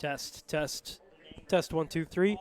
Test, test, test, 1, 2, 3.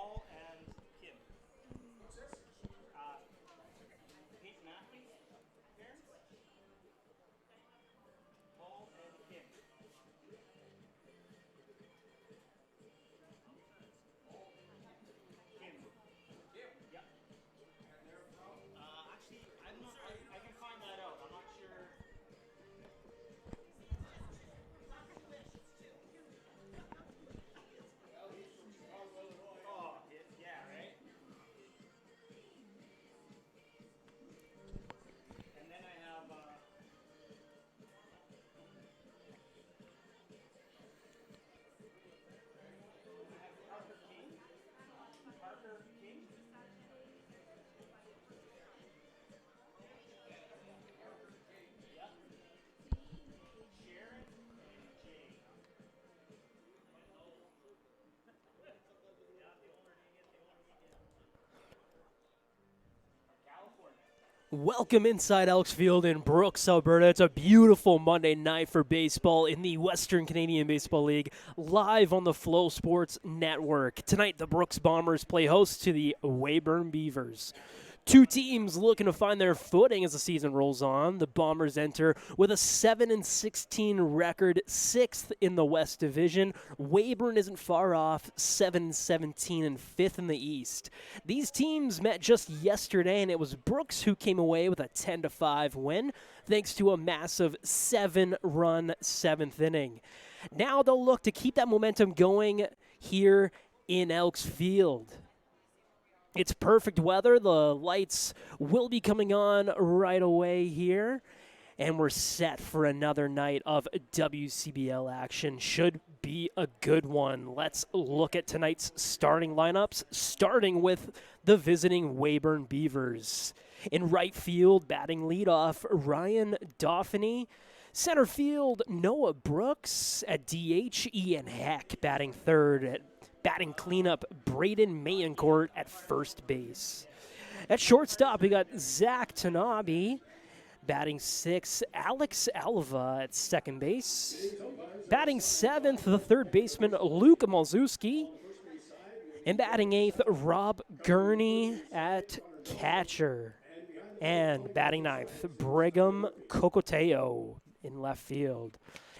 Welcome inside Elks Field in Brooks, Alberta. It's a beautiful Monday night for baseball in the Western Canadian Baseball League, live on the Flow Sports Network. Tonight, the Brooks Bombers play host to the Weyburn Beavers. Two teams looking to find their footing as the season rolls on. The Bombers enter with a 7-16 record, 6th in the West Division. Weyburn isn't far off, 7-17 and 5th in the East. These teams met just yesterday, and it was Brooks who came away with a 10-5 win, thanks to a massive 7-run 7th inning. Now they'll look to keep that momentum going here in Elks Field. It's perfect weather. The lights will be coming on right away here. And we're set for another night of WCBL action. Should be a good one. Let's look at tonight's starting lineups, starting with the visiting Weyburn Beavers. In right field, batting leadoff, Ryan Dauphiny. Center field, Noah Brooks. At DH, Ian Heck batting third. Batting cleanup, Braden Mayencourt at first base. At shortstop, we got Zach Tanabe. Batting sixth, Alex Alva at second base. Batting seventh, the third baseman, Luke Malzewski. And batting eighth, Rob Gurney at catcher. And batting ninth, Brigham Kokoteo in left field.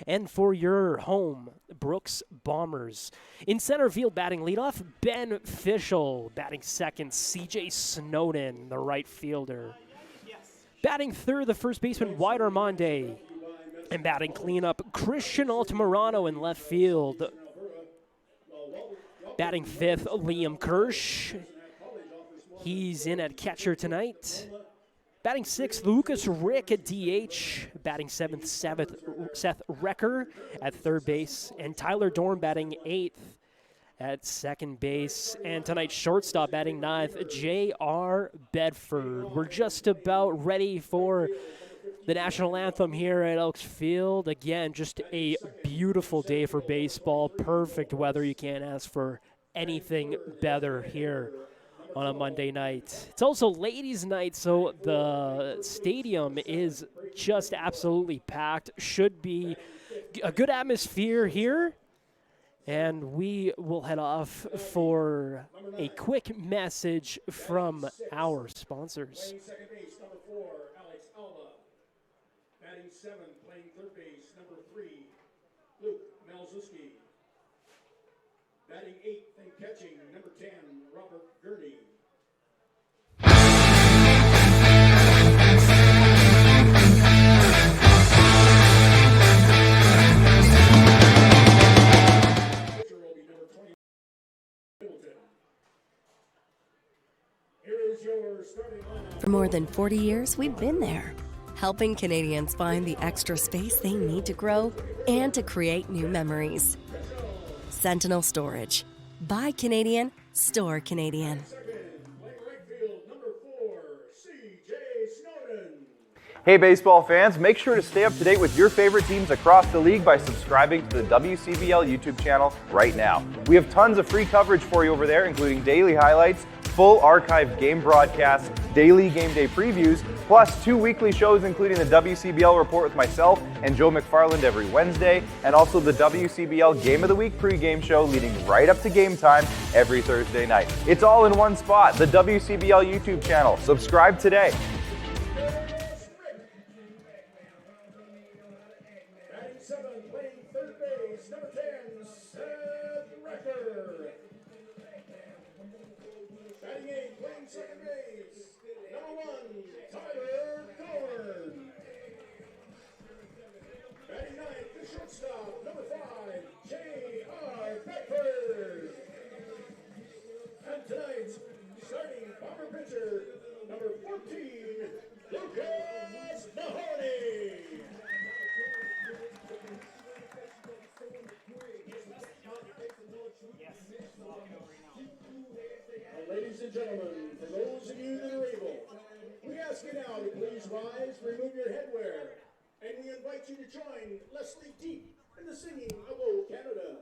And for your home, Brooks Bombers. In center field, batting leadoff, Ben Fischel. Batting second, CJ Snowden, the right fielder. Batting third, the first baseman, Wyatt Armande. And batting cleanup, Christian Altamirano in left field. Batting fifth, Liam Kirsch. He's in at catcher tonight. Batting sixth, Lucas Rick at DH. Batting seventh, Seth Recker at third base. And Tyler Dorn batting eighth at second base. And tonight's shortstop batting ninth, J.R. Bedford. We're just about ready for the national anthem here at Elks Field. Again, just a beautiful day for baseball. Perfect weather. You can't ask for anything better here on a Monday night. It's also ladies' night, so the stadium is just absolutely packed. Should be a good atmosphere here. And we will head off for a quick message from our sponsors. Playing second base, number 4, Alex Alva. Batting 7, playing third base, number 3, Luke Malzewski. Batting 8th and catching, number 10, Robert Gurney. For more than 40 years, we've been there, helping Canadians find the extra space they need to grow and to create new memories. Sentinel Storage. Buy Canadian, store Canadian. Hey baseball fans, make sure to stay up to date with your favorite teams across the league by subscribing to the WCBL YouTube channel right now. We have tons of free coverage for you over there, including daily highlights, full archived game broadcasts, daily game day previews, plus 2 weekly shows including the WCBL Report with myself and Joe McFarland every Wednesday, and also the WCBL Game of the Week pregame show leading right up to game time every Thursday night. It's all in one spot, the WCBL YouTube channel. Subscribe today. Batting 7, playing third base, number 10, Seth Recker. Batting 8, playing second base, number 1, Tyler Cowan. Batting 9, the shortstop, number 5, J.R. Beckford. And tonight's starting bomber pitcher, number 14, Lucas Mahoney. Ladies and gentlemen, for those of you that are able, we ask you now to please rise, remove your headwear, and we invite you to join Leslie Deep in the singing of O Canada.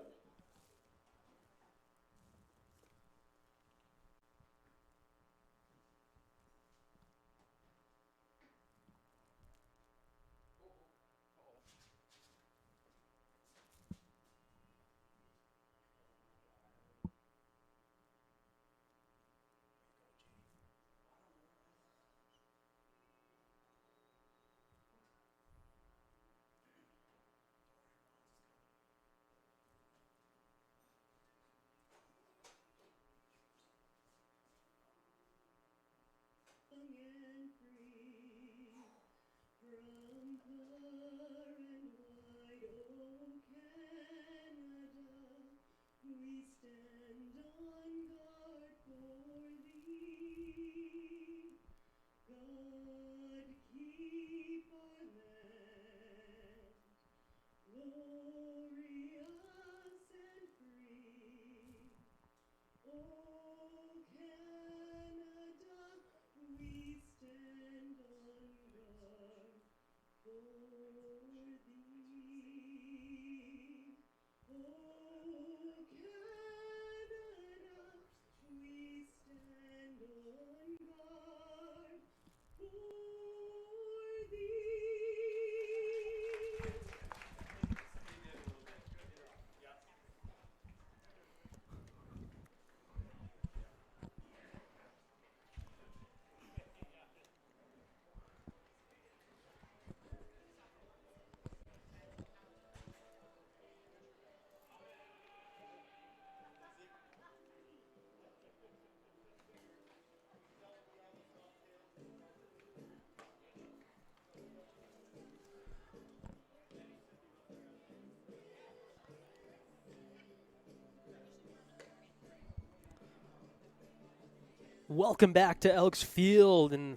Welcome back to Elks Field, and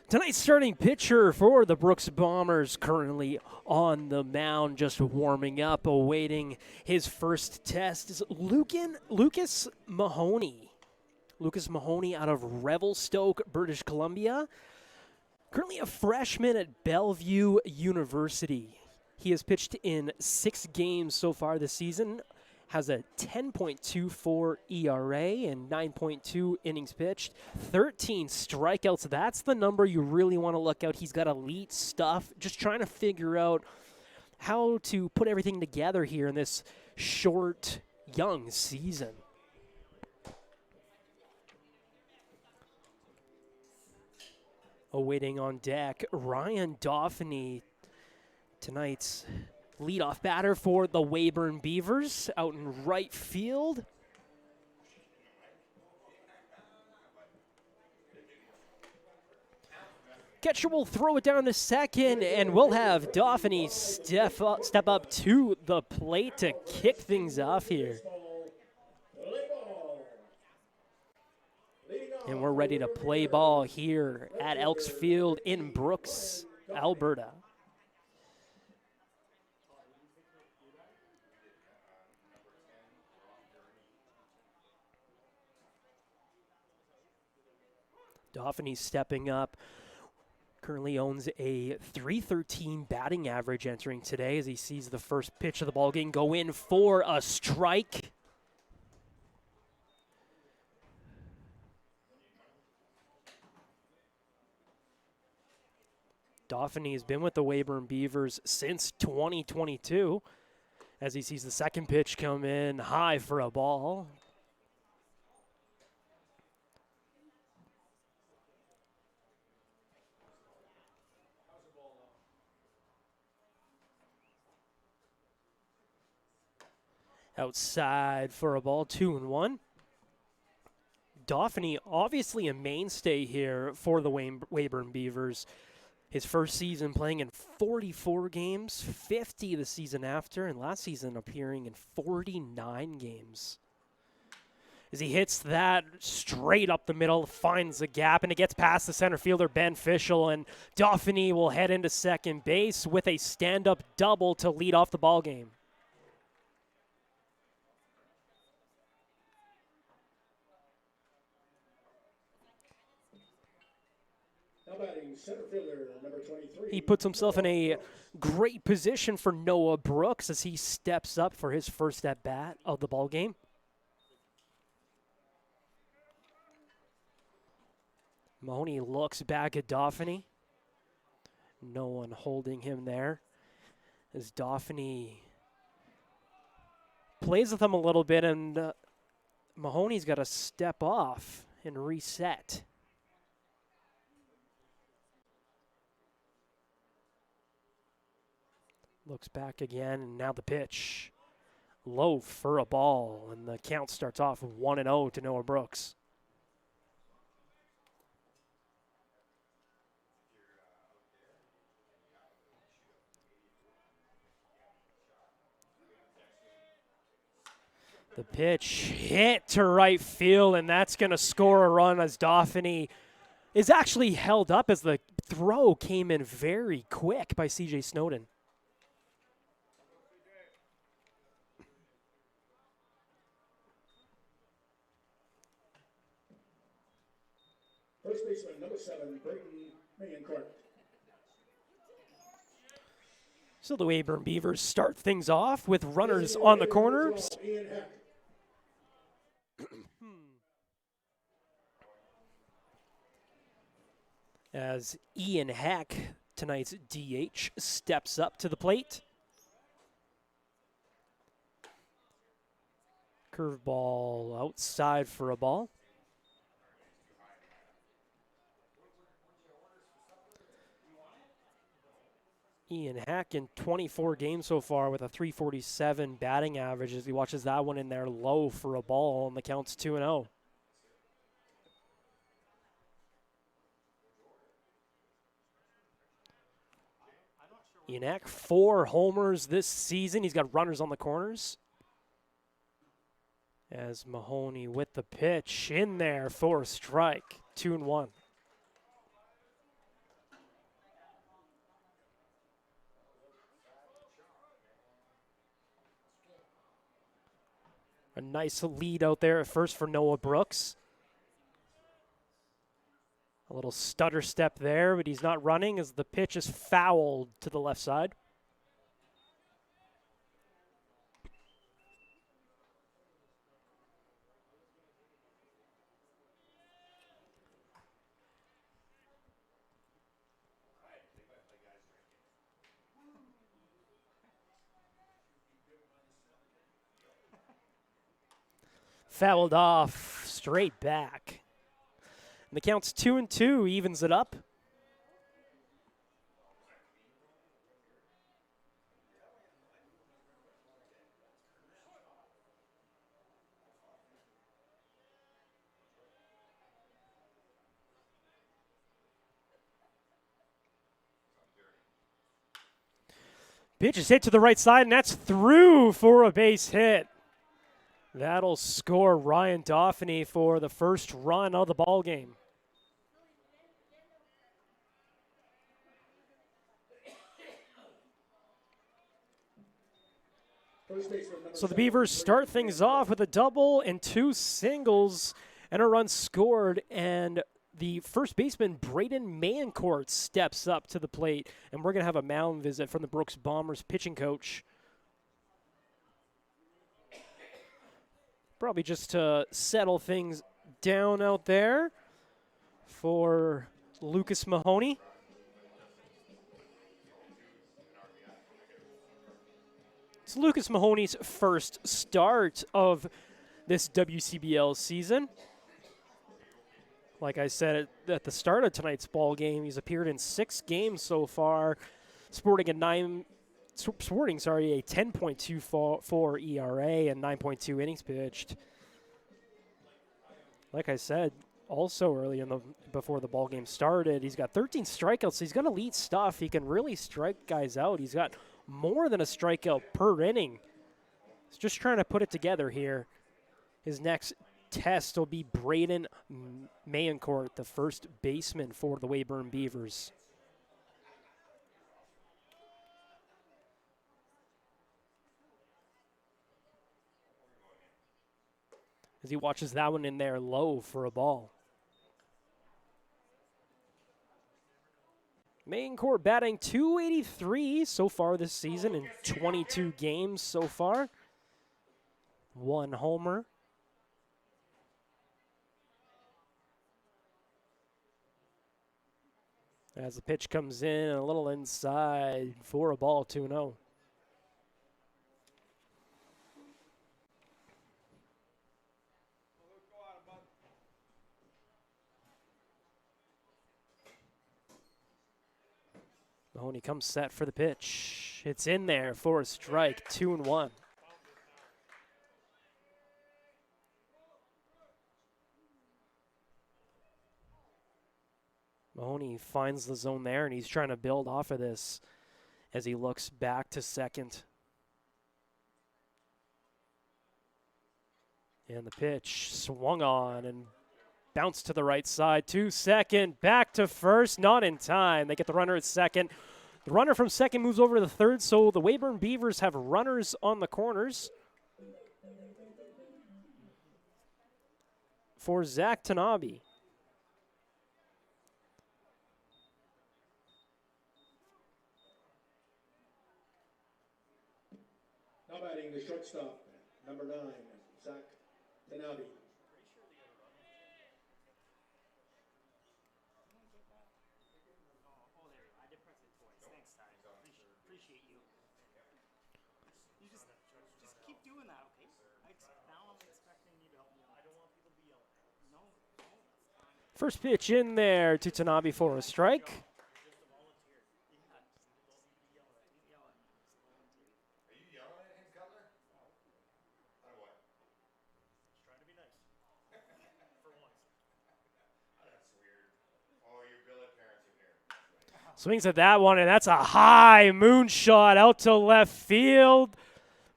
tonight's starting pitcher for the Brooks Bombers currently on the mound, just warming up, awaiting his first test, is Lucas Mahoney. Lucas Mahoney out of Revelstoke, British Columbia. Currently a freshman at Bellevue University. He has pitched in 6 games so far this season, has a 10.24 ERA and 9.2 innings pitched, 13 strikeouts. That's the number you really want to look out. He's got elite stuff. Just trying to figure out how to put everything together here in this short, young season. Awaiting on deck, Ryan Dauphiny, tonight's leadoff batter for the Weyburn Beavers out in right field. Catcher will throw it down to second, and we'll have Dauphiny step up to the plate to kick things off here. And we're ready to play ball here at Elks Field in Brooks, Alberta. Dauphiny stepping up. Currently owns a .313 batting average entering today as he sees the first pitch of the ball game go in for a strike. Dauphiny has been with the Weyburn Beavers since 2022 as he sees the second pitch come in high for a ball. Outside for a ball, 2-1. Dauphiny, obviously a mainstay here for the Weyburn Beavers. His first season playing in 44 games, 50 the season after, and last season appearing in 49 games. As he hits that straight up the middle, finds a gap, and it gets past the center fielder, Ben Fischel, and Dauphiny will head into second base with a stand-up double to lead off the ball game. Center fielder, number 23. He puts himself in a great position for Noah Brooks as he steps up for his first at-bat of the ball game. Mahoney looks back at Dauphiny. No one holding him there. As Dauphiny plays with him a little bit, and Mahoney's got to step off and reset. Looks back again, and now the pitch. Low for a ball, and the count starts off 1-0 to Noah Brooks. The pitch hit to right field, and that's going to score a run as Dauphiny is actually held up as the throw came in very quick by C.J. Snowden. First baseman, number 7, Brayton Mayencourt. So the Weyburn Beavers start things off with runners on the corners. As Ian Heck, tonight's DH, steps up to the plate. Curveball outside for a ball. Ian Heck in 24 games so far with a .347 batting average as he watches that one in there low for a ball, and the count's 2-0. Ian Heck, 4 homers this season. He's got runners on the corners. As Mahoney with the pitch in there for a strike, 2-1. A nice lead out there at first for Noah Brooks. A little stutter step there, but he's not running as the pitch is fouled to the left side. Fouled off, straight back. And the count's 2-2, evens it up. Pitch is hit to the right side, and that's through for a base hit. That'll score Ryan Dauphiny for the first run of the ball game. So the Beavers start things off with a double and 2 singles and a run scored, and the first baseman, Brayden Mayencourt, steps up to the plate, and we're going to have a mound visit from the Brooks Bombers pitching coach. Probably just to settle things down out there for Lucas Mahoney. It's Lucas Mahoney's first start of this WCBL season. Like I said at the start of tonight's ball game, he's appeared in 6 games so far, sporting a 10.24 ERA and 9.2 innings pitched. Like I said, also early before the ball game started, he's got 13 strikeouts, so he's got elite stuff. He can really strike guys out. He's got more than a strikeout per inning. He's just trying to put it together here. His next test will be Braden Mayencourt, the first baseman for the Weyburn Beavers. As he watches that one in there low for a ball. Mayencourt batting .283 so far this season in 22 games so far. 1 homer. As the pitch comes in, a little inside for a ball, 2-0. Mahoney comes set for the pitch. It's in there for a strike, 2-1. Mahoney finds the zone there, and he's trying to build off of this as he looks back to second. And the pitch swung on and bounced to the right side to second, back to first, not in time. They get the runner at second. The runner from second moves over to the third, so the Weyburn Beavers have runners on the corners. For Zach Tanabe. Now batting the shortstop, number 9, Zach Tanabe. First pitch in there to Tanabe for a strike. Swings at that one, and that's a high moonshot out to left field.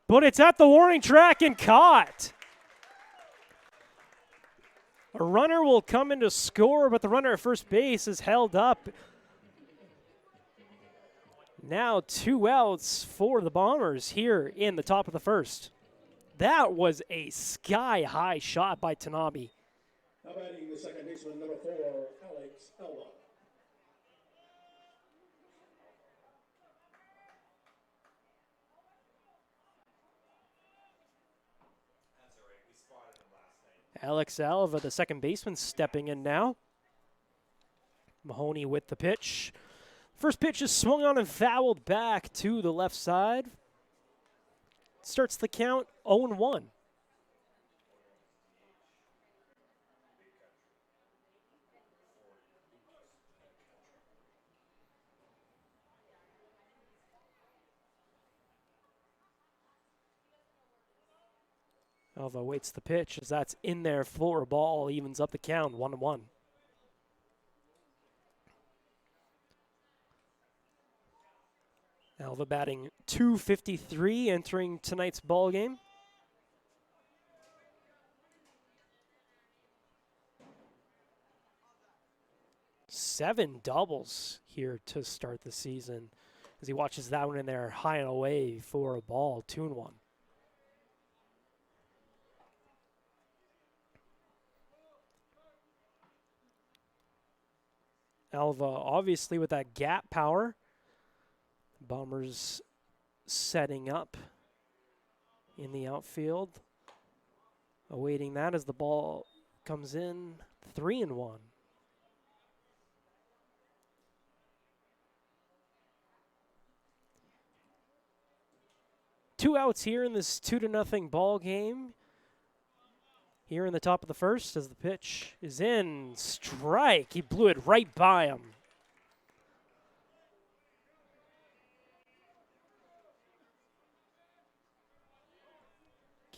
But it's at the warning track and caught. A runner will come in to score, but the runner at first base is held up. Now 2 outs for the Bombers here in the top of the first. That was a sky-high shot by Tanabe. Now batting the second baseman, number 4, Alex Elba. Alex Alva, the second baseman, stepping in now. Mahoney with the pitch. First pitch is swung on and fouled back to the left side. Starts the count 0-1. Alva waits the pitch as that's in there for a ball, evens up the count, 1-1. Alva batting .253 entering tonight's ball game. Seven doubles here to start the season as he watches that one in there high and away for a ball, 2-1. Alva obviously with that gap power. Bombers setting up in the outfield. Awaiting that as the ball comes in, 3-1. 2 outs here in this 2-0 ball game. Here in the top of the first as the pitch is in. Strike. He blew it right by him.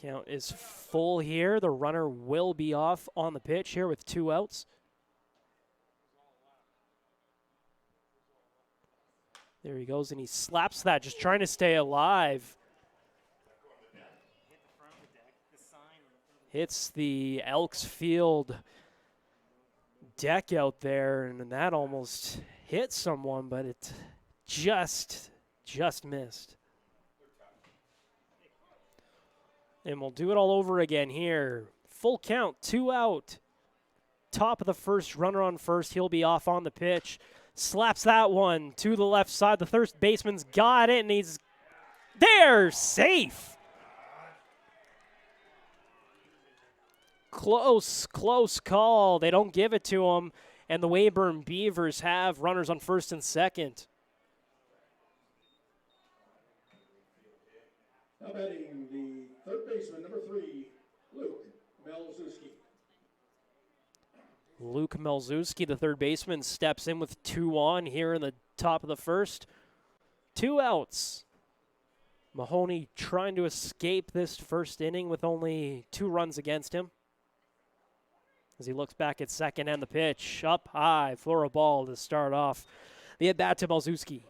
Count is full here. The runner will be off on the pitch here with 2 outs. There he goes, and he slaps that, just trying to stay alive. Hits the Elks Field deck out there, and that almost hit someone, but it just missed. And we'll do it all over again here. Full count, 2 out. Top of the first, runner on first. He'll be off on the pitch. Slaps that one to the left side. The third baseman's got it, and he's there, safe. Close call. They don't give it to him, and the Weyburn Beavers have runners on first and second. Now batting the third baseman, number 3, Luke Melzuski. Luke Melzuski, the third baseman, steps in with 2 on here in the top of the first. 2 outs. Mahoney trying to escape this first inning with only 2 runs against him. As he looks back at second and the pitch up high for a ball to start off the at-bat to Melzuski.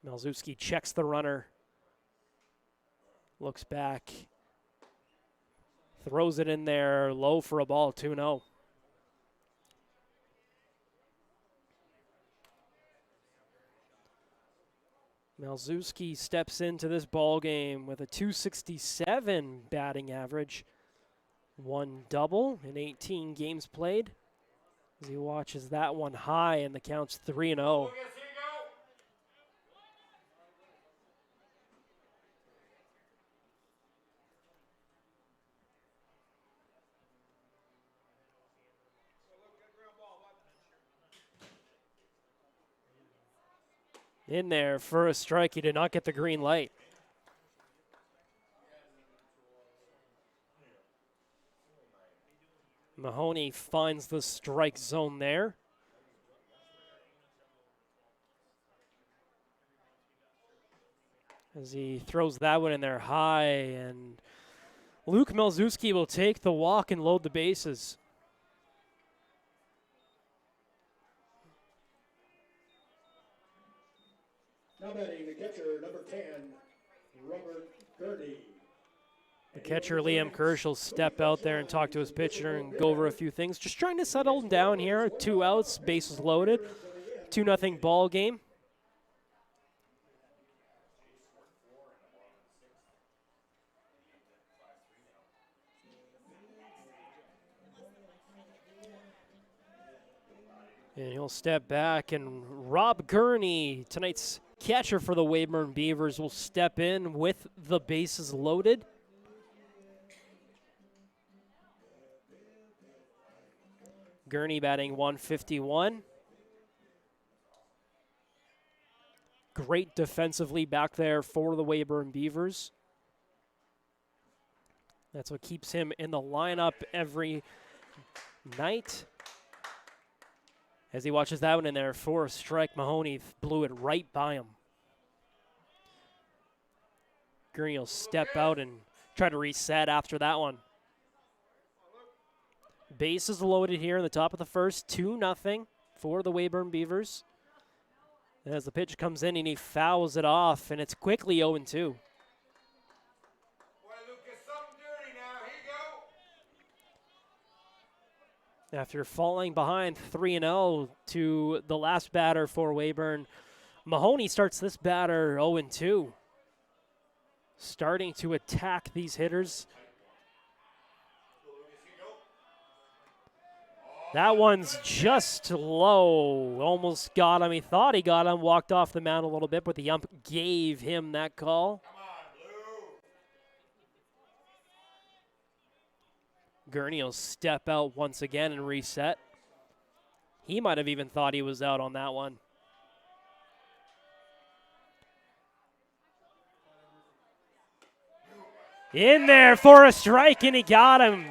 Melzuski checks the runner, looks back, throws it in there, low for a ball, 2-0. Melzuski steps into this ball game with a .267 batting average, 1 double in 18 games played. As he watches that one high, and the count's 3-0. In there for a strike. He did not get the green light. Mahoney finds the strike zone there. As he throws that one in there high, and Luke Melzuski will take the walk and load the bases. Now batting the catcher, number 10, Robert Gurney. The catcher, Liam Kirsch, will step out there and talk to his pitcher and go over a few things. Just trying to settle him down here. 2 outs, bases loaded. 2-0 ball game. And he'll step back, and Rob Gurney, tonight's catcher for the Weyburn Beavers, will step in with the bases loaded. Gurney batting .151. Great defensively back there for the Weyburn Beavers. That's what keeps him in the lineup every night. As he watches that one in there for a strike, Mahoney blew it right by him. Gurney will step out and try to reset after that one. Bases loaded here in the top of the first, 2-0 for the Weyburn Beavers. And as the pitch comes in, and he fouls it off, and it's quickly 0-2. After falling behind 3-0 to the last batter for Weyburn, Mahoney starts this batter 0-2. Starting to attack these hitters. That one's just low. Almost got him. He thought he got him. Walked off the mound a little bit, but the ump gave him that call. Gurney will step out once again and reset. He might have even thought he was out on that one. In there for a strike, and he got him.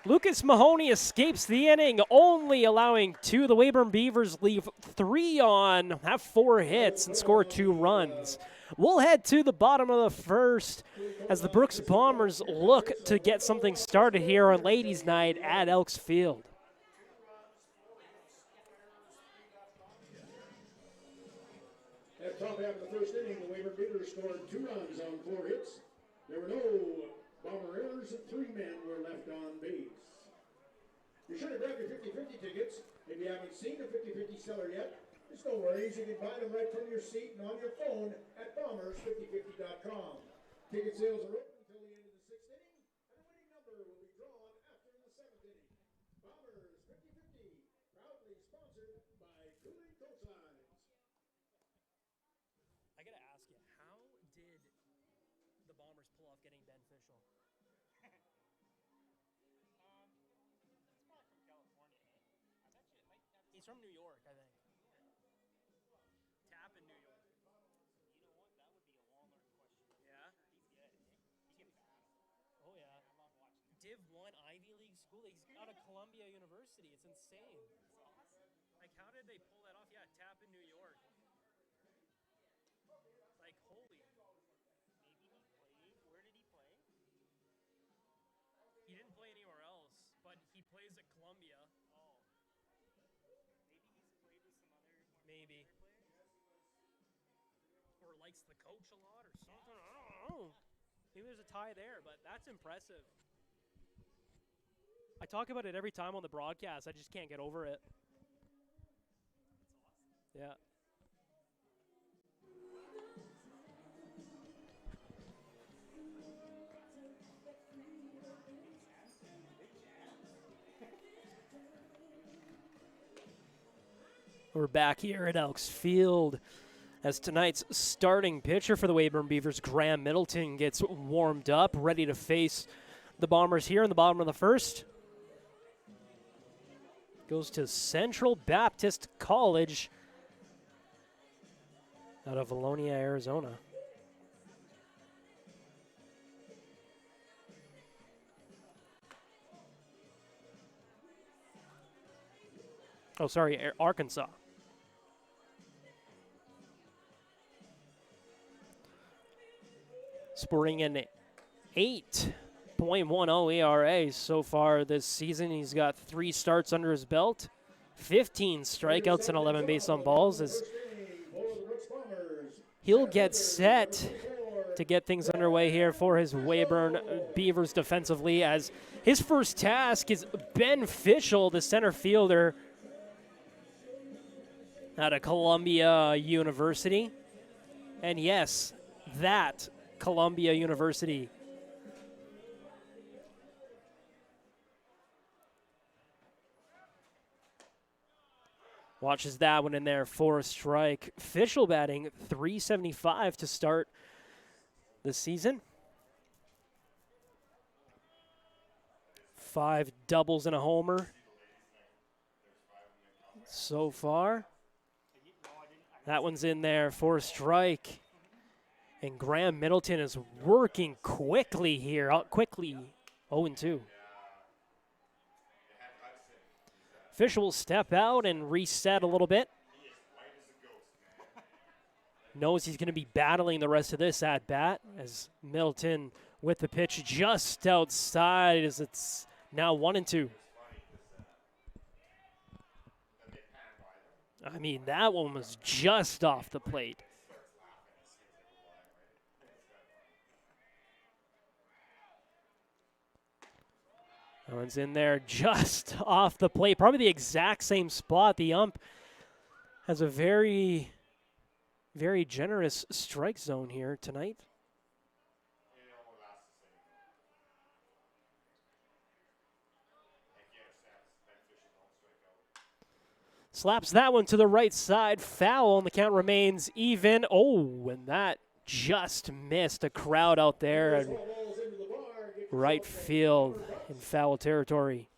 Lucas Mahoney escapes the inning, only allowing 2. The Weyburn Beavers leave 3 on, have 4 hits, and score 2 runs. We'll head to the bottom of the first as the Brooks Bombers look to get something started here on Ladies' Night at Elks Field. At top half of the first inning, the Weyburn Beavers scored 2 runs on 4 hits. There were no Bomber errors and 3 men were left on base. You should have grabbed your 50-50 tickets. If you haven't seen a 50-50 seller yet, it's no worries. You can buy them right from your seat and on your phone at bombers5050.com. Ticket sales are open until the end of the 6th inning, and the winning number will be drawn after the 7th inning. Bombers 50-50, proudly sponsored by Cooling Coach Lines. I got to ask you, how did the Bombers pull off getting Ben Fischel? He's from New York, I think. Tap in New York. You know what? That would be a long-arm question. Yeah? He's good. Oh, yeah. I love watching him. Div 1 Ivy League school. He's out of Columbia University. It's insane. Like, how did they pull that off? Yeah, Tap in New York. Like, holy. Maybe he played. Where did he play? He didn't play anywhere else, but he plays at Columbia. Maybe. Or likes the coach a lot or something. I don't know. Maybe there's a tie there, but that's impressive. I talk about it every time on the broadcast. I just can't get over it. Yeah. We're back here at Elks Field as tonight's starting pitcher for the Weyburn Beavers, Graham Middleton, gets warmed up, ready to face the Bombers here in the bottom of the first. Goes to Central Baptist College out of Valonia, Arizona. Oh, sorry, Arkansas. Sporting an 8.10 ERA so far this season. He's got 3 starts under his belt, 15 strikeouts and 11 base on balls. As he'll get set to get things underway here for his Weyburn Beavers defensively, as his first task is Ben Fischel, the center fielder out of Columbia University. And yes, that Columbia University. Watches that one in there for a strike. Fischel batting .375 to start the season. 5 doubles and a homer so far. That one's in there for a strike. And Graham Middleton is working quickly here. Quickly, 0-2. Fischel will step out and reset a little bit. Knows he's going to be battling the rest of this at-bat as Middleton with the pitch just outside as it's now 1-2. I mean, that one was just off the plate. That one's in there just off the plate. Probably the exact same spot. The ump has a very, very generous strike zone here tonight. Slaps that one to the right side. Foul, and the count remains even. Oh, and that just missed a crowd out there. And right field in foul territory.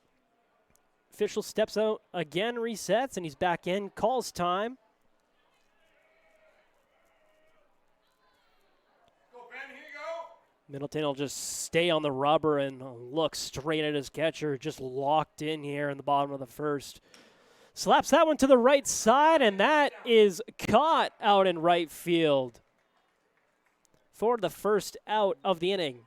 Official steps out again, resets, and he's back in, calls time. Middleton will just stay on the rubber and look straight at his catcher, just locked in here in the bottom of the first. Slaps that one to the right side, and that is caught out in right field for the first out of the inning.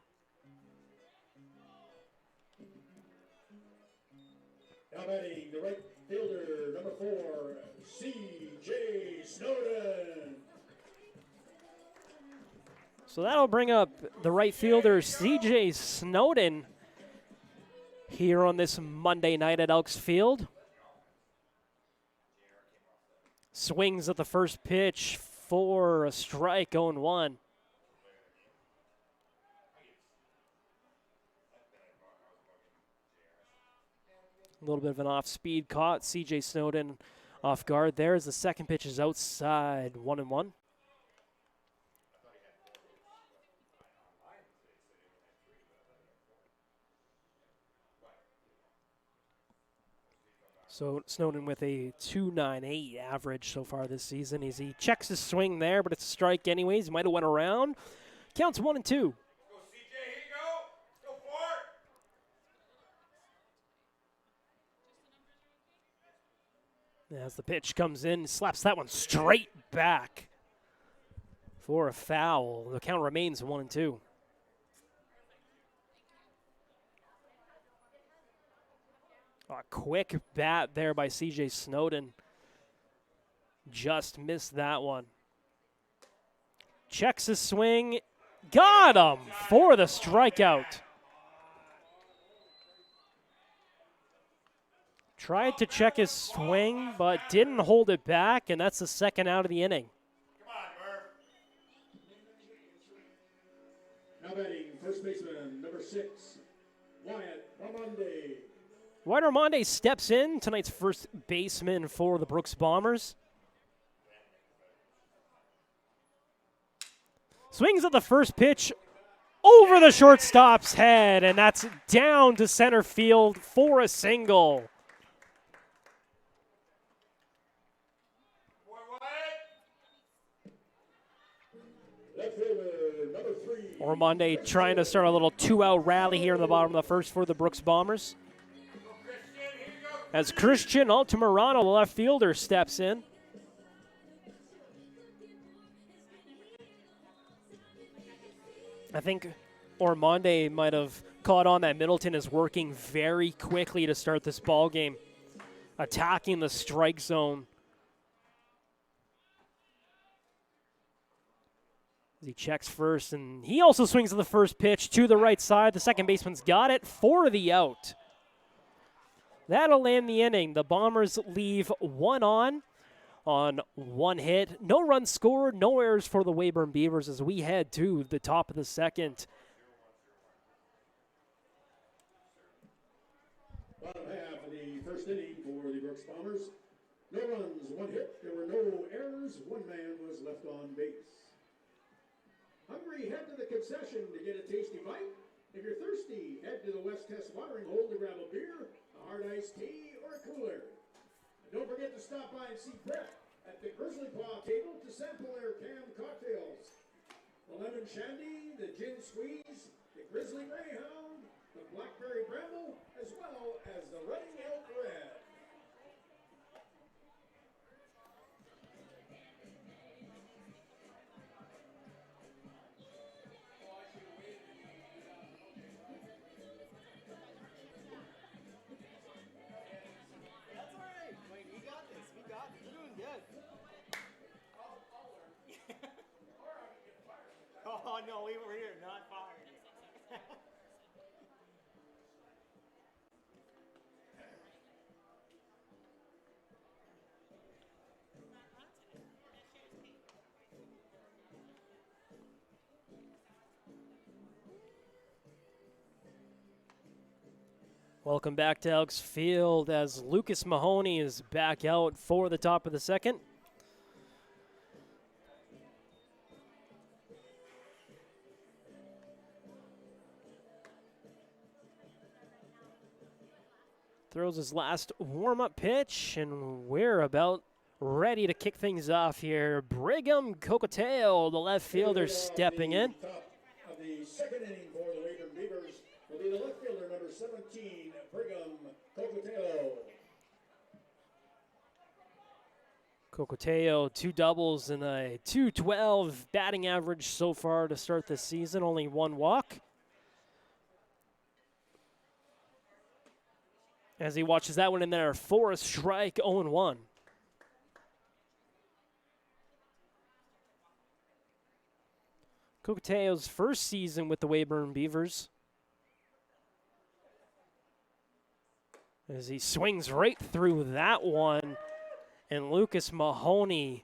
Now batting the right fielder, number 4, C.J. Snowden. So that'll bring up the right fielder, C.J. Snowden, here on this Monday night at Elks Field. Swings at the first pitch for a strike, 0-1. A little bit of an off-speed caught. C.J. Snowden off guard there as the second pitch is outside, 1-1. So Snowden with a 2.98 average so far this season. He checks his swing there, but it's a strike anyways. He might have went around. Counts 1-2. Go, CJ, here you go. Go for it. As the pitch comes in, slaps that one straight back for a foul. The count remains 1-2. A quick bat there by C.J. Snowden. Just missed that one. Checks his swing. Got him for the strikeout. Tried to check his swing, but didn't hold it back, and that's the second out of the inning. Now batting first baseman, number 6, Wyatt Ramonde. Wyatt Ramonde steps in, tonight's first baseman for the Brooks Bombers. Swings at the first pitch over the shortstop's head, and that's down to center field for a single. Ramonde trying to start a little two-out rally here in the bottom of the first for the Brooks Bombers. As Christian Altamirano, the left fielder, steps in. I think Ormonde might have caught on that Middleton is working very quickly to start this ball game, attacking the strike zone. He checks first, and he also swings at the first pitch to the right side. The second baseman's got it for the out. That'll end the inning. The Bombers leave one on one hit. No runs scored, no errors for the Weyburn Beavers as we head to the top of the second. Bottom half of the first inning for the Brooks Bombers. No runs, one hit. There were no errors. One man was left on base. Hungry, head to the concession to get a tasty bite. If you're thirsty, head to the West Test Watering Hole to grab a beer, a hard iced tea, or a cooler. And don't forget to stop by and see Brett at the Grizzly Paw table to sample their canned cocktails. The lemon shandy, the gin squeeze, the Grizzly Greyhound, the Blackberry Bramble, as well as the Running Elk Red. Oh, no, we were here, not fired. Welcome back to Elks Field as Lucas Mahoney is back out for the top of the second. throws his last warm-up pitch, and we're about ready to kick things off here. Brigham Kokoteo, the left fielder, stepping in. Top of the second inning for the Weyburn Beavers will be the left fielder, number 17, Brigham Kokoteo. Kokoteo, 2 doubles and a .212 batting average so far to start this season, only 1 walk. As he watches that one in there, for a strike, 0-1. Kokoteo's first season with the Weyburn Beavers. As he swings right through that one, and Lucas Mahoney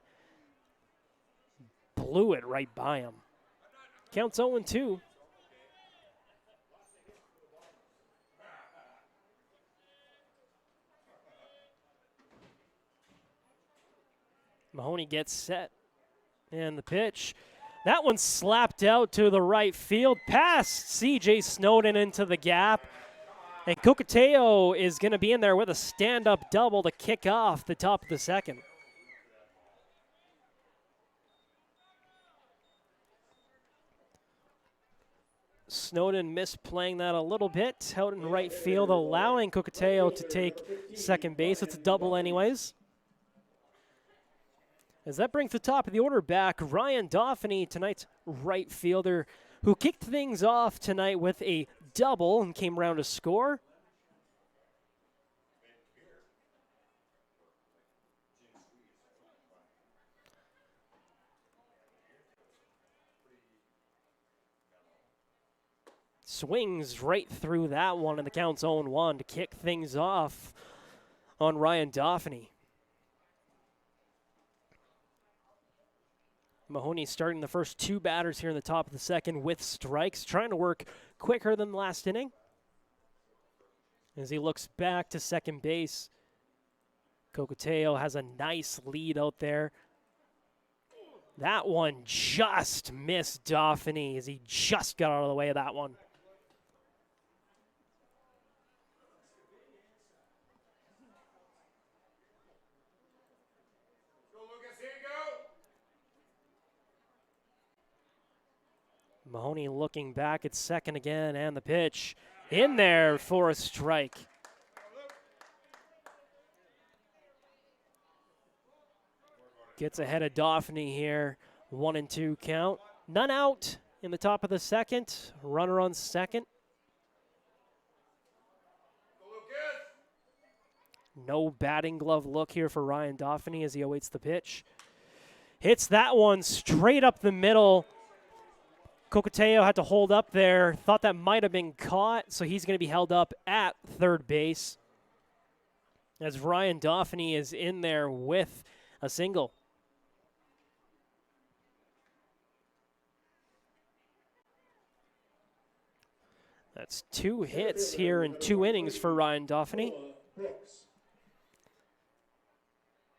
blew it right by him. Counts 0-2. Mahoney gets set, and the pitch. That one slapped out to the right field, past C.J. Snowden into the gap. And Kokoteo is going to be in there with a stand-up double to kick off the top of the second. Snowden misplaying that a little bit out in right field, allowing Kokoteo to take second base. It's a double anyways. As that brings the top of the order back, Ryan Dauphiny, tonight's right fielder, who kicked things off tonight with a double and came around to score. Swings right through that one, and the count's 0-1 to kick things off on Ryan Dauphiny. Mahoney starting the first 2 batters here in the top of the second with strikes, trying to work quicker than the last inning. As he looks back to second base, Kokoteo has a nice lead out there. That one just missed Dauphiny as he just got out of the way of that one. Mahoney looking back at second again, and the pitch in there for a strike. Gets ahead of Dauphiny here. 1-2 count. None out in the top of the second. Runner on second. No batting glove look here for Ryan Dauphiny as he awaits the pitch. Hits that one straight up the middle. Kokoteo had to hold up there. Thought that might have been caught, so he's going to be held up at third base. As Ryan Dauphiny is in there with a single. That's 2 hits here in 2 innings for Ryan Dauphiny.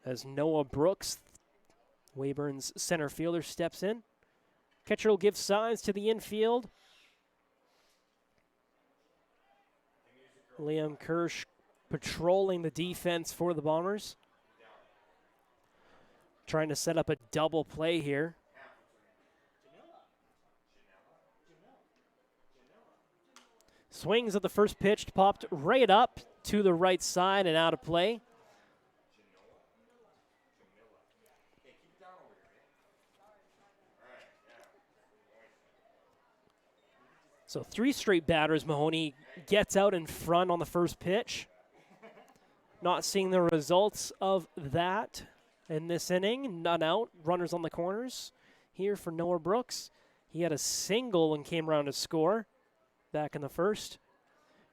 As Noah Brooks, Weyburn's center fielder, steps in. Catcher will give signs to the infield. Liam Kirsch patrolling the defense for the Bombers. Trying to set up a double play here. Swings at the first pitch, popped right up to the right side and out of play. So 3 straight batters, Mahoney gets out in front on the first pitch. Not seeing the results of that in this inning. None out, runners on the corners here for Noah Brooks. He had a single and came around to score back in the first.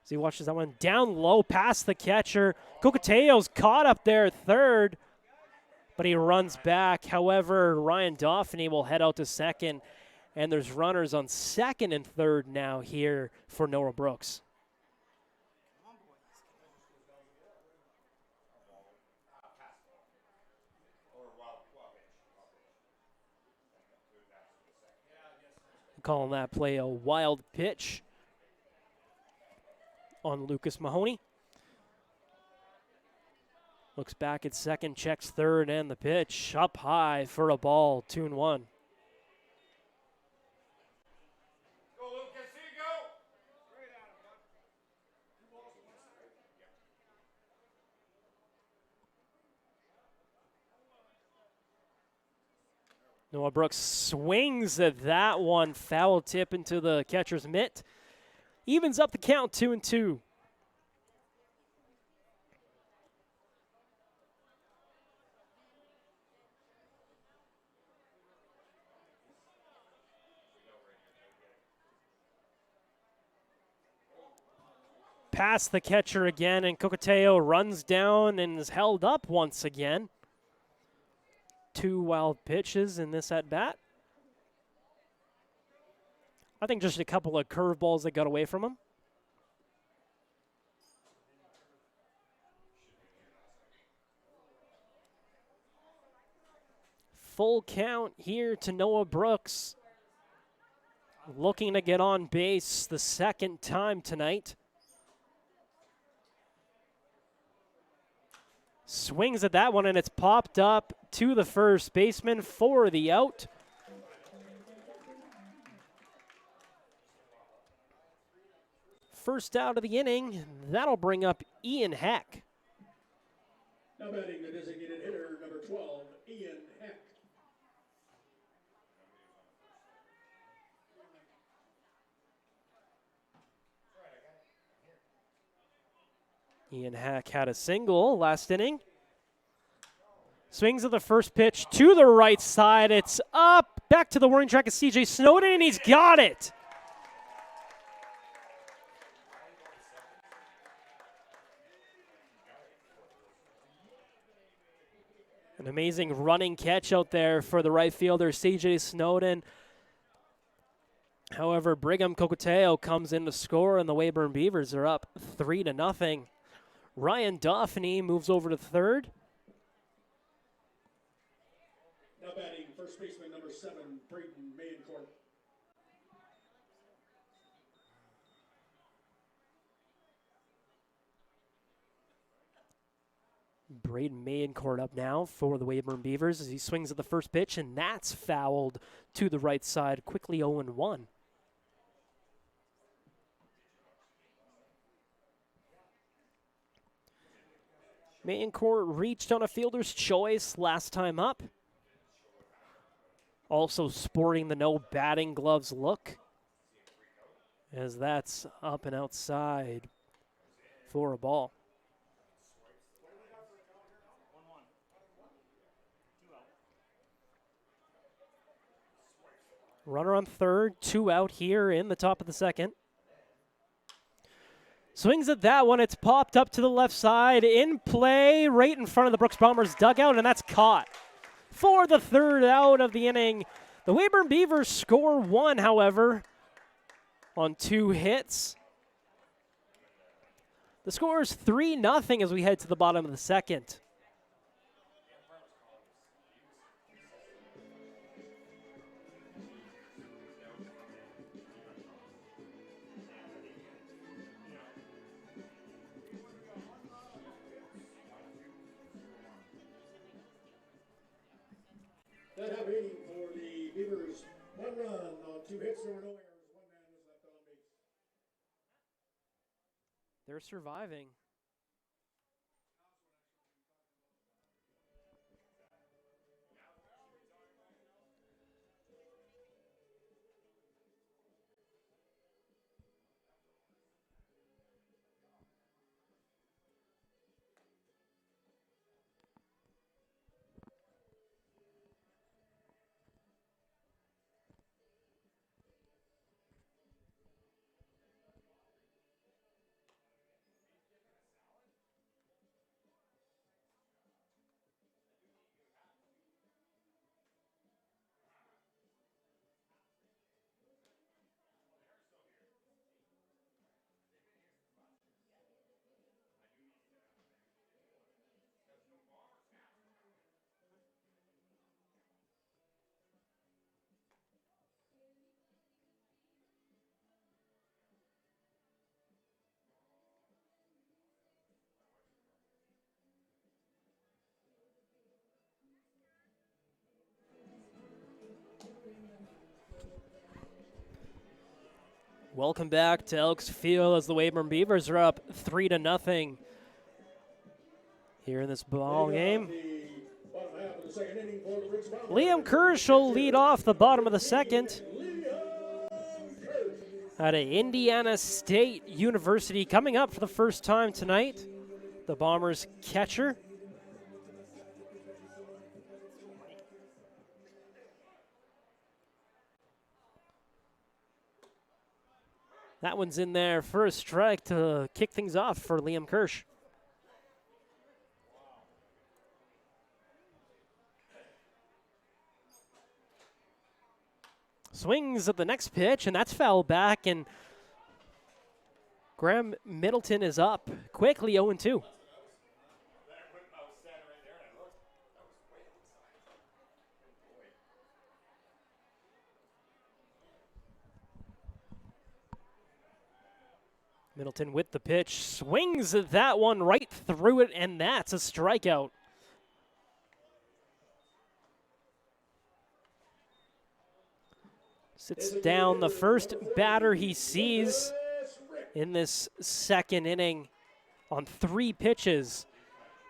As he watches that one down low past the catcher. Kokoteo's caught up there at third, but he runs back. However, Ryan Dauphiny will head out to second. And there's runners on second and third now here for Noah Brooks. Calling that play a wild pitch on Lucas Mahoney. Looks back at second, checks third, and the pitch up high for a ball, 2-1. Noah Brooks swings at that one, foul tip into the catcher's mitt. Evens up the count, 2-2. Past the catcher again, and Cockateo runs down and is held up once again. 2 wild pitches in this at-bat. I think just a couple of curveballs that got away from him. Full count here to Noah Brooks. Looking to get on base the second time tonight. Swings at that one, and it's popped up to the first baseman for the out. First out of the inning, that'll bring up Ian Heck. Now batting the designated hitter, number 12, Ian Heck. Ian Heck had a single last inning. Swings at the first pitch to the right side. It's up, back to the warning track of CJ Snowden, and he's got it. An amazing running catch out there for the right fielder, CJ Snowden. However, Brigham Cockateo comes in to score, and the Weyburn Beavers are up 3-0. Ryan Dauphiney moves over to third. Now batting first baseman, number 7, Braden Mayencourt. Braden Mayencourt up now for the Weyburn Beavers as he swings at the first pitch, and that's fouled to the right side, quickly 0-1. Mayencourt reached on a fielder's choice last time up. Also sporting the no batting gloves look, as that's up and outside for a ball. Runner on third, 2 out here in the top of the second. Swings at that one. It's popped up to the left side. In play right in front of the Brooks Bombers dugout, and that's caught. For the third out of the inning. The Weyburn Beavers score 1, however, on 2 hits. The score is 3-0 as we head to the bottom of the second. That happening for the Beavers. 1 run on 2 hits. There were no errors. 1 man was left on base. They're surviving. Welcome back to Elks Field as the Weyburn Beavers are up 3-0 here in this ball game. Liam Kirsch will lead off the bottom of the second. Out of Indiana State University, coming up for the first time tonight, the Bombers catcher. That one's in there for a strike to kick things off for Liam Kirsch. Swings at the next pitch, and that's foul back, and Graham Middleton is up quickly 0-2. Middleton with the pitch, swings at that one right through it, and that's a strikeout. Sits down the first batter he sees in this second inning on 3 pitches,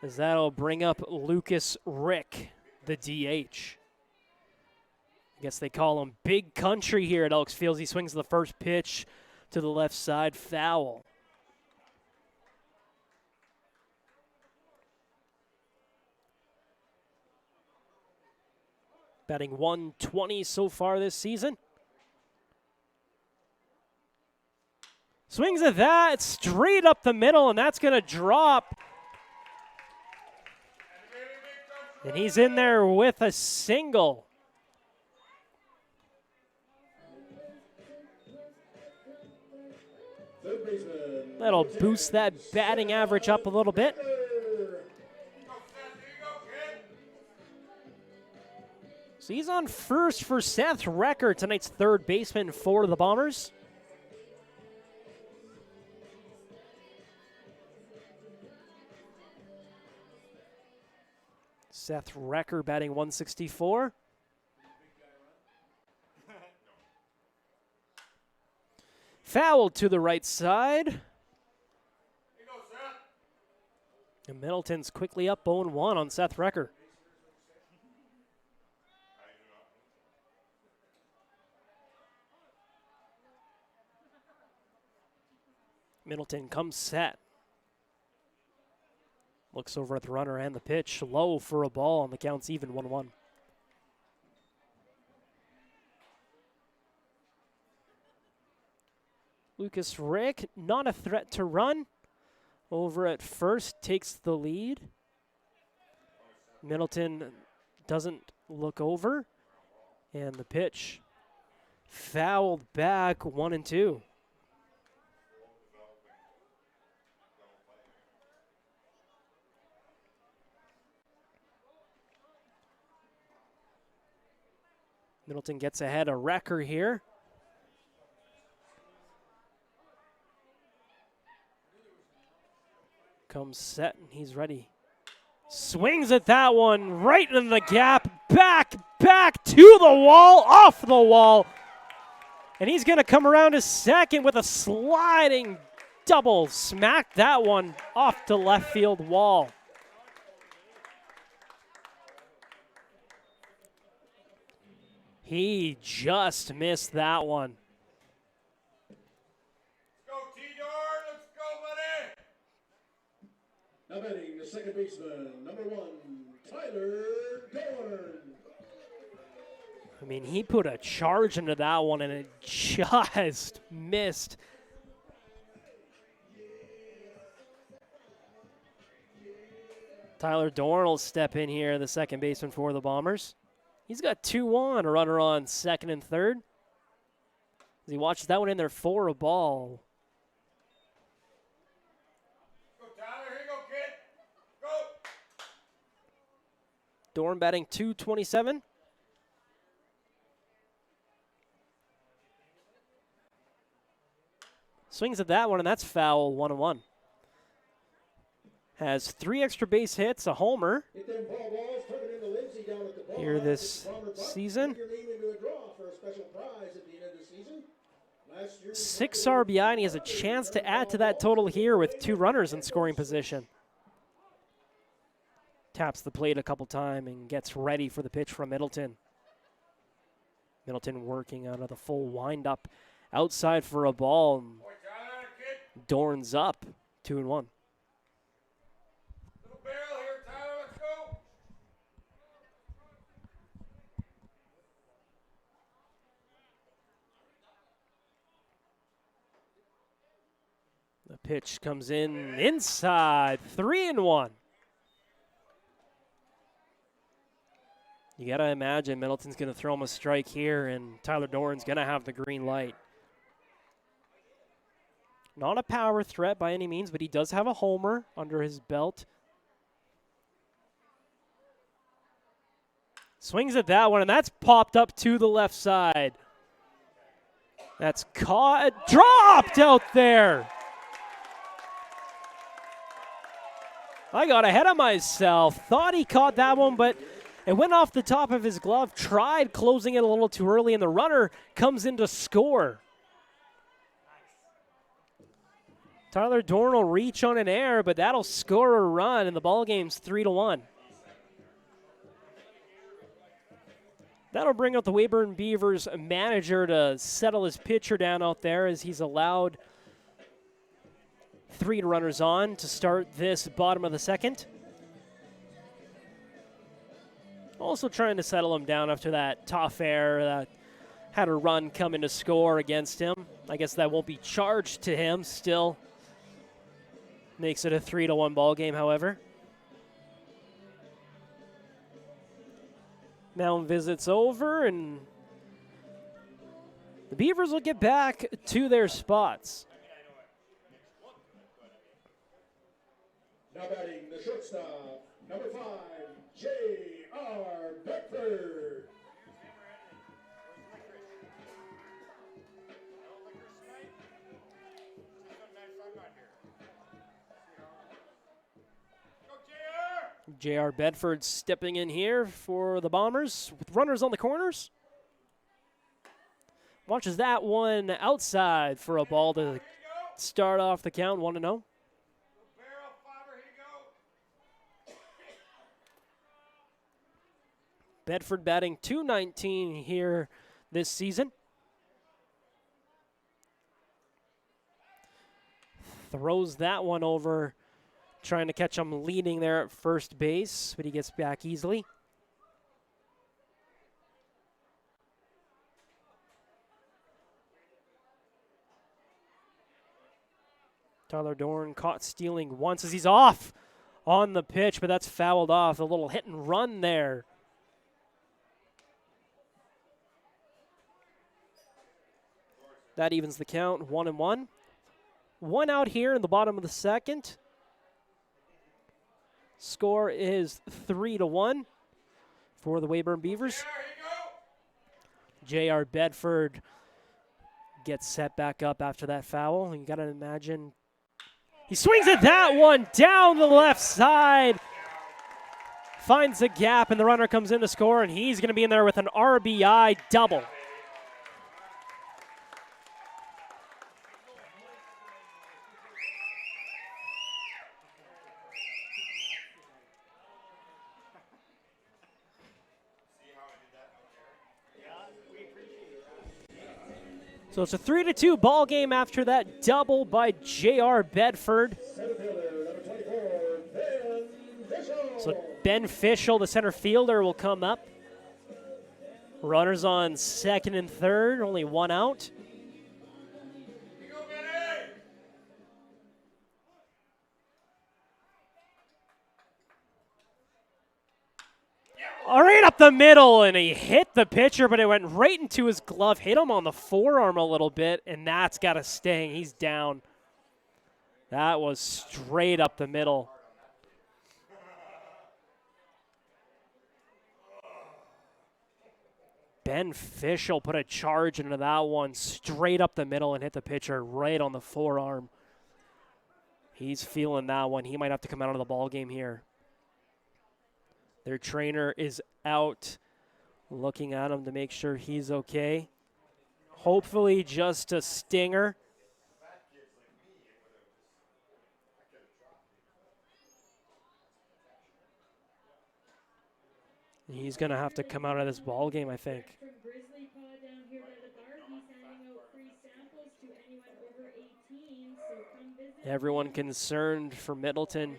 as that'll bring up Lucas Rick, the DH. I guess they call him Big Country here at Elks Field. He swings the first pitch to the left side, foul. Batting 120 so far this season. Swings at that, straight up the middle, and that's going to drop. And he's in there with a single. That'll boost that batting average up a little bit. So he's on first for Seth Recker, tonight's third baseman for the Bombers. Seth Recker batting 164. Foul to the right side. And Middleton's quickly up 0-1 on Seth Recker. Middleton comes set. Looks over at the runner and the pitch. Low for a ball, and the count's even 1-1. Lucas Rick, not a threat to run. Over at first, takes the lead. Middleton doesn't look over. And the pitch fouled back, 1-2. Middleton gets ahead of Recker here. Comes set, and he's ready. Swings at that one, right in the gap, back to the wall, off the wall. And he's going to come around to second with a sliding double. Smack that one off the left field wall. He just missed that one. Now batting the second baseman, number 1, Tyler Dorn. I mean, he put a charge into that one, and it just missed. Tyler Dorn will step in here, the second baseman for the Bombers. He's got 2 on, a runner on second and third. As he watches that one in there for a ball. Dorn batting .227. Swings at that one, and that's foul, 1-1. Has 3 extra base hits, a homer here this season. 6 RBI, and he has a chance to add to that total here with 2 runners in scoring position. Taps the plate a couple times and gets ready for the pitch from Middleton. Middleton working out of the full windup outside for a ball. Dorn's up, 2-1. The pitch comes in inside, 3-1. You got to imagine Middleton's going to throw him a strike here, and Tyler Dorn's going to have the green light. Not a power threat by any means, but he does have a homer under his belt. Swings at that one, and that's popped up to the left side. That's caught, dropped out there. I got ahead of myself. Thought he caught that one, but it went off the top of his glove. Tried closing it a little too early, and the runner comes in to score. Tyler Dorn will reach on an air, but that'll score a run, and the ball game's 3-1. That'll bring out the Weyburn Beavers manager to settle his pitcher down out there, as he's allowed 3 runners on to start this bottom of the second. Also trying to settle him down after that tough air that had a run coming to score against him. I guess that won't be charged to him still. Makes it a 3-1 ball game, however. Mound visits over, and the Beavers will get back to their spots. Now batting the shortstop, number 5, J.R. Bedford. J.R. Bedford stepping in here for the Bombers with runners on the corners. Watches that one outside for a ball to start off the count, 1-0. Bedford batting .219 here this season. Throws that one over, trying to catch him leading there at first base, but he gets back easily. Tyler Dorn caught stealing once as he's off on the pitch, but that's fouled off. A little hit and run there. That evens the count, 1-1. 1 out here in the bottom of the second. Score is 3-1 for the Weyburn Beavers. J.R. Bedford gets set back up after that foul. You got to imagine. He swings at that one down the left side. Finds a gap, and the runner comes in to score, and he's going to be in there with an RBI double. So it's a 3-2 ball game after that double by J.R. Bedford. So Ben Fischel, the center fielder, will come up. Runners on second and third, only 1 out. Right up the middle, and he hit the pitcher, but it went right into his glove, hit him on the forearm a little bit, and that's got to sting. He's down. That was straight up the middle. Ben Fischel put a charge into that one straight up the middle and hit the pitcher right on the forearm. He's feeling that one. He might have to come out of the ball game here. Their trainer is out looking at him to make sure he's okay. Hopefully just a stinger. He's going to have to come out of this ball game, I think. Everyone concerned for Middleton.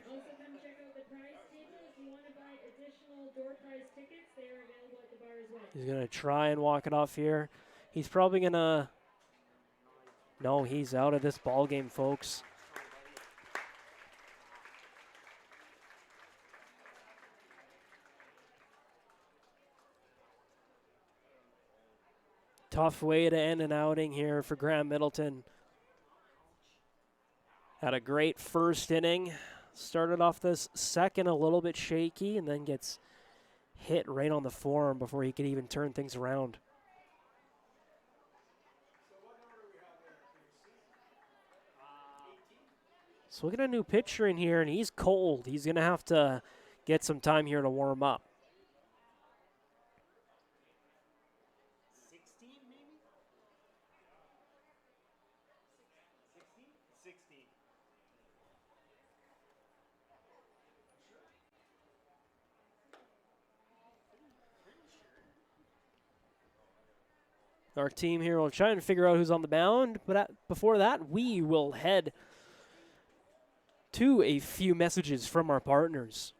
He's going to try and walk it off here. He's probably going to... No, he's out of this ball game, folks. Tough way to end an outing here for Graham Middleton. Had a great first inning. Started off this second a little bit shaky and then gets hit right on the forearm before he could even turn things around. So we got a new pitcher in here, and he's cold. He's going to have to get some time here to warm up. 16 maybe? 16? 16. Our team here will try and figure out who's on the mound, but before that, we will head to a few messages from our partners.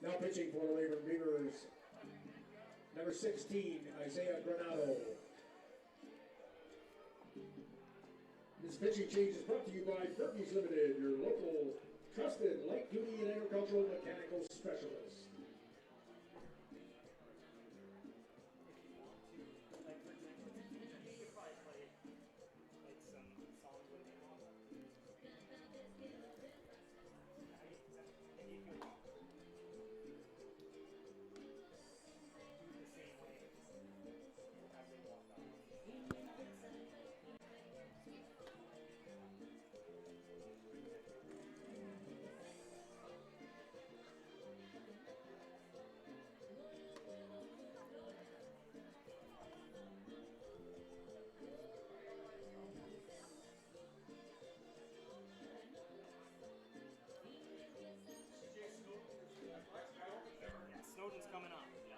Now pitching for the Weyburn Beavers, number 16, Isaiah Granado. This pitching change is brought to you by Fergie's Limited, your local trusted light duty and agricultural mechanical specialist. Snowden's coming up. Yeah.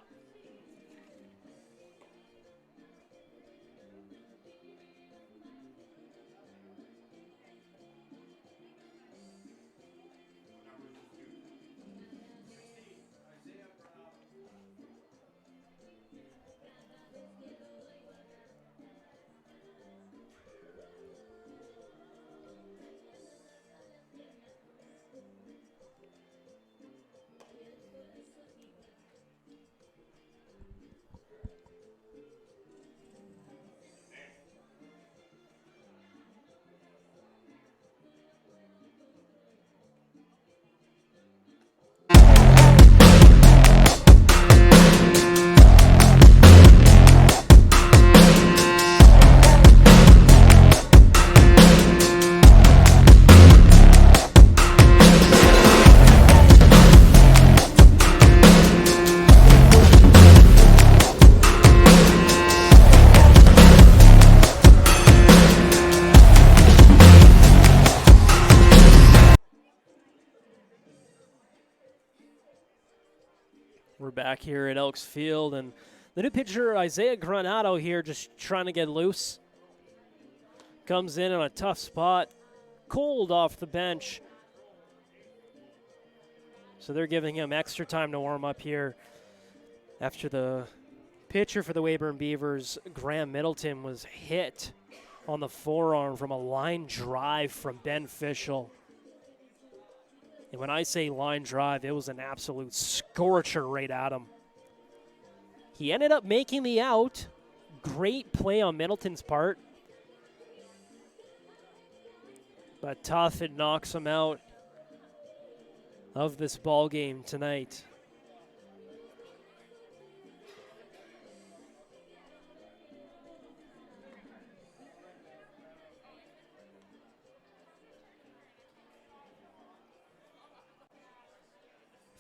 We're back here at Elks Field, and the new pitcher, Isaiah Granado, here just trying to get loose. Comes in on a tough spot, cold off the bench. So they're giving him extra time to warm up here after the pitcher for the Weyburn Beavers, Graham Middleton, was hit on the forearm from a line drive from Ben Fischel. And when I say line drive, it was an absolute scorcher right at him. He ended up making the out. Great play on Middleton's part. But tough, it knocks him out of this ball game tonight.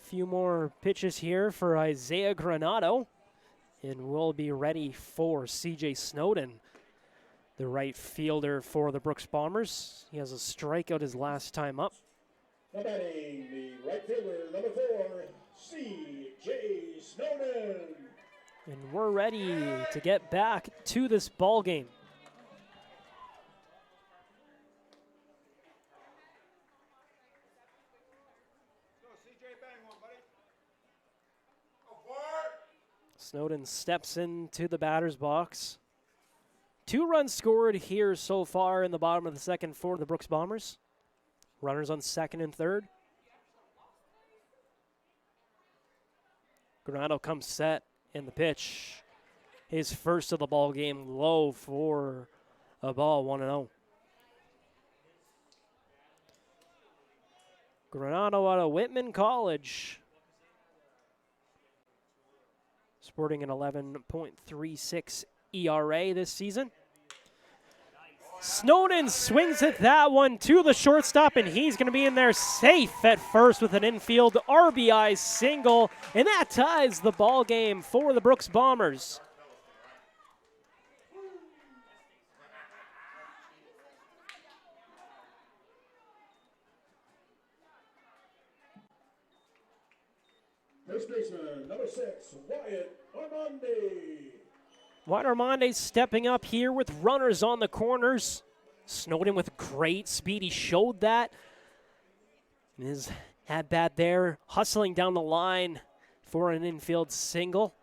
few more pitches here for Isaiah Granado, and we'll be ready for CJ Snowden, the right fielder for the Brooks Bombers. He has a strikeout his last time up. Now batting the right fielder, number 4, C.J. Snowden. And we're ready to get back to this ball game. Snowden steps into the batter's box. 2 runs scored here so far in the bottom of the second for the Brooks Bombers. Runners on second and third. Granado comes set in the pitch. His first of the ball game, low for a ball, 1-0. Granado out of Whitman College, sporting an 11.36 ERA this season. Snowden swings at that one to the shortstop, and he's going to be in there safe at first with an infield RBI single, and that ties the ball game for the Brooks Bombers. First baseman, number 6, Wyatt Armandi. Wyatt Armandi stepping up here with runners on the corners. Snowden with great speed. He showed that. His at-bat there, hustling down the line for an infield single.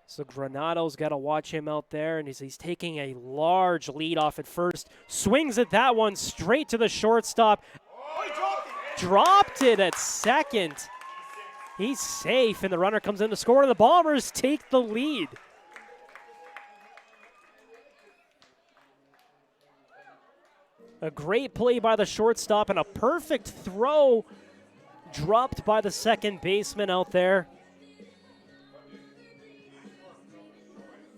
So Granado's got to watch him out there, and he's taking a large lead off at first. Swings at that one straight to the shortstop. Dropped it at second. He's safe, and the runner comes in to score, and the Bombers take the lead. A great play by the shortstop and a perfect throw dropped by the second baseman out there.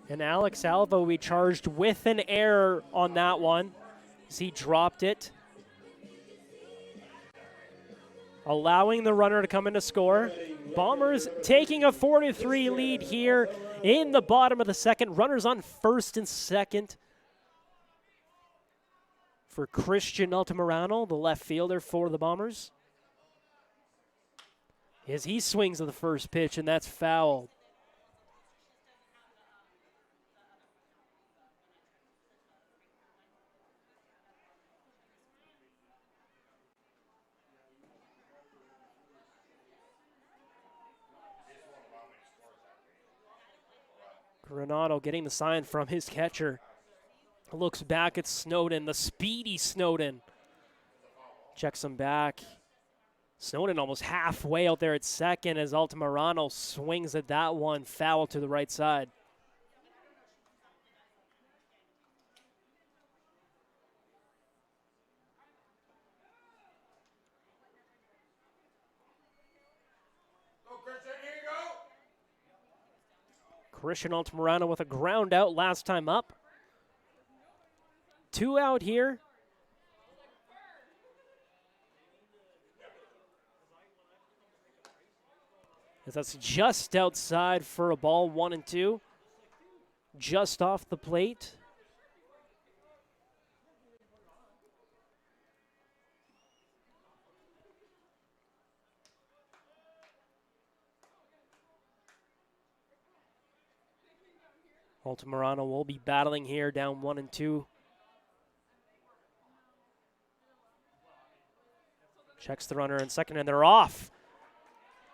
And Alex Alva will be charged with an error on that one as he dropped it, allowing the runner to come in to score. Bombers taking a 4-3 lead here in the bottom of the second. Runners on first and second for Christian Altamirano, the left fielder for the Bombers. As he swings at the first pitch, and that's foul. Granado getting the sign from his catcher. Looks back at Snowden, the speedy Snowden. Checks him back. Snowden almost halfway out there at second as Altamirano swings at that one, foul to the right side. Christian Altamirano with a ground out last time up. 2 out here. As that's just outside for a ball, 1-2. Just off the plate. Altamirano will be battling here, down 1-2. Checks the runner in second, and they're off.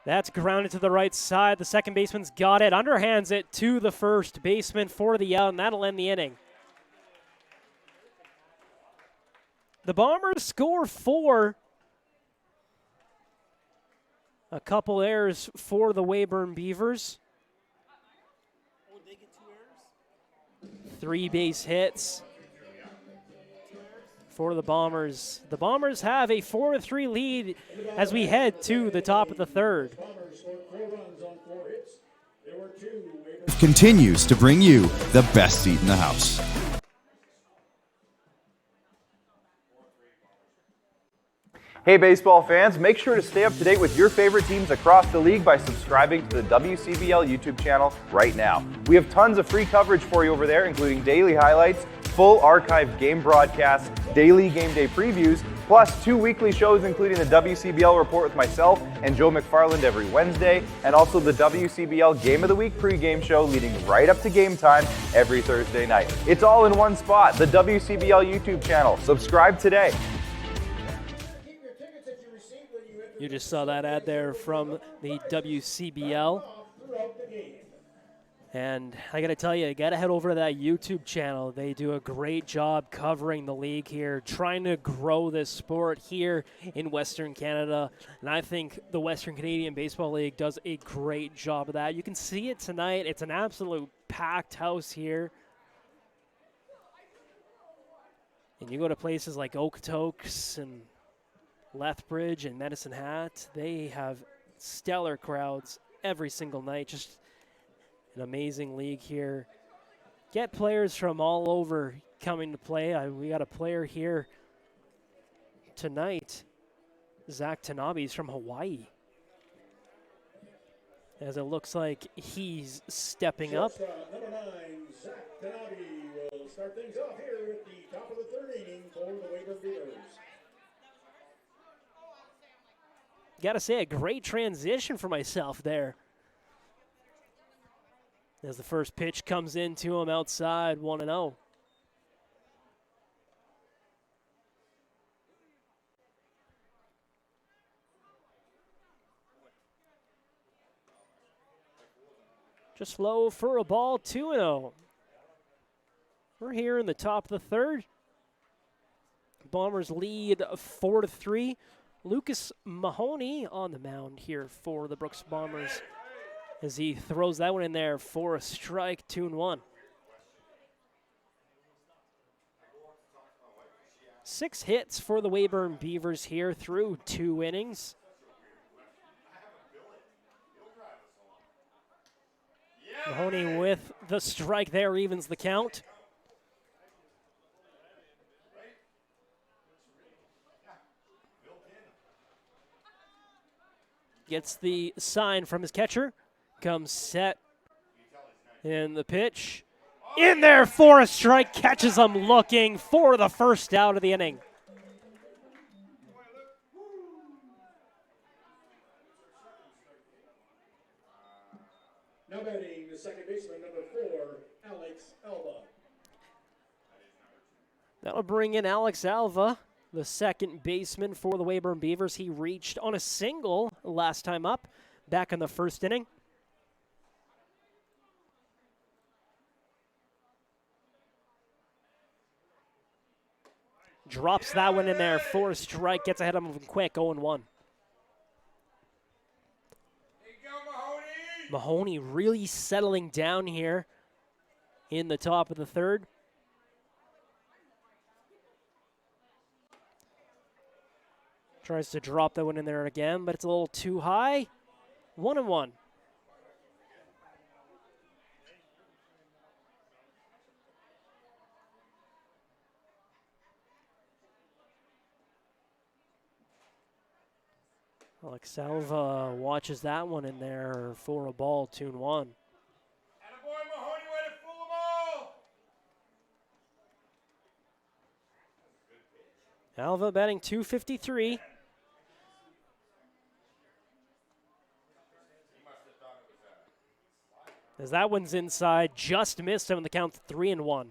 That's grounded to the right side. The second baseman's got it, underhands it to the first baseman for the out, and that'll end the inning. The Bombers score 4. A couple errors for the Weyburn Beavers. 3 base hits for the Bombers. The Bombers have a 4-3 lead as we head to the top of the third. Continues to bring you the best seat in the house. Hey baseball fans, make sure to stay up to date with your favorite teams across the league by subscribing to the WCBL YouTube channel right now. We have tons of free coverage for you over there, including daily highlights, full archived game broadcasts, daily game day previews, plus 2 weekly shows including the WCBL report with myself and Joe McFarland every Wednesday, and also the WCBL Game of the Week pregame show leading right up to game time every Thursday night. It's all in one spot, the WCBL YouTube channel. Subscribe today. You just saw that ad there from the WCBL. And I got to tell you got to head over to that YouTube channel. They do a great job covering the league here, trying to grow this sport here in Western Canada. And I think the Western Canadian Baseball League does a great job of that. You can see it tonight. It's an absolute packed house here. And you go to places like Okotoks and Lethbridge and Medicine Hat, they have stellar crowds every single night. Just an amazing league here. Get players from all over coming to play. We got a player here tonight, Zach Tanabe's from Hawaii. As it looks like he's stepping up. Number 9, Zach Tanabe will start things off here at the top of the third inning for the Weyburn Beavers. Got to say, a great transition for myself there. As the first pitch comes into him outside, 1-0. Just low for a ball, 2-0. We're here in the top of the third. Bombers lead 4-3. Lucas Mahoney on the mound here for the Brooks Bombers as he throws that one in there for a strike, 2-1. 6 hits for the Weyburn Beavers here through 2 innings. Mahoney with the strike there evens the count. Gets the sign from his catcher. Comes set. And the pitch. In there for a strike. Catches him looking for the first out of the inning. Now batting the second baseman, number 4, Alex Alba. That'll bring in Alex Alva, the second baseman for the Weyburn Beavers. He reached on a single last time up, back in the first inning. Drops that one in there for a strike, gets ahead of him quick, 0-1. Mahoney really settling down here in the top of the third. Tries to drop that one in there again, but it's a little too high. 1-1. Alex Salva watches that one in there for a ball, 2-1. Alva batting .253. As that one's inside, just missed him, and the count's 3-1.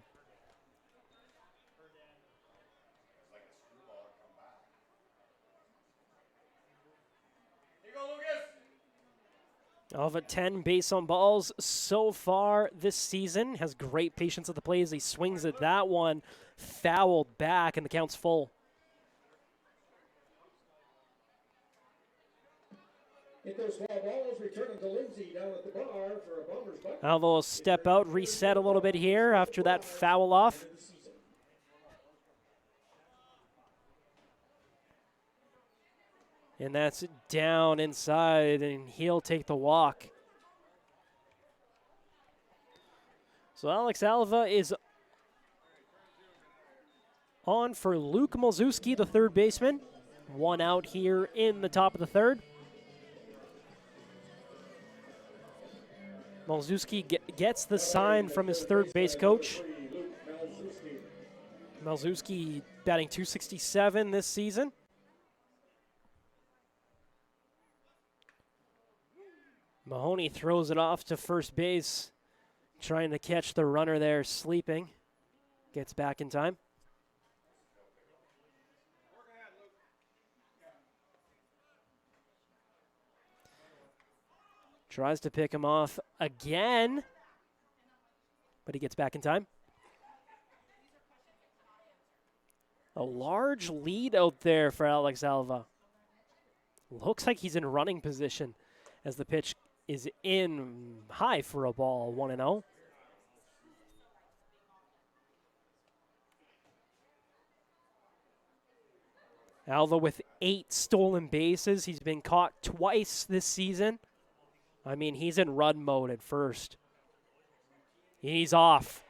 Alva 10 base on balls so far this season. Has great patience at the plate as he swings at that one. Fouled back, and the count's full. Hit those foul balls, return them to Lindsay down at the bar for a Bombers bunt. Alva will step out, reset a little bit here after that foul off. And that's down inside, and he'll take the walk. So Alex Alva is on for Luke Malzewski, the third baseman. 1 out here in the top of the third. Malzewski gets the sign from his third base coach. Malzewski batting .267 this season. Mahoney throws it off to first base, trying to catch the runner there sleeping. Gets back in time. Tries to pick him off again, but he gets back in time. A large lead out there for Alex Alva. Looks like he's in running position as the pitch is in high for a ball, 1-0. Alva with 8 stolen bases. He's been caught twice this season. I mean, he's in run mode at first. He's off.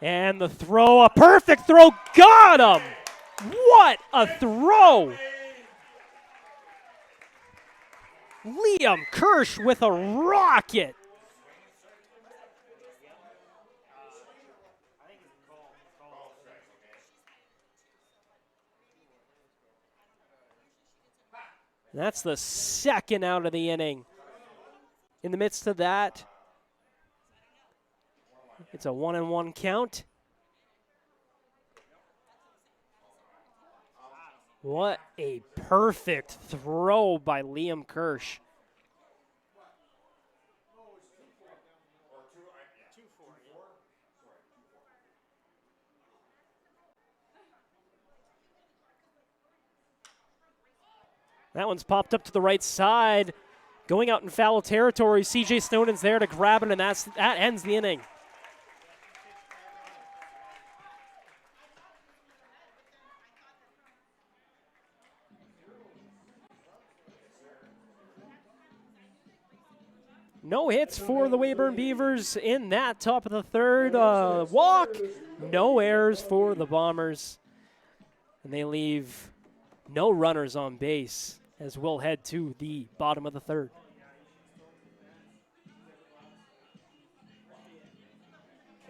And the throw, a perfect throw, got him! What a throw! Liam Kirsch with a rocket. That's the second out of the inning. In the midst of that, it's a 1-1 count. What a perfect throw by Liam Kirsch. That one's popped up to the right side. Going out in foul territory, CJ Snowden's there to grab it, and that ends the inning. No hits for the Weyburn Beavers in that top of the third. Walk, no errors for the Bombers. And they leave no runners on base as we'll head to the bottom of the third.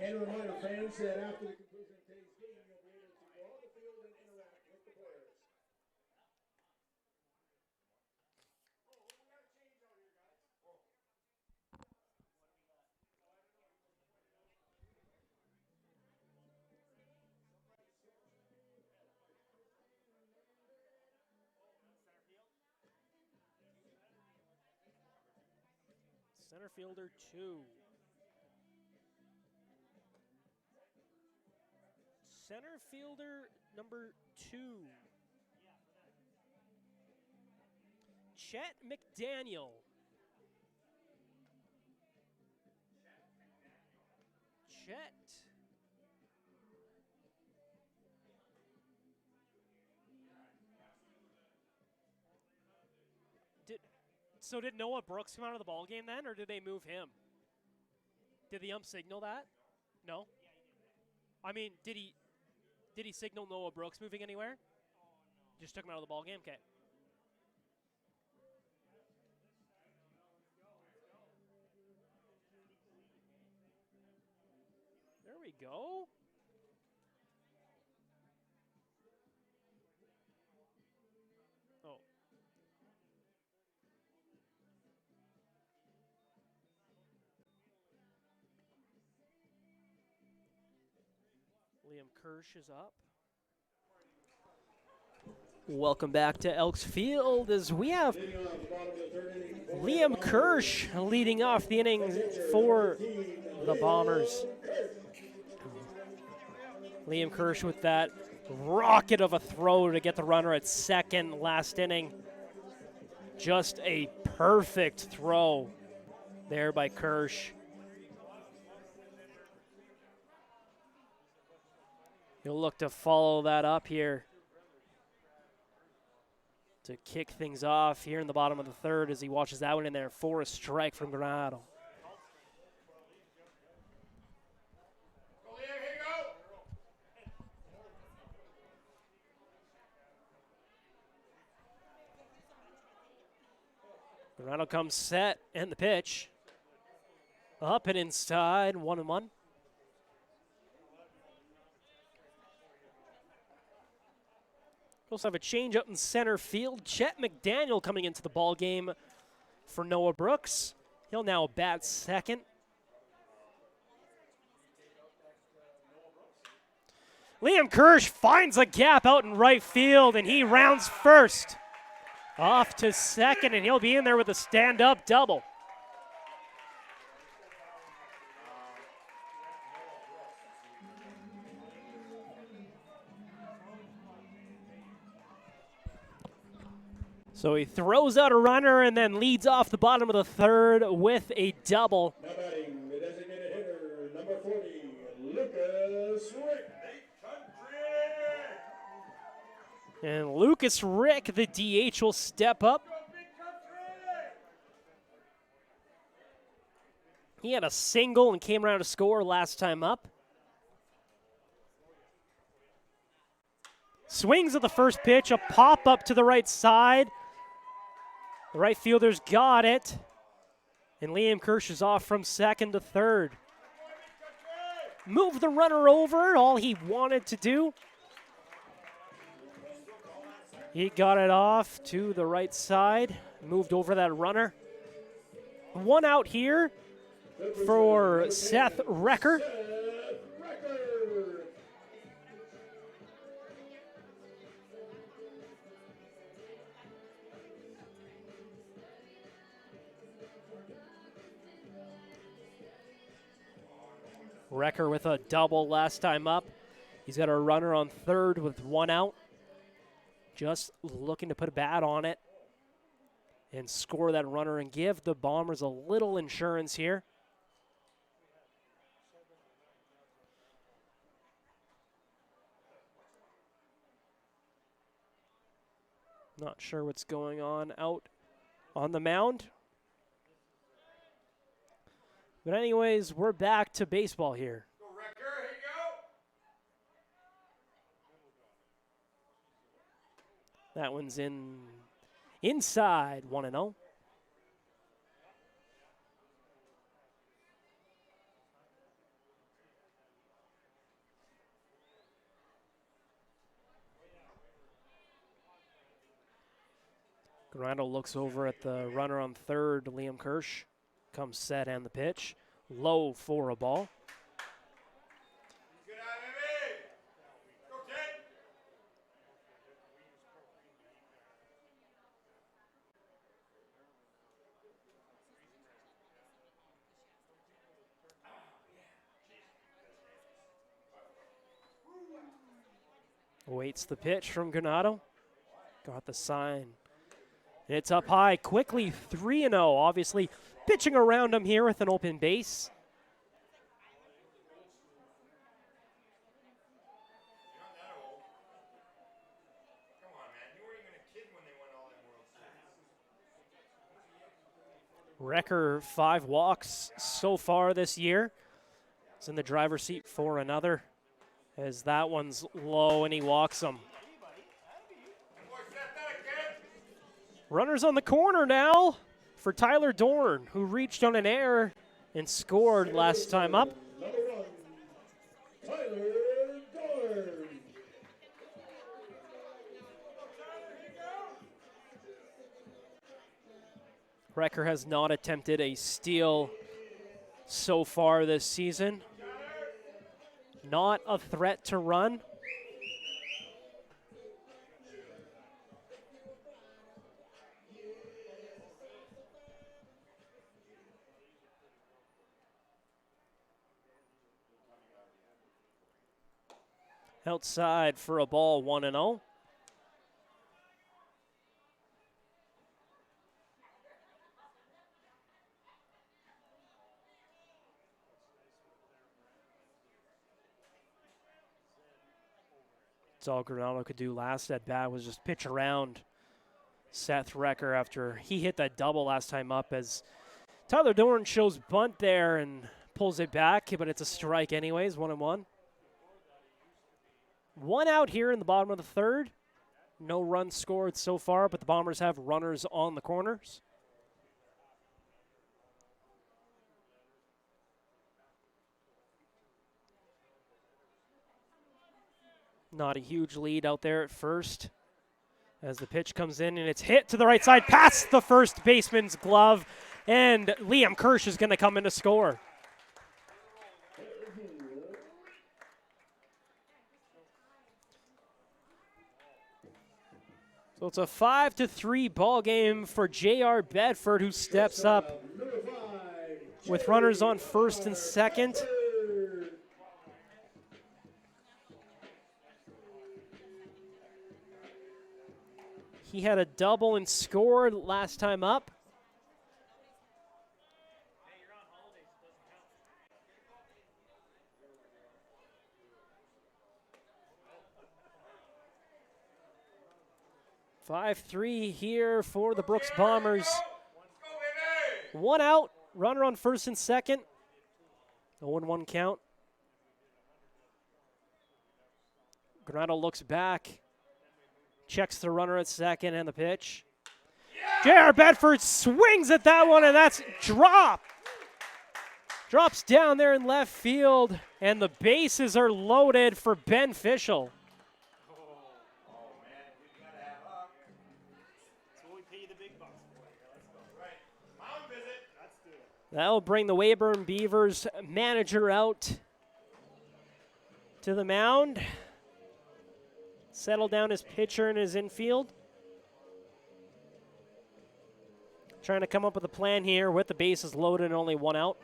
And a reminder, fans, that after the conclusion of today's game, you'll be able to go on the field and interact with the players. Center fielder 2. Center fielder number 2. Chet McDaniel. Chet. Did Noah Brooks come out of the ball game then, or did they move him? Did the ump signal that? No. I mean, did he signal Noah Brooks moving anywhere? Just took him out of the ball game. Okay. There we go. Oh. Liam Kirsch is up. Welcome back to Elks Field as we have Liam Kirsch leading off the innings for the Bombers. Liam Kirsch with that rocket of a throw to get the runner at second last inning. Just a perfect throw there by Kirsch. He'll look to follow that up here to kick things off here in the bottom of the third as he watches that one in there for a strike from Granado. Granado comes set and the pitch. Up and inside, 1-1. We also have a change up in center field. Chet McDaniel coming into the ball game for Noah Brooks. He'll now bat second. Liam Kirsch finds a gap out in right field, and he rounds first. Off to second, and he'll be in there with a stand-up double. So he throws out a runner and then leads off the bottom of the third with a double. Now batting the designated hitter, number 40, Lucas Rick. And Lucas Rick, the DH, will step up. He had a single and came around to score last time up. Swings at the first pitch, a pop up to the right side. The right fielder's got it. And Liam Kirsch is off from second to third. Move the runner over, all he wanted to do. He got it off to the right side, moved over that runner. One out here for Seth Recker. Recker with a double last time up. He's got a runner on third with one out. Just looking to put a bat on it and score that runner and give the Bombers a little insurance here. Not sure what's going on out on the mound. But anyways, we're back to baseball here. That one's inside, 1-0. Granado looks over at the runner on third, Liam Kirsch. Comes set and the pitch. Low for a ball. Waits the pitch from Granado. Got the sign. And it's up high quickly, 3-0. Obviously pitching around him here with an open base. Recker 5 walks so far this year. He's in the driver's seat for another, as that one's low and he walks him. Runners on the corner now for Tyler Dorn, who reached on an error and scored last time up. Number 1, Tyler Dorn. Recker has not attempted a steal so far this season. Not a threat to run. Outside for a ball, 1-0. That's all Granado could do last at bat was just pitch around Seth Recker after he hit that double last time up, as Tyler Dorn shows bunt there and pulls it back, but it's a strike anyways, 1-1. One out here in the bottom of the third. No runs scored so far, but the Bombers have runners on the corners. Not a huge lead out there at first. As the pitch comes in and it's hit to the right side, past the first baseman's glove, and Liam Kirsch is going to come in to score. So it's a 5-3 ball game for J.R. Bedford, who steps up with runners on first and second. He had a double and scored last time up. "5-3 here for the Brooks Bombers. One out, runner on first and second. 0-1 count. Granado looks back. Checks the runner at second and the pitch. J.R. Bedford swings at that one, and that's drop. Drops down there in left field, and the bases are loaded for Ben Fischel. That'll bring the Weyburn Beavers manager out to the mound. Settle down his pitcher in his infield. Trying to come up with a plan here with the bases loaded and only one out.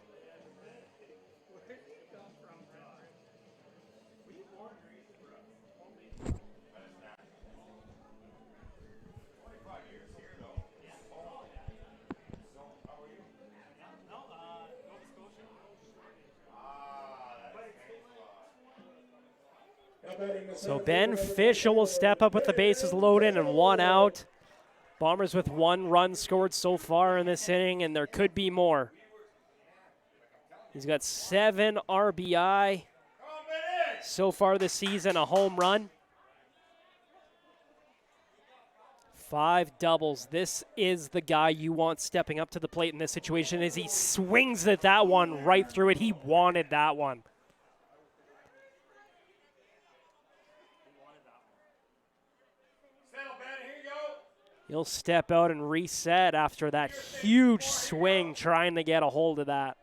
So Ben Fischel will step up with the bases loaded and one out. Bombers with 1 run scored so far in this inning, and there could be more. He's got 7 RBI so far this season, a home run. 5 doubles. This is the guy you want stepping up to the plate in this situation as he swings at that one right through it. He wanted that one. He'll step out and reset after that huge swing trying to get a hold of that.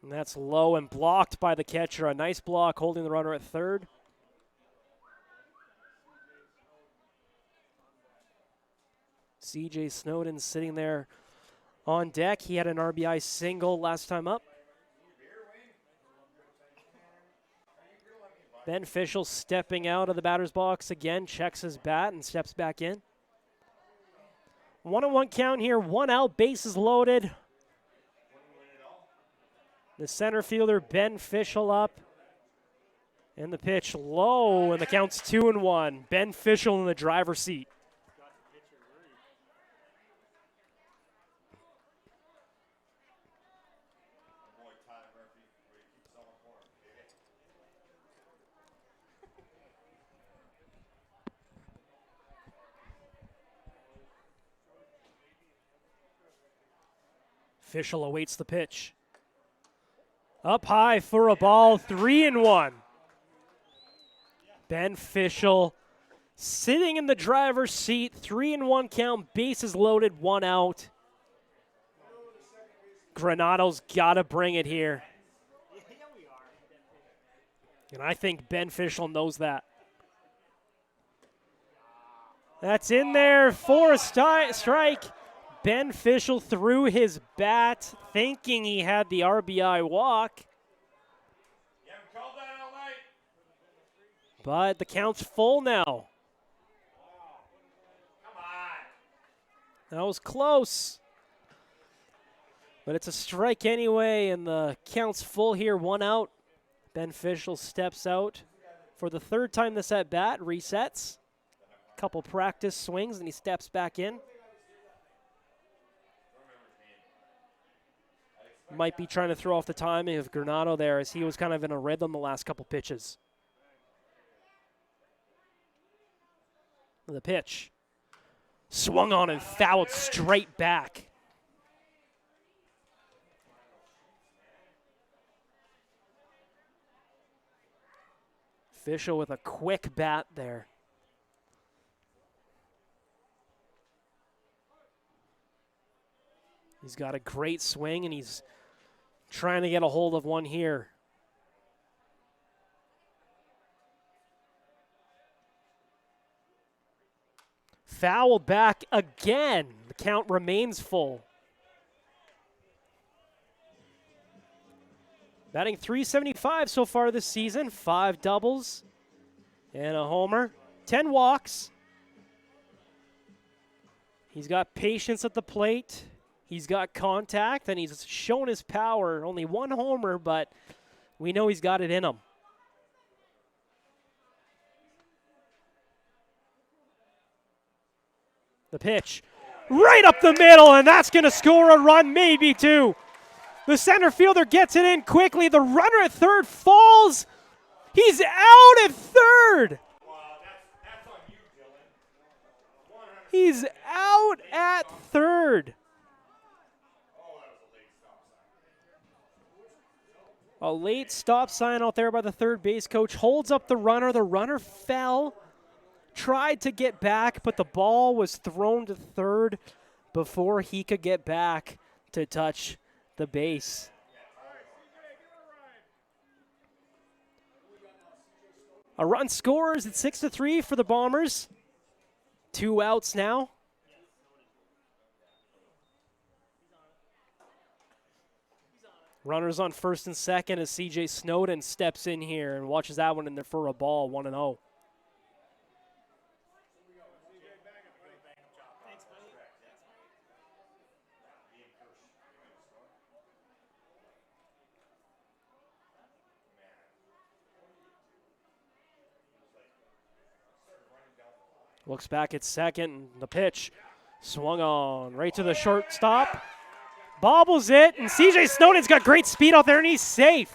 And that's low and blocked by the catcher. A nice block holding the runner at third. CJ Snowden sitting there on deck. He had an RBI single last time up. Ben Fischel stepping out of the batter's box again, checks his bat and steps back in. 1-1 count here, 1 out, bases loaded. The center fielder, Ben Fischel, up. And the pitch low, and the count's 2-1. Ben Fischel in the driver's seat. Fischel awaits the pitch. Up high for a ball, 3-1. Ben Fischel sitting in the driver's seat, 3-1 count, bases loaded, 1 out. Granado's got to bring it here. And I think Ben Fischel knows that. That's in there for a strike. Ben Fischel threw his bat, thinking he had the RBI walk. But the count's full now. That was close. But it's a strike anyway, and the count's full here, 1 out. Ben Fischel steps out for the 3rd time this at bat, resets. Couple practice swings, and he steps back in. Might be trying to throw off the timing of Granado there as he was kind of in a rhythm the last couple pitches. The pitch. Swung on and fouled straight back. Official with a quick bat there. He's got a great swing, and he's trying to get a hold of one here. Fouled back again. The count remains full. Batting .375 so far this season. 5 doubles and a homer. 10 walks. He's got patience at the plate. He's got contact, and he's shown his power. Only 1 homer, but we know he's got it in him. The pitch, right up the middle, and that's going to score a run, maybe 2. The center fielder gets it in quickly. The runner at third falls. He's out at third. That's on you, Dylan. He's out at third. A late stop sign out there by the third base coach. Holds up the runner. The runner fell. Tried to get back, but the ball was thrown to third before he could get back to touch the base. A run scores at 6-3 for the Bombers. 2 outs now. Runners on first and second as CJ Snowden steps in here and watches that one in there for a ball, 1-0. Looks back at second, and the pitch swung on right to the shortstop. Bobbles it, and CJ Snowden's got great speed out there, and he's safe.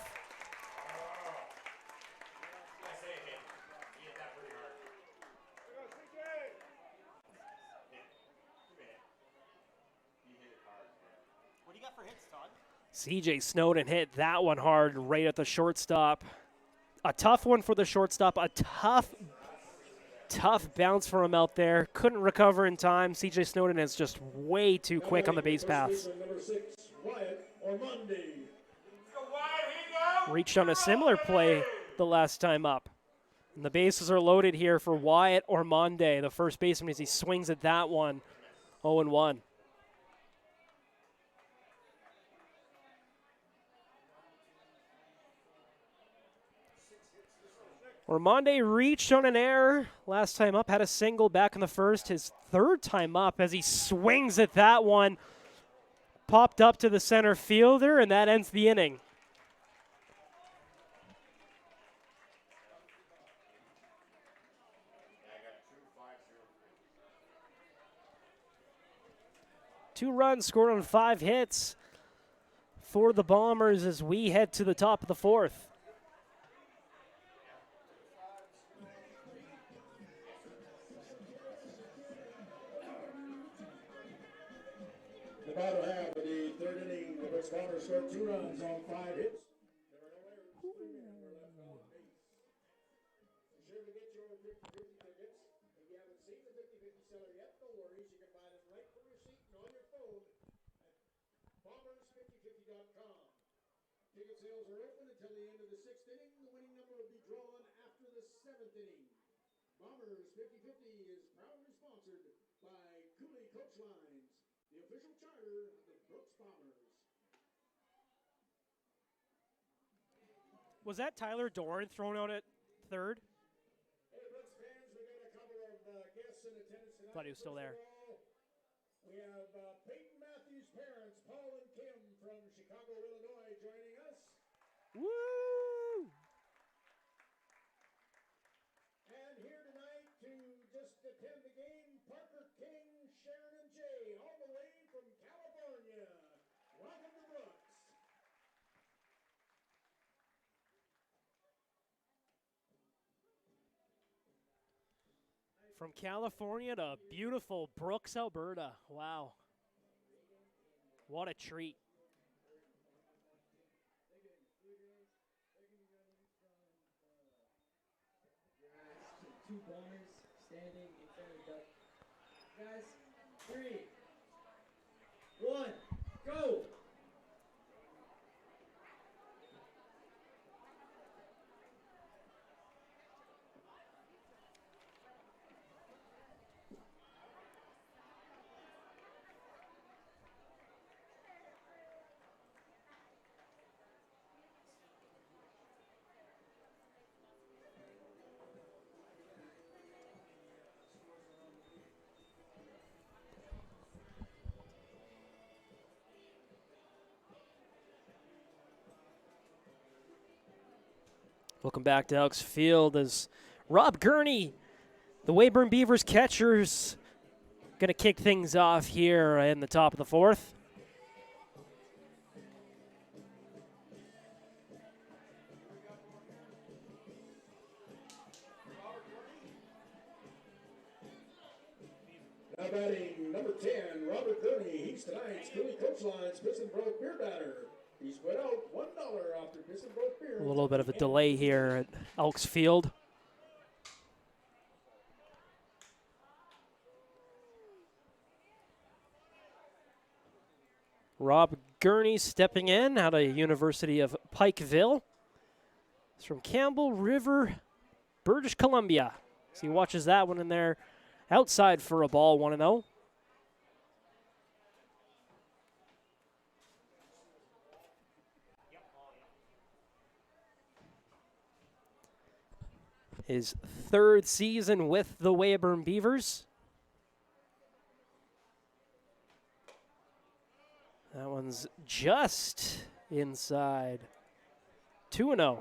What do you got for hits, Todd? CJ Snowden hit that one hard right at the shortstop. A tough one for the shortstop, a tough bounce for him out there. Couldn't recover in time. CJ Snowden is just way too quick on the base paths. Number 6, Wyatt Ormonde. Reached on a similar play the last time up. And the bases are loaded here for Wyatt Ormonde, the first baseman, as he swings at that one. 0-1. Ormonde reached on an error last time up, had a single back in the first, his third time up as he swings at that one. Popped up to the center fielder, and that ends the inning. Two runs scored on 5 hits for the Bombers as we head to the top of the 4th. The bottom half of the 3rd inning, the Brooks Bombers scored 2 runs on 5 hits. There were no errors. 3 men were left on base. Be sure to get your 50-50 tickets. If you haven't seen the 50-50 seller yet, no worries. You can buy them right from your seat and on your phone at bombers5050.com. Ticket sales are open until the end of the 6th inning. The winning number will be drawn after the 7th inning. Bombers 50-50 is proudly sponsored by Cooley Coach Lines, the official charter of the Brooks Bombers. Was that Tyler Doran thrown out at third? Hey, Brooks fans, we got a couple of guests in attendance tonight. Thought he was still there. We have Peyton Matthews' parents, Paul and Kim from Chicago, Illinois, joining us. Woo! And here tonight to just attend the game, Parker King, Sharon and Jay, all the way from California. Welcome to Brooks. From California to beautiful Brooks, Alberta. Wow. What a treat. two Bombers standing in front of the duck. Guys, 3, 1, go! Welcome back to Elks Field as Rob Gurney, the Weyburn Beavers catchers, going to kick things off here in the top of the fourth. Now batting number 10, Robert Gurney. He's tonight's Cooley Coach Line's Piston Broke Beer Batter. He's put out $1 after Piston Broke Beer. A little bit of a delay here at Elks Field. Rob Gurney stepping in out of University of Pikeville. He's from Campbell River, British Columbia. So he watches that one in there. Outside for a ball, 1-0. His third season with the Weyburn Beavers. That one's just inside. 2-0.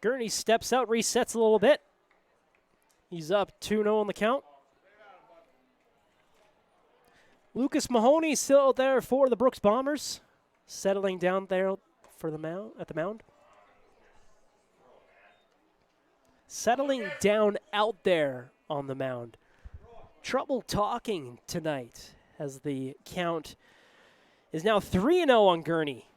Gurney steps out, resets a little bit. He's up 2-0 on the count. Lucas Mahoney still there for the Brooks Bombers, settling down there for the mound at the mound. Settling down out there on the mound. Trouble talking tonight as the count is now 3-0 on Gurney.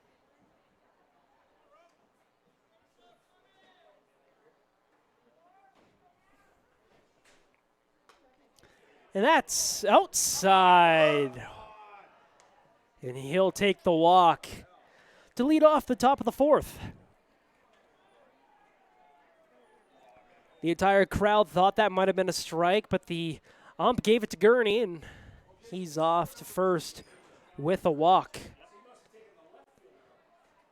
And that's outside. And he'll take the walk to lead off the top of the fourth. The entire crowd thought that might have been a strike, but the ump gave it to Gurney, and he's off to first with a walk.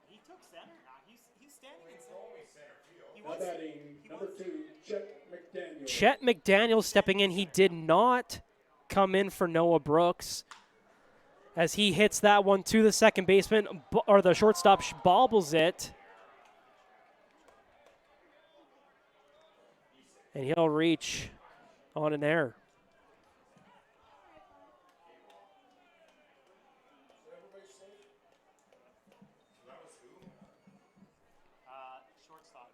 He took center now. He's standing in center. He Now wants batting number 2, Chet McDaniel. Chet McDaniel stepping in. He did not come in for Noah Brooks as he hits that one to the second baseman, or the shortstop bobbles it. And he'll reach on an error. shortstop.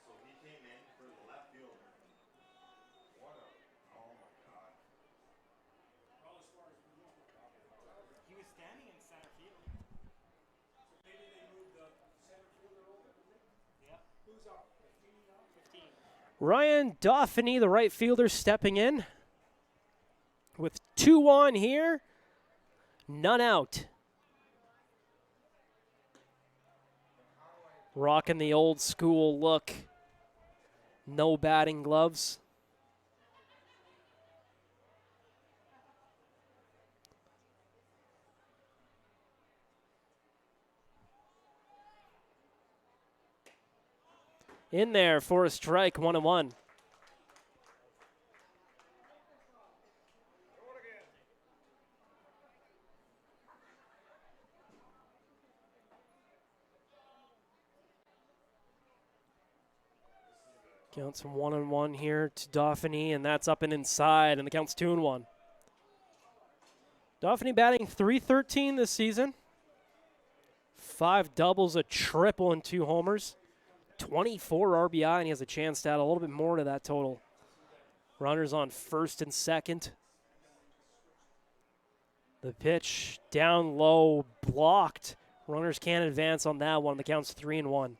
So he came in for the left fielder. Oh my God. He was standing in center field. Maybe they moved the center fielder over. Yeah. Who's up? 15. Ryan Dauphiny, the right fielder, stepping in with 2 on here, none out. Rocking the old school look. No batting gloves. In there for a strike, 1-1. Counts 1-1 here to Dauphiny, and that's up and inside, and the count's 2-1. Dauphiny batting .313 this season. 5 doubles, a triple, and 2 homers. 24 RBI, and he has a chance to add a little bit more to that total. Runners on first and second. The pitch down low, blocked. Runners can't advance on that one. The count's 3-1.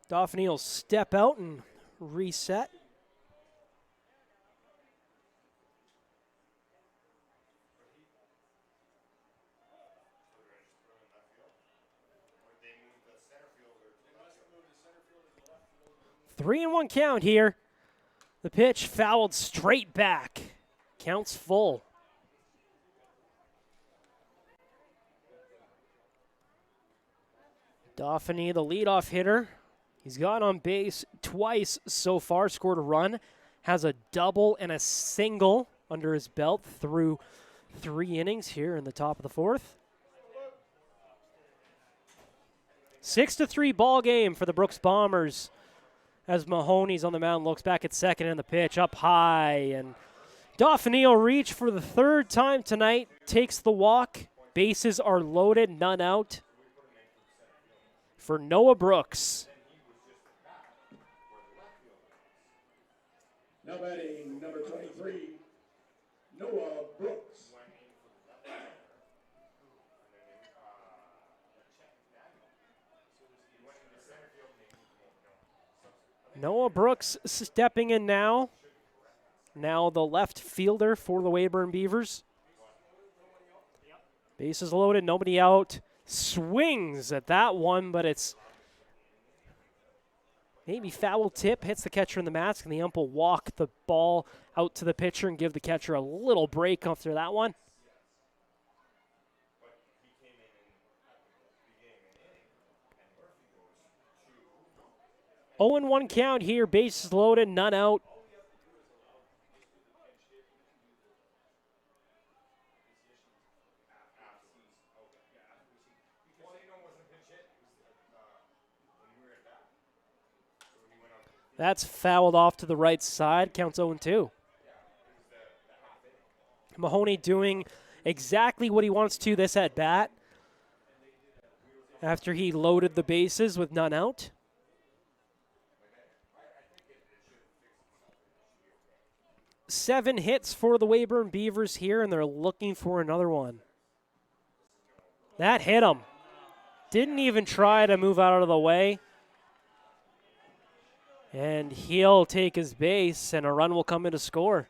Dauphiny will step out and reset. Three and one count here. The pitch fouled straight back. Counts full. Dauphiny, the leadoff hitter. He's got on base twice so far, scored a run, has a double and a single under his belt through 3 innings here in the top of the 4th. 6-3 ball game for the Brooks Bombers as Mahoney's on the mound, looks back at second and the pitch up high. And Dauphiny will reach for the 3rd time tonight, takes the walk. Bases are loaded, none out for Noah Brooks. Now batting number 23, Noah Brooks. Noah Brooks stepping in now. Now the left fielder for the Weyburn Beavers. Bases loaded, nobody out. Swings at that one, but it's maybe foul tip. Hits the catcher in the mask, and the ump will walk the ball out to the pitcher and give the catcher a little break after that one. 0-1 count here, bases loaded, none out. That's fouled off to the right side, counts 0-2. Mahoney doing exactly what he wants to this at bat after he loaded the bases with none out. Seven hits for the Weyburn Beavers here, and they're looking for another one. That hit him. Didn't even try to move out of the way. And he'll take his base, and a run will come in to score.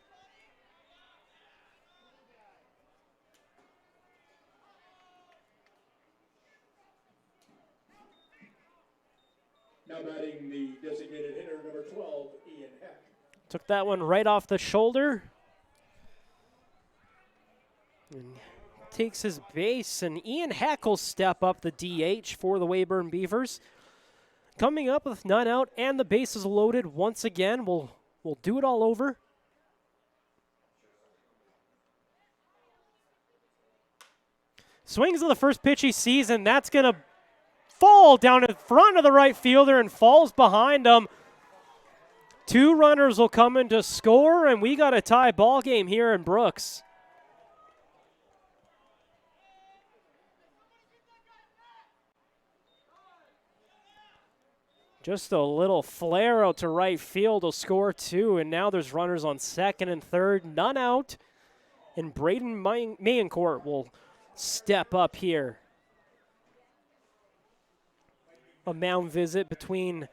Now batting the designated hitter, number 12, Ian Heck. Took that one right off the shoulder. And takes his base, and Ian Heck will step up the DH for the Weyburn Beavers. Coming up with none out and the bases loaded once again. We'll do it all over. Swings of the first pitch he sees, and that's going to fall down in front of the right fielder and falls behind him. 2 runners will come in to score, and we got a tie ball game here in Brooks. Just a little flare out to right field will score 2, and now there's runners on second and third, none out, and Braden Mayencourt will step up here. A mound visit between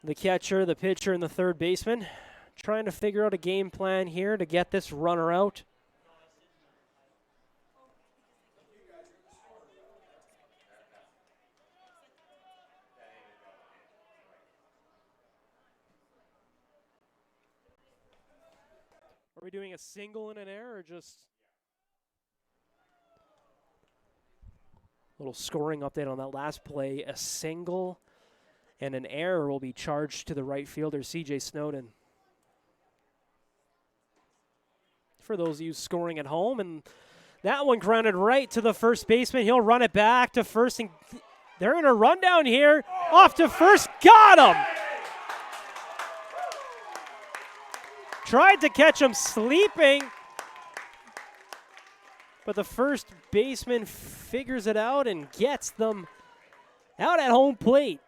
the catcher, the pitcher, and the third baseman. Trying to figure out a game plan here to get this runner out. Are we doing a single and an error, or just a little scoring update on that last play? A single and an error will be charged to the right fielder, C.J. Snowden. For those of you scoring at home, and that one grounded right to the first baseman. He'll run it back to first, and they're in a rundown here. Off to first, got him! Tried to catch him sleeping, but the first baseman figures it out and gets them out at home plate.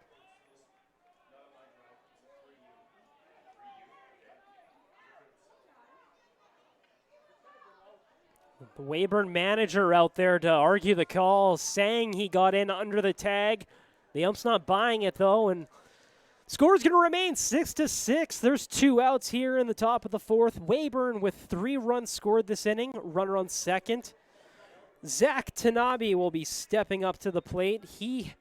The Weyburn manager out there to argue the call, saying he got in under the tag. The ump's not buying it, though, and score's going to remain 6-6. There's 2 outs here in the top of the 4th. Weyburn with 3 runs scored this inning, runner on second. Zach Tanabe will be stepping up to the plate. He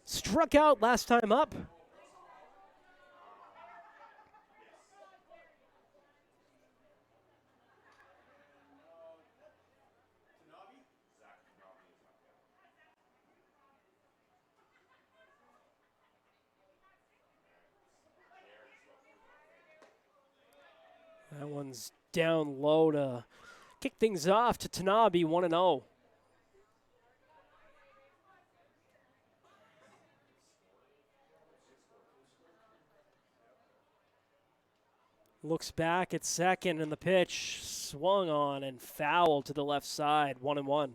struck out last time up. That one's down low to kick things off to Tanabe, 1-0. Looks back at second, and the pitch swung on and fouled to the left side, 1-1.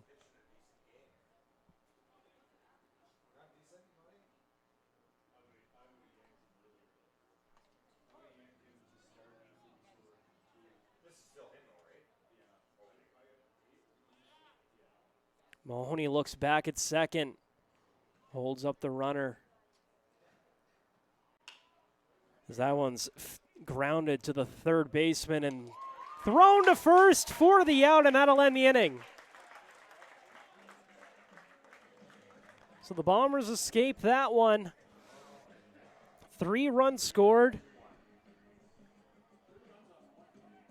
Mahoney looks back at second, holds up the runner. As that one's grounded to the third baseman and thrown to first for the out, and that'll end the inning. So the Bombers escape that one. 3 runs scored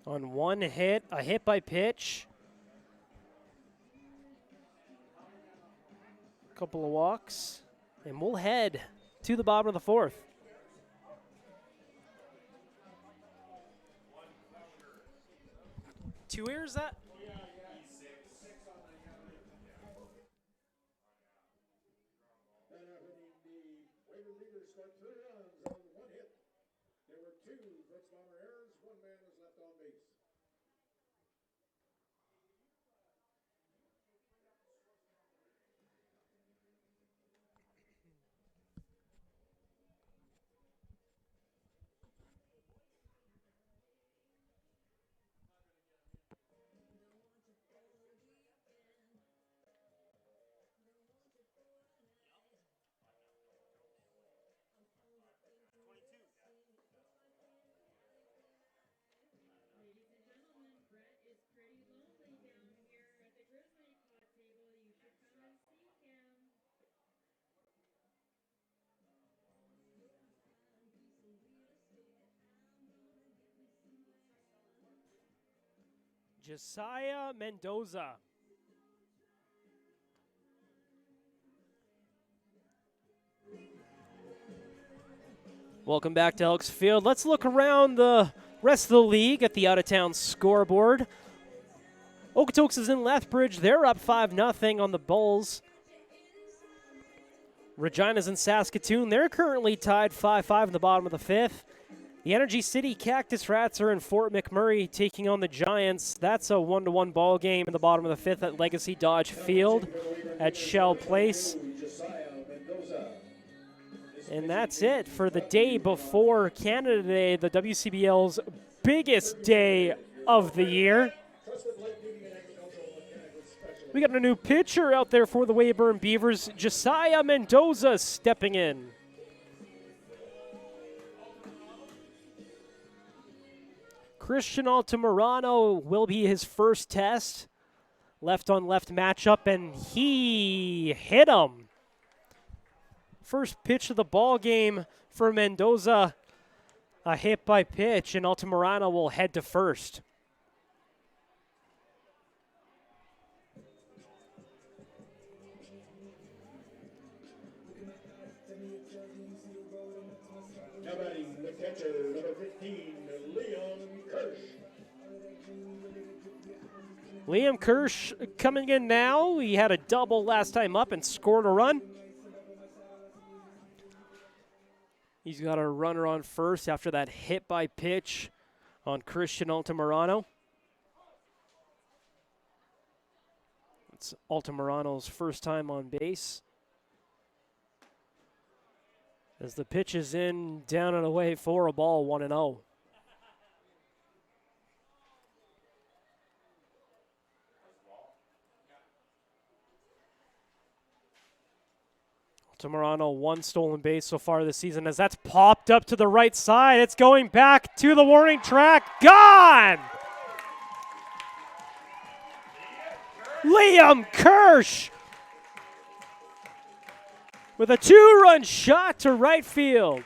on 1 hit, a hit by pitch. Couple of walks, and we'll head to the bottom of the 4th. Two errors, that? The Weyburn Beavers scored 3 runs on 1 hit. There were 2 Brooks Bomber errors. 1 man was left on base. Josiah Mendoza. Welcome back to Elks Field. Let's look around the rest of the league at the out-of-town scoreboard. Okotoks is in Lethbridge. They're up 5-0 on the Bulls. Regina's in Saskatoon. They're currently tied 5-5 in the bottom of the 5th. The Energy City Cactus Rats are in Fort McMurray taking on the Giants. That's a 1-1 ball game in the bottom of the 5th at Legacy Dodge Field at Shell Place. And that's it for the day before Canada Day, the WCBL's biggest day of the year. We got a new pitcher out there for the Weyburn Beavers, Josiah Mendoza stepping in. Christian Altamirano will be his first test. Left-on-left matchup, and he hit him. First pitch of the ball game for Mendoza. A hit by pitch, and Altamirano will head to first. Now batting the catcher, number 15, Liam Kirsch coming in now. He had a double last time up and scored a run. He's got a runner on first after that hit by pitch on Christian Altamirano. It's Altamirano's first time on base. As the pitch is in, down and away for a ball, 1-0. Altamirano, 1 stolen base so far this season as that's popped up to the right side. It's going back to the warning track. Gone! Liam Kirsch with a 2-run shot to right field.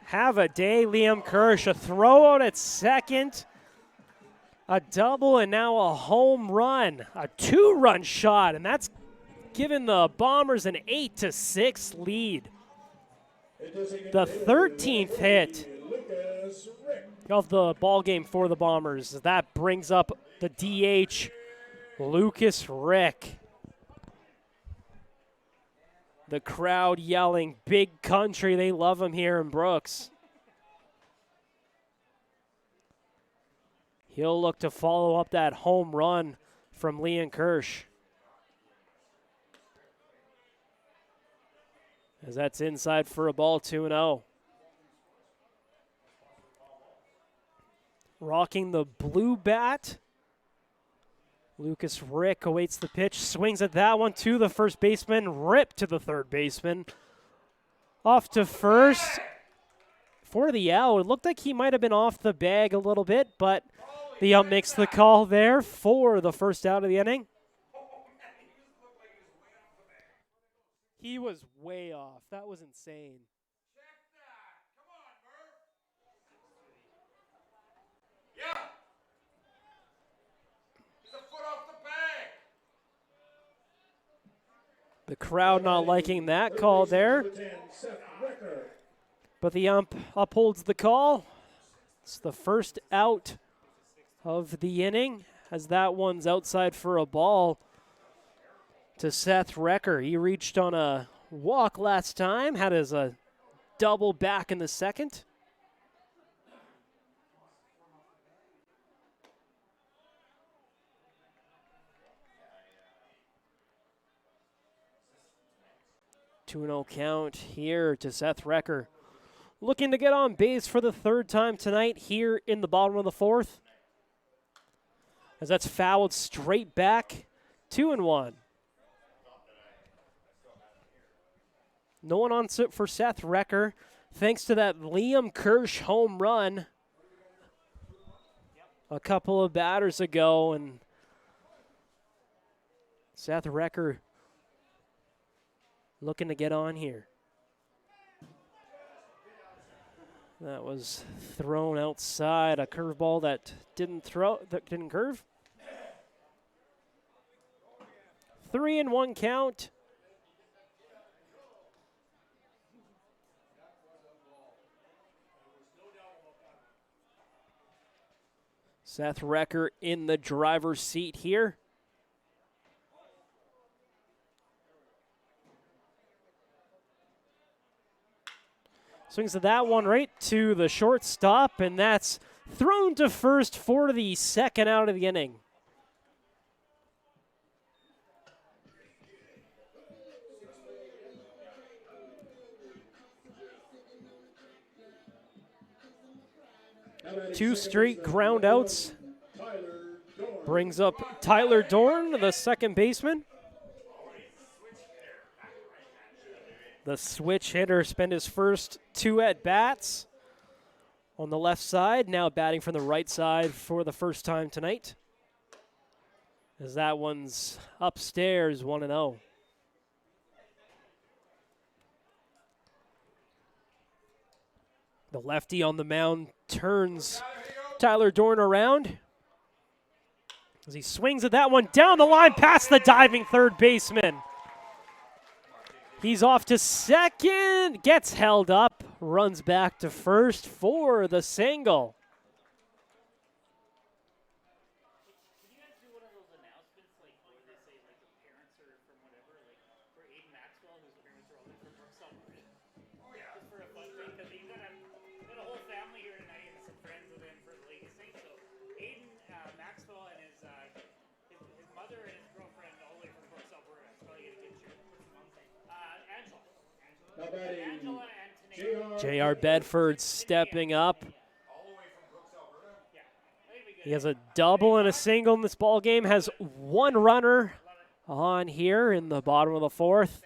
Have a day, Liam Kirsch. A throw out at second, a double, and now a home run. A 2-run shot, and that's given the Bombers an 8-6 lead. The 13th hit of the ball game for the Bombers. That brings up the DH, Lucas Rick. The crowd yelling, "Big country." They love him here in Brooks. He'll look to follow up that home run from Liam Kirsch. As that's inside for a ball, 2-0. Rocking the blue bat. Lucas Rick awaits the pitch, swings at that one to the first baseman, rip to the third baseman. Off to first for the out. It looked like he might have been off the bag a little bit, but the ump makes the call there for the first out of the inning. He was way off. That was insane. The crowd not liking that call there. But the ump upholds the call. It's the first out of the inning as that one's outside for a ball to Seth Recker. He reached on a walk last time, had his double back in the second. Two 2-0 count here to Seth Recker. Looking to get on base for the third time tonight here in the bottom of the fourth. As that's fouled straight back, 2-1. No one on for Seth Recker, thanks to that Liam Kirsch home run a couple of batters ago. And Seth Recker looking to get on here. That was thrown outside, a curveball that didn't curve. 3-1 count. Seth Recker in the driver's seat here. Swings at that one right to the shortstop, and that's thrown to first for the second out of the inning. Two straight ground outs. Brings up Tyler Dorn, the second baseman. The switch hitter spent his first 2 at-bats on the left side, now batting from the right side for the first time tonight. As that one's upstairs, 1-0. The lefty on the mound turns Tyler Dorn around as he swings at that one down the line past the diving third baseman. He's off to second, gets held up, runs back to first for the single. J.R. Bedford stepping up. He has a double and a single in this ball game. Has one runner on here in the bottom of the fourth.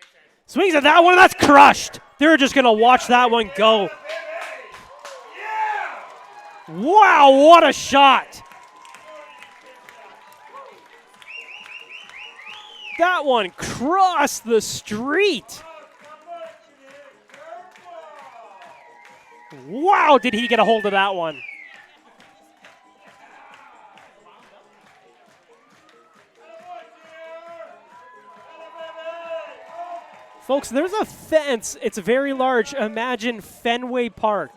Swings at that one, and that's crushed. They're just going to watch that one go. Wow, what a shot. That one crossed the street. Wow, did he get a hold of that one? Folks, there's a fence. It's very large. Imagine Fenway Park.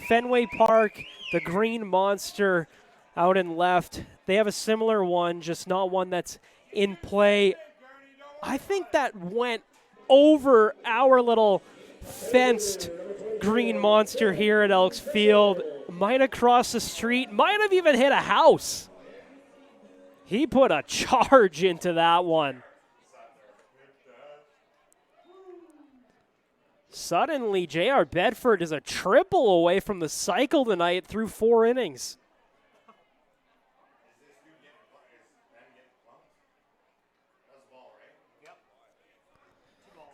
Fenway Park, the green monster out in left. They have a similar one, just not one that's in play. I think that went over our little fenced green monster here at Elks Field. Might have crossed the street, might have even hit a house. He put a charge into that one. Suddenly, J.R. Bedford is a triple away from the cycle tonight through 4 innings.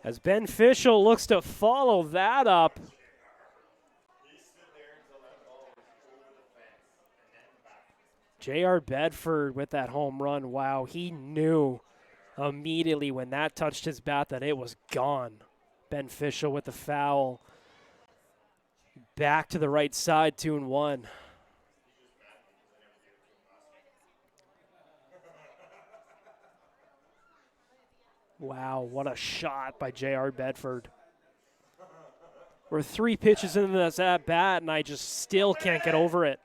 As Ben Fischel looks to follow that up. J.R. Bedford with that home run. Wow, he knew immediately when that touched his bat that it was gone. Ben Fischel with the foul. Back to the right side, 2-1. Wow, what a shot by J.R. Bedford. We're 3 pitches into this at bat, and I just still can't get over it.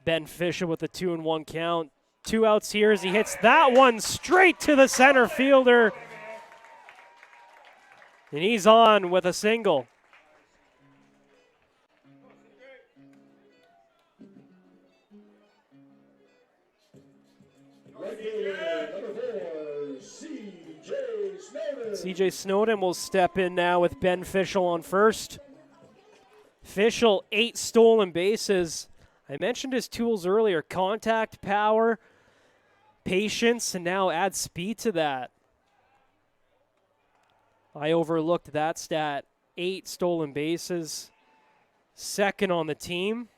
Ben Fischel with a 2-1 count. 2 outs here as he hits that one straight to the center fielder. And he's on with a single. CJ Snowden will step in now with Ben Fischel on first. Fischel, 8 stolen bases. I mentioned his tools earlier, contact, power, patience, and now add speed to that. I overlooked that stat. 8 stolen bases, second on the team.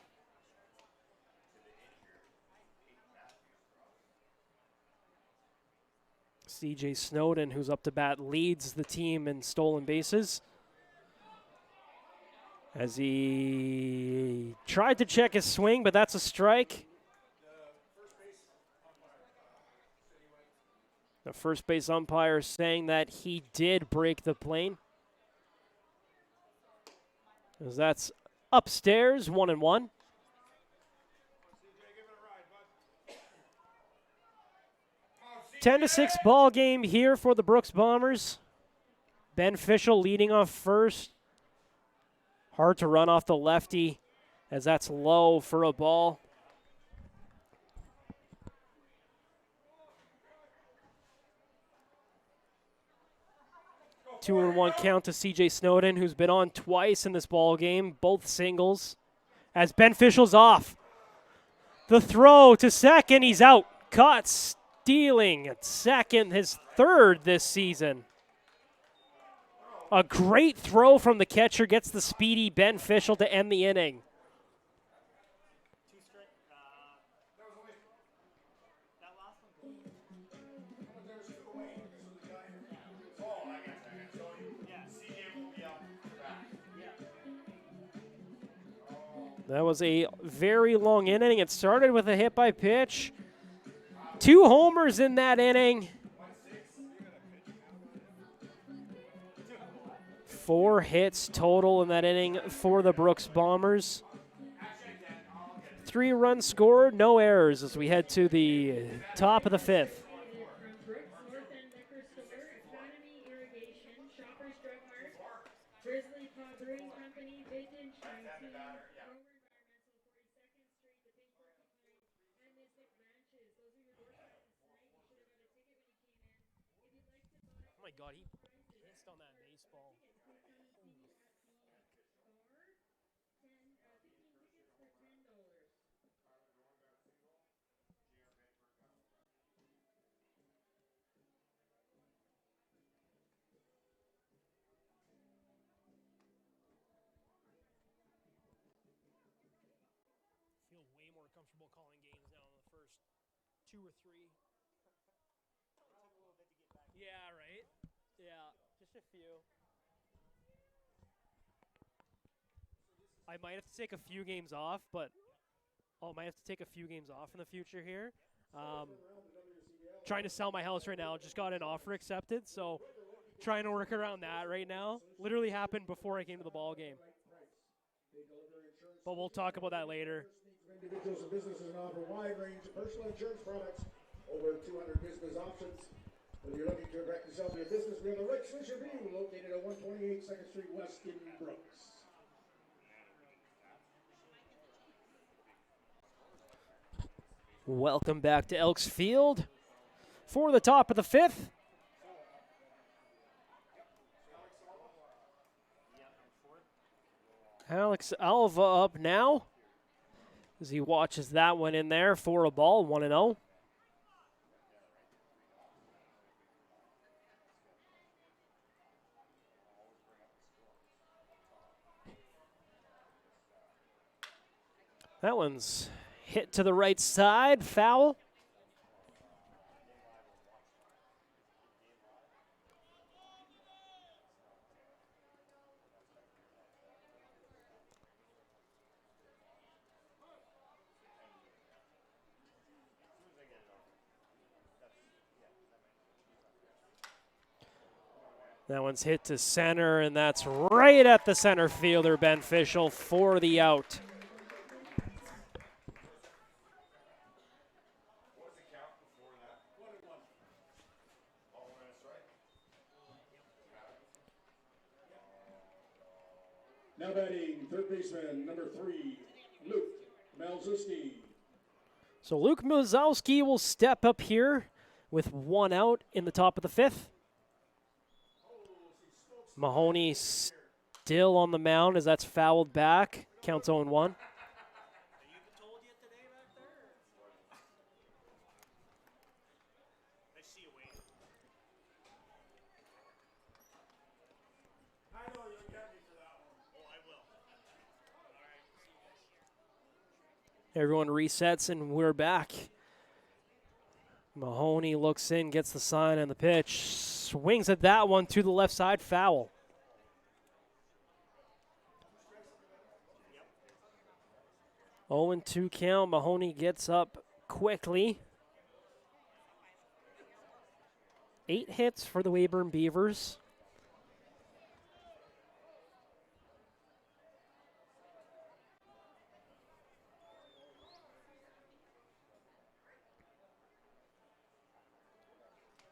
CJ Snowden, who's up to bat, leads the team in stolen bases. As he tried to check his swing, but that's a strike. The first base umpire saying that he did break the plane. As that's upstairs, 1-1. Ten to 6 ball game here for the Brooks Bombers. Ben Fischel leading off first. Hard to run off the lefty as that's low for a ball. Two and one count to CJ Snowden, who's been on twice in this ball game, both singles. As Ben Fischel's off. The throw to second, he's out. Caught stealing at second, his third this season. A great throw from the catcher gets the speedy Ben Fischel to end the inning. That was a very long inning. It started with a hit by pitch. 2 homers in that inning. 4 hits total in that inning for the Brooks Bombers. 3 runs scored, no errors as we head to the top of the 5th. my God, he hissed on that baseball. Feel way more comfortable calling games now in the first 2 or 3. Yeah, right? Yeah, just a few. I might have to take a few games off, but I might have to take a few games off in the future here. Trying to sell my house right now. Just got an offer accepted, so trying to work around that right now. Literally happened before I came to the ball game. But we'll talk about that later. Individuals and businesses offer a wide range of personal insurance products, over 200 business options. Whether you're looking to direct and sell your business, we have the right solution for you, located at 128 2nd Street West in Brooks. Welcome back to Elks Field for the top of the 5th. Alex Alva up now as he watches that one in there for a ball, 1-0. That one's hit to the right side, foul. That one's hit to center, and that's right at the center fielder, Ben Fischel, for the out. Now batting, third baseman, number 3, Luke Malzuski. So Luke Malzowski will step up here with 1 out in the top of the 5th. Mahoney still on the mound as that's fouled back. Counts 0-1. Everyone resets, and we're back. Mahoney looks in, gets the sign and the pitch. Swings at that one to the left side, foul. Oh, 0-2 count. Mahoney gets up quickly. 8 hits for the Weyburn Beavers.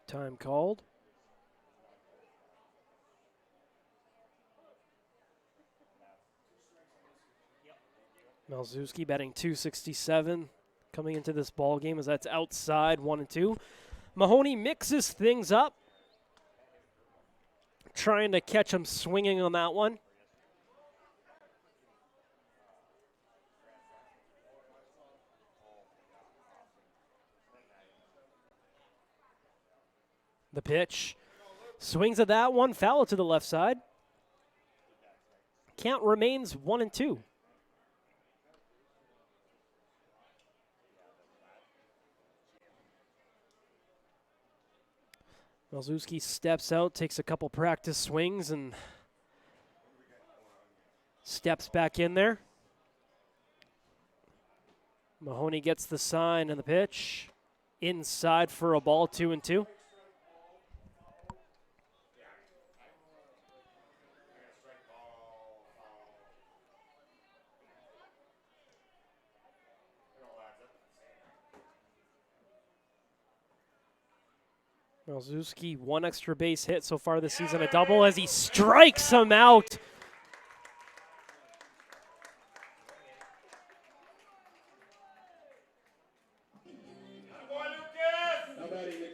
Time called. Malzewski batting .267 coming into this ball game as that's outside 1-2. Mahoney mixes things up, trying to catch him swinging on that one. The pitch. Swings at that one. Foul to the left side. Count remains 1-2. Malzewski steps out, takes a couple practice swings, and steps back in there. Mahoney gets the sign and the pitch. Inside for a ball, 2-2. Malzewski, 1 extra base hit so far this season, a double as he strikes him out.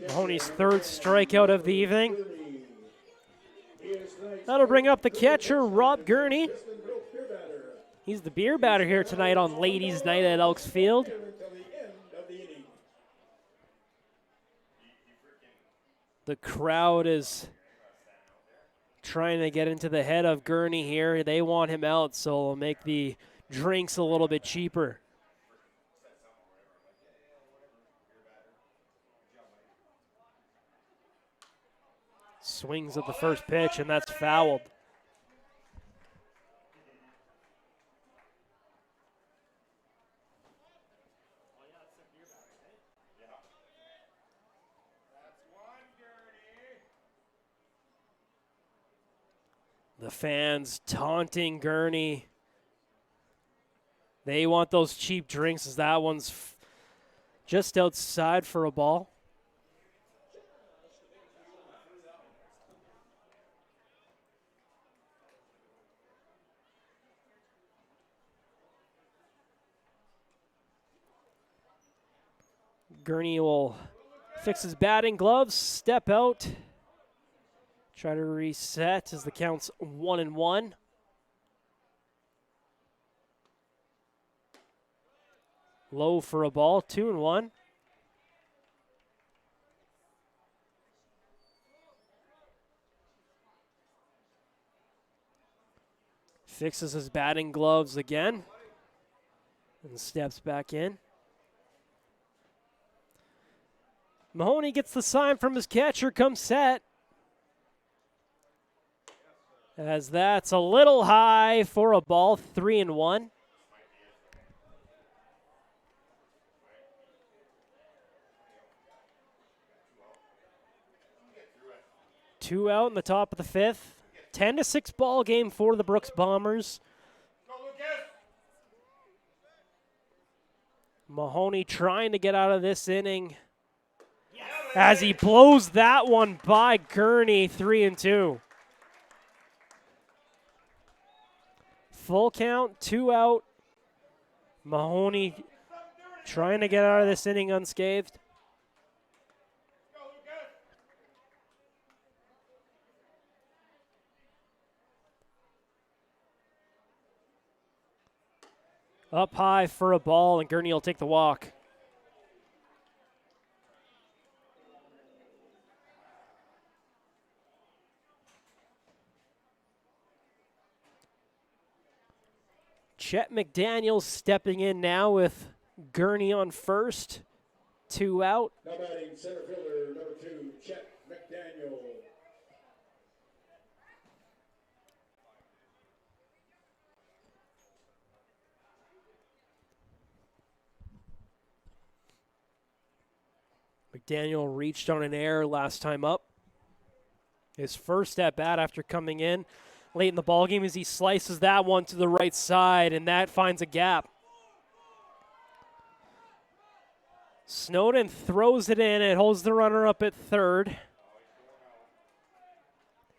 Mahoney's 3rd strikeout of the evening. That'll bring up the catcher, Rob Gurney. He's the beer batter here tonight on Ladies' Night at Elks Field. The crowd is trying to get into the head of Gurney here. They want him out, so it'll make the drinks a little bit cheaper. Swings at the first pitch, and that's fouled. The fans taunting Gurney. They want those cheap drinks as that one's just outside for a ball. Gurney will fix his batting gloves, step out, try to reset as the count's 1-1. Low for a ball, 2-1. Fixes his batting gloves again and steps back in. Mahoney gets the sign from his catcher, comes set. As that's a little high for a ball, 3-1. Two out in the top of the fifth. 10-6 ball game for the Brooks Bombers. Mahoney trying to get out of this inning as he blows that one by Gurney, 3-2. Full count, 2 out. Mahoney trying to get out of this inning unscathed. Up high for a ball, and Gurney will take the walk. Chet McDaniel stepping in now with Gurney on first. 2 out. Now batting center fielder, number 2, Chet McDaniel. McDaniel reached on an error last time up. His first at bat after coming in late in the ballgame as he slices that one to the right side, and that finds a gap. Snowden throws it in. It holds the runner up at third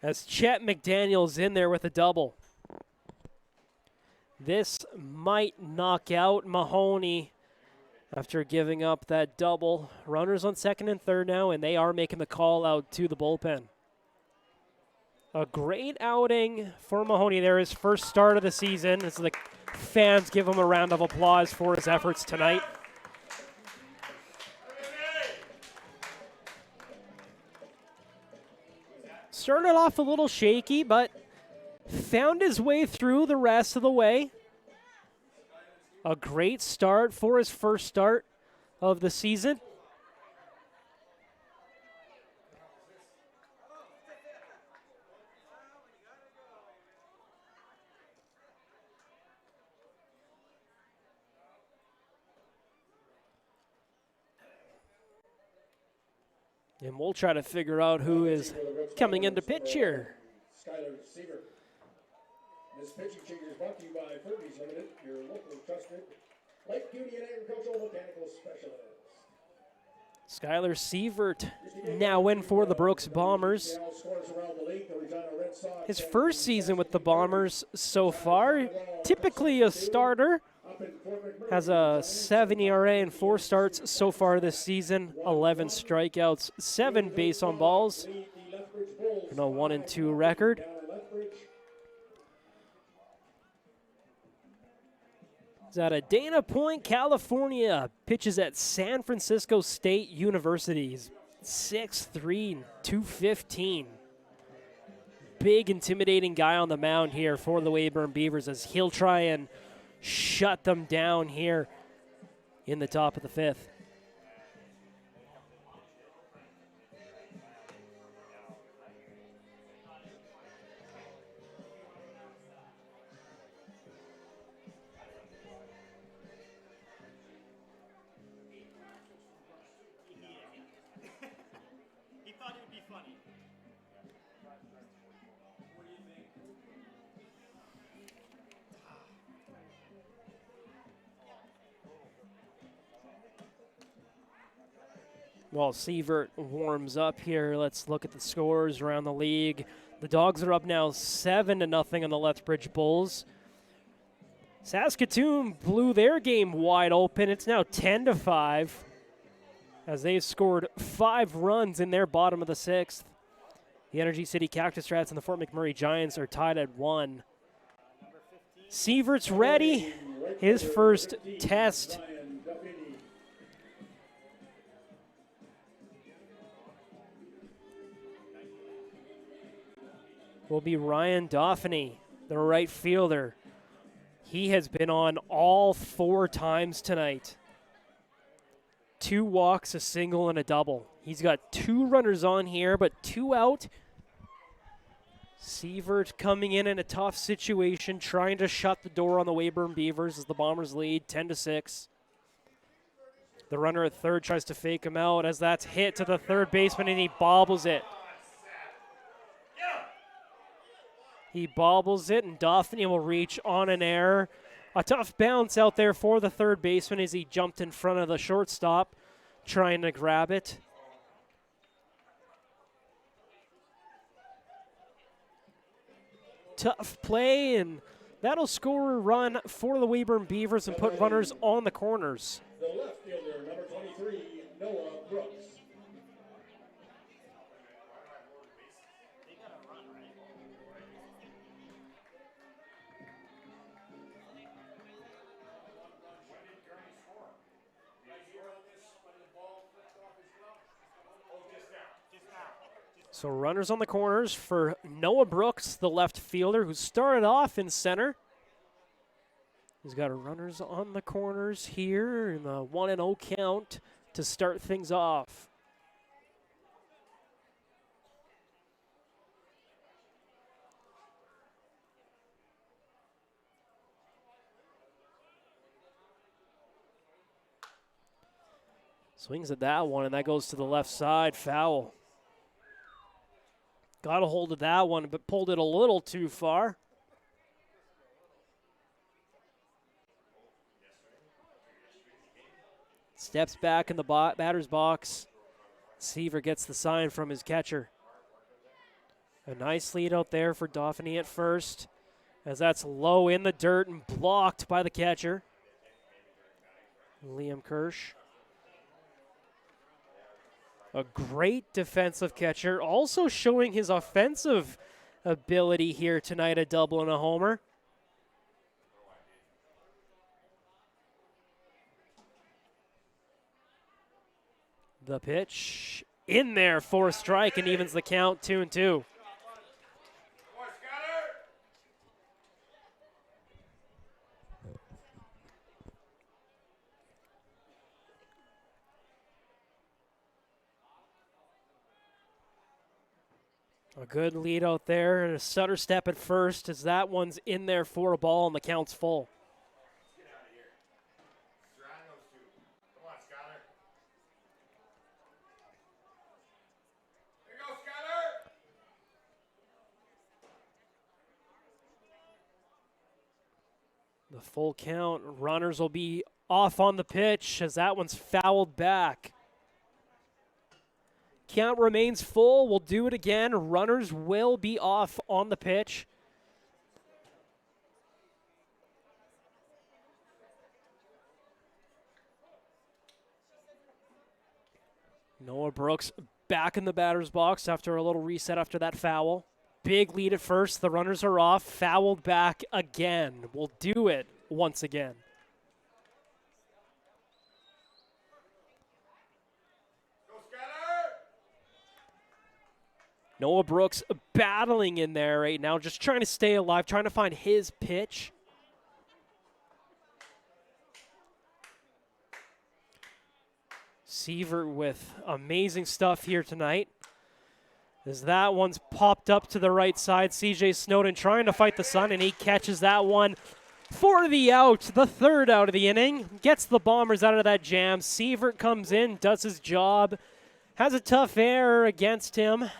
as Chet McDaniel's in there with a double. This might knock out Mahoney after giving up that double. Runners on second and third now, and they are making the call out to the bullpen. A great outing for Mahoney there, his first start of the season, as the fans give him a round of applause for his efforts tonight. Started off a little shaky, but found his way through the rest of the way. A great start for his first start of the season. And we'll try to figure out who is coming into pitch here. Skylar Seaver. This pitching change is brought to you by Furby's Limited, your local trusted light duty and agricultural mechanical specialist. Skylar Sievert now in for the Brooks Bombers. His first season with the Bombers so far, typically a starter. Has a 7 ERA and 4 starts so far this season. 11 strikeouts, 7 base on balls, and a 1-2 record. He's out of Dana Point, California. Pitches at San Francisco State University. He's 6'3", 215. Big, intimidating guy on the mound here for the Weyburn Beavers as he'll try and shut them down here in the top of the fifth. He thought it would be funny. While Sievert warms up here, let's look at the scores around the league. The Dogs are up now 7-0 on the Lethbridge Bulls. Saskatoon blew their game wide open. It's now 10-5 as they've scored 5 runs in their bottom of the 6th. The Energy City Cactus Rats and the Fort McMurray Giants are tied at 1. Sievert's ready. His first test. Will be Ryan Dauphiny, the right fielder. He has been on all 4 times tonight. 2 walks, a single, and a double. He's got 2 runners on here, but 2 out. Sievert coming in a tough situation, trying to shut the door on the Weyburn Beavers as the Bombers lead 10-6. The runner at third tries to fake him out as that's hit to the third baseman, and he bobbles it. He bobbles it, and Dauphiny will reach on an error. A tough bounce out there for the third baseman as he jumped in front of the shortstop, trying to grab it. Tough play, and that'll score a run for the Weyburn Beavers and put runners on the corners. The left fielder, number 23, Noah Brooks. So runners on the corners for Noah Brooks, the left fielder, who started off in center. He's got runners on the corners here in the 1-0 count to start things off. Swings at that one, and that goes to the left side, foul. Got a hold of that one, but pulled it a little too far. Steps back in the batter's box. Sievert gets the sign from his catcher. A nice lead out there for Dauphiny at first, as that's low in the dirt and blocked by the catcher, Liam Kirsch. A great defensive catcher, also showing his offensive ability here tonight, a double and a homer. The pitch in there for a strike and evens the count 2-2. A good lead out there, and a stutter step at first as that one's in there for a ball and the count's full. Get out of here. Surround those two. Come on, Skyler. There you go, Skyler. The full count, runners will be off on the pitch as that one's fouled back. Count remains full. We'll do it again. Runners will be off on the pitch. Noah Brooks back in the batter's box after a little reset after that foul. Big lead at first. The runners are off. Fouled back again. We'll do it once again. Noah Brooks battling in there right now, just trying to stay alive, trying to find his pitch. Sievert with amazing stuff here tonight. As that one's popped up to the right side, CJ Snowden trying to fight the sun, and he catches that one for the out, the third out of the inning. Gets the Bombers out of that jam. Sievert comes in, does his job, has a tough error against him.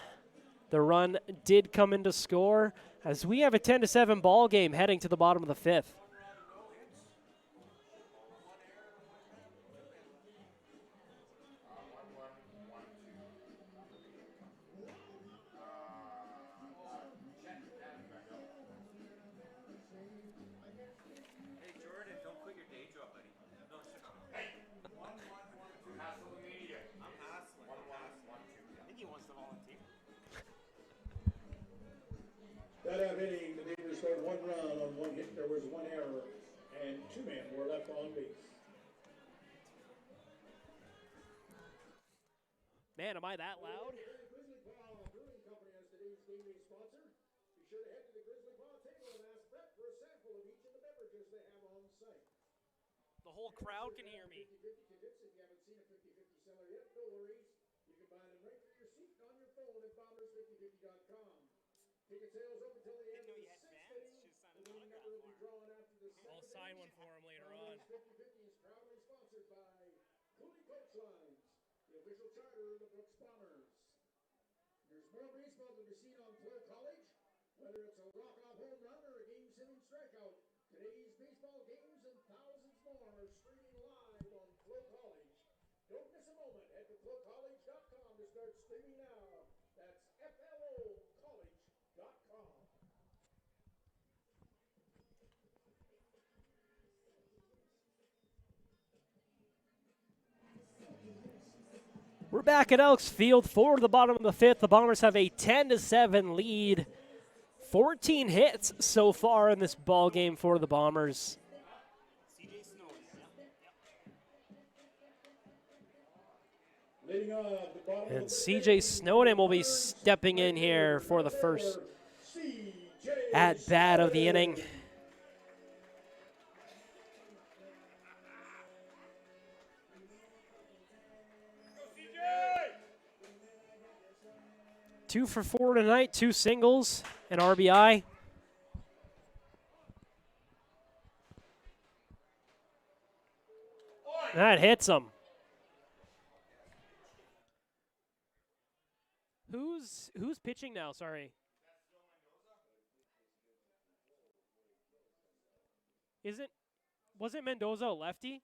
The run did come in to score, as we have a 10-7 ball game heading to the bottom of the fifth. That inning, the Beavers scored 1 run on 1 hit. There was 1 error, and 2 men were left on base. Man, am I that loud? Grizzly Paw Brewing Company as today's game day sponsor. Be sure to head to the Grizzly Paw table and ask Brett for a sample of each of the beverages they have on site. The whole crowd can hear me. 50/50 tickets. If you haven't seen a 50/50 seller yet, no worries. You can buy them right through your seat on your phone at bombers5050.com. Ticket sales open until the end of the 6th inning. The winning number will be drawn after the 7th. I'll sign one for him later on. 50/50 is proudly sponsored by Cooley Coach Lines, the official charter of the Brooks Bombers. There's more baseball to be seen on FloCollege, whether it's a walk-off home run or a game-setting strikeout. Today's baseball games and thousands more are streaming live on FloCollege. Don't miss a moment. Head to FloCollege.com to start streaming now. That's FLOCollege.com. We're back at Elks Field for the bottom of the fifth. The Bombers have a 10-7 lead. 14 hits so far in this ball game for the Bombers. And CJ Snowden will be stepping in here for the first at bat of the inning. Two for 4 tonight, 2 singles, an RBI. That hits him. Who's pitching now? Sorry. Wasn't Mendoza a lefty?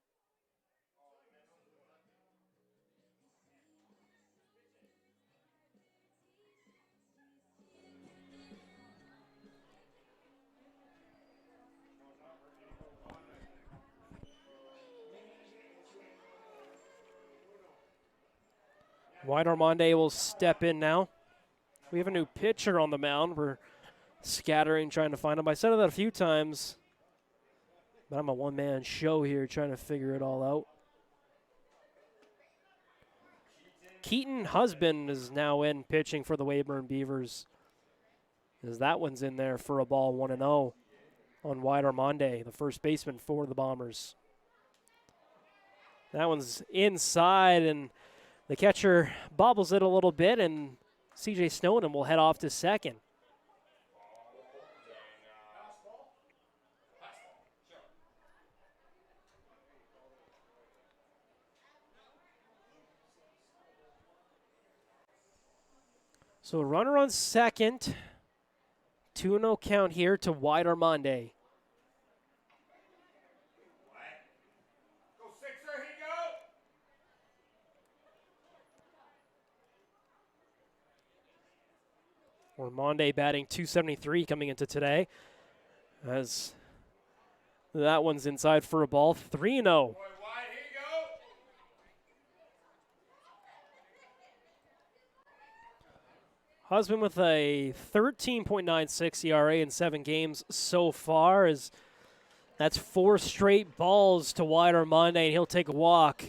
White Armande will step in now. We have a new pitcher on the mound. We're scattering, trying to find him. I said that a few times, but I'm a one-man show here trying to figure it all out. Keaton Husband is now in pitching for the Weyburn Beavers, as that one's in there for a ball, 1-0 on White Armande, the first baseman for the Bombers. That one's inside, and the catcher bobbles it a little bit, and CJ Snowden will head off to second. So runner on second. 2-0 count here to White Armande. Armande batting .273 coming into today, as that one's inside for a ball. 3-0. Husband with a 13.96 ERA in 7 games so far, as that's 4 straight balls to White Armande, and he'll take a walk.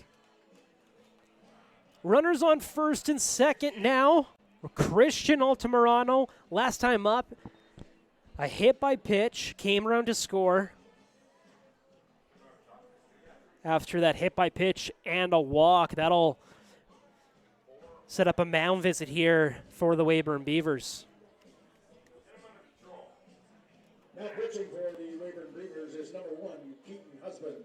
Runners on first and second now. Christian Altamirano, last time up, a hit by pitch, came around to score. After that hit by pitch and a walk, that'll set up a mound visit here for the Weyburn Beavers. Now pitching for the Weyburn Beavers is number 1, Keaton Husband.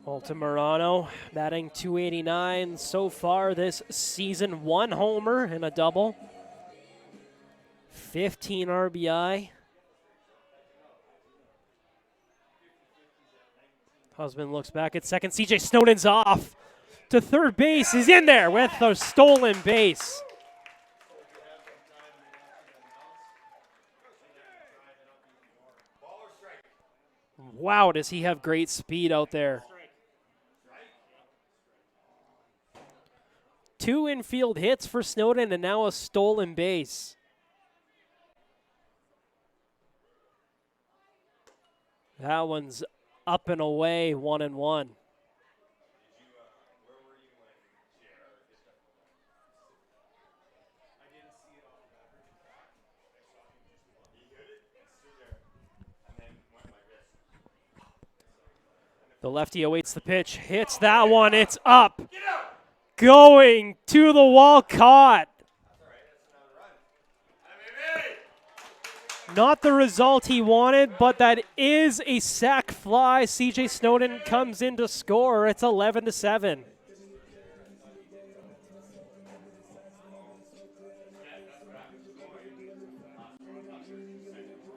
Altamirano batting .289 so far this season. 1 homer and a double. 15 RBI. Husband looks back at second. CJ Snowden's off to third base. He's in there with a stolen base. Wow, does he have great speed out there. 2 infield hits for Snowden and now a stolen base. That one's up and away, 1-1. The lefty awaits the pitch, hits that one, it's up. Going to the wall, caught. Not the result he wanted, but that is a sac fly. CJ Snowden comes in to score. It's 11-7.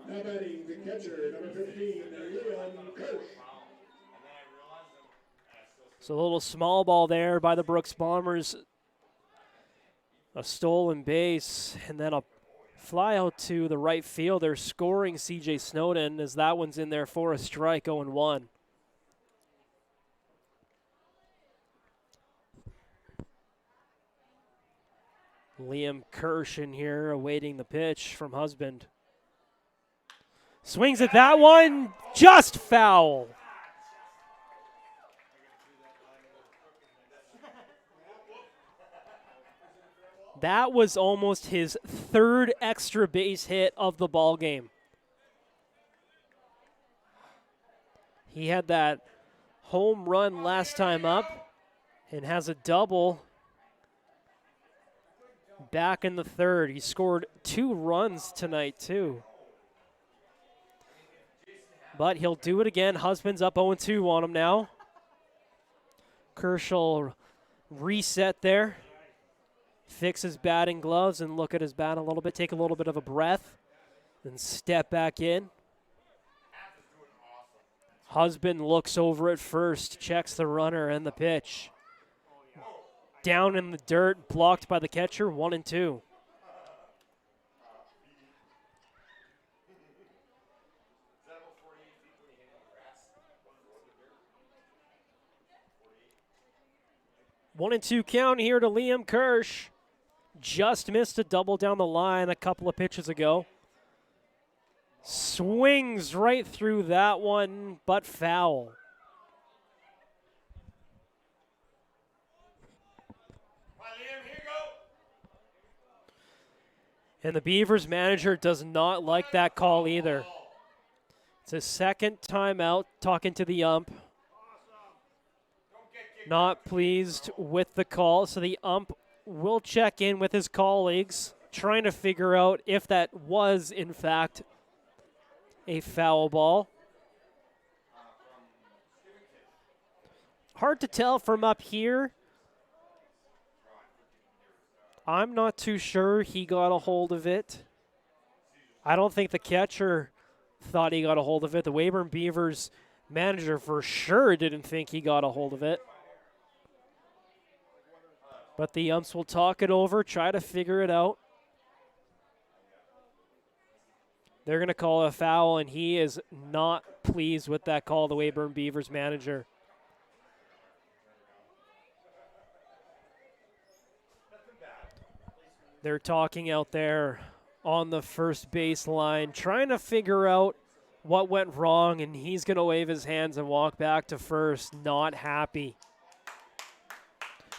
Now batting the catcher, number 15, Leon Kirsch. So a little small ball there by the Brooks Bombers. A stolen base, and then a fly out to the right fielder, scoring CJ Snowden as that one's in there for a strike, 0-1. Liam Kirsch in here awaiting the pitch from Husband. Swings at that one, just foul. That was almost his 3rd extra base hit of the ball game. He had that home run last time up and has a double back in the 3rd. He scored 2 runs tonight too. But he'll do it again. Husband's up 0-2 on him now. Kershaw reset there. Fix his batting gloves and look at his bat a little bit, take a little bit of a breath, then step back in. Husband looks over at first, checks the runner and the pitch. Down in the dirt, blocked by the catcher, 1-2. One and two count here to Liam Kirsch. Just missed a double down the line a couple of pitches ago. Swings right through that one, but foul. And the Beavers manager does not like that call either. It's his 2nd time out, talking to the ump. Not pleased with the call, so the ump will check in with his colleagues, trying to figure out if that was, in fact, a foul ball. Hard to tell from up here. I'm not too sure he got a hold of it. I don't think the catcher thought he got a hold of it. The Weyburn Beavers manager for sure didn't think he got a hold of it. But the umps will talk it over, try to figure it out. They're going to call a foul, and he is not pleased with that call, the Weyburn Beavers manager. They're talking out there on the first baseline, trying to figure out what went wrong, and he's going to wave his hands and walk back to first, not happy.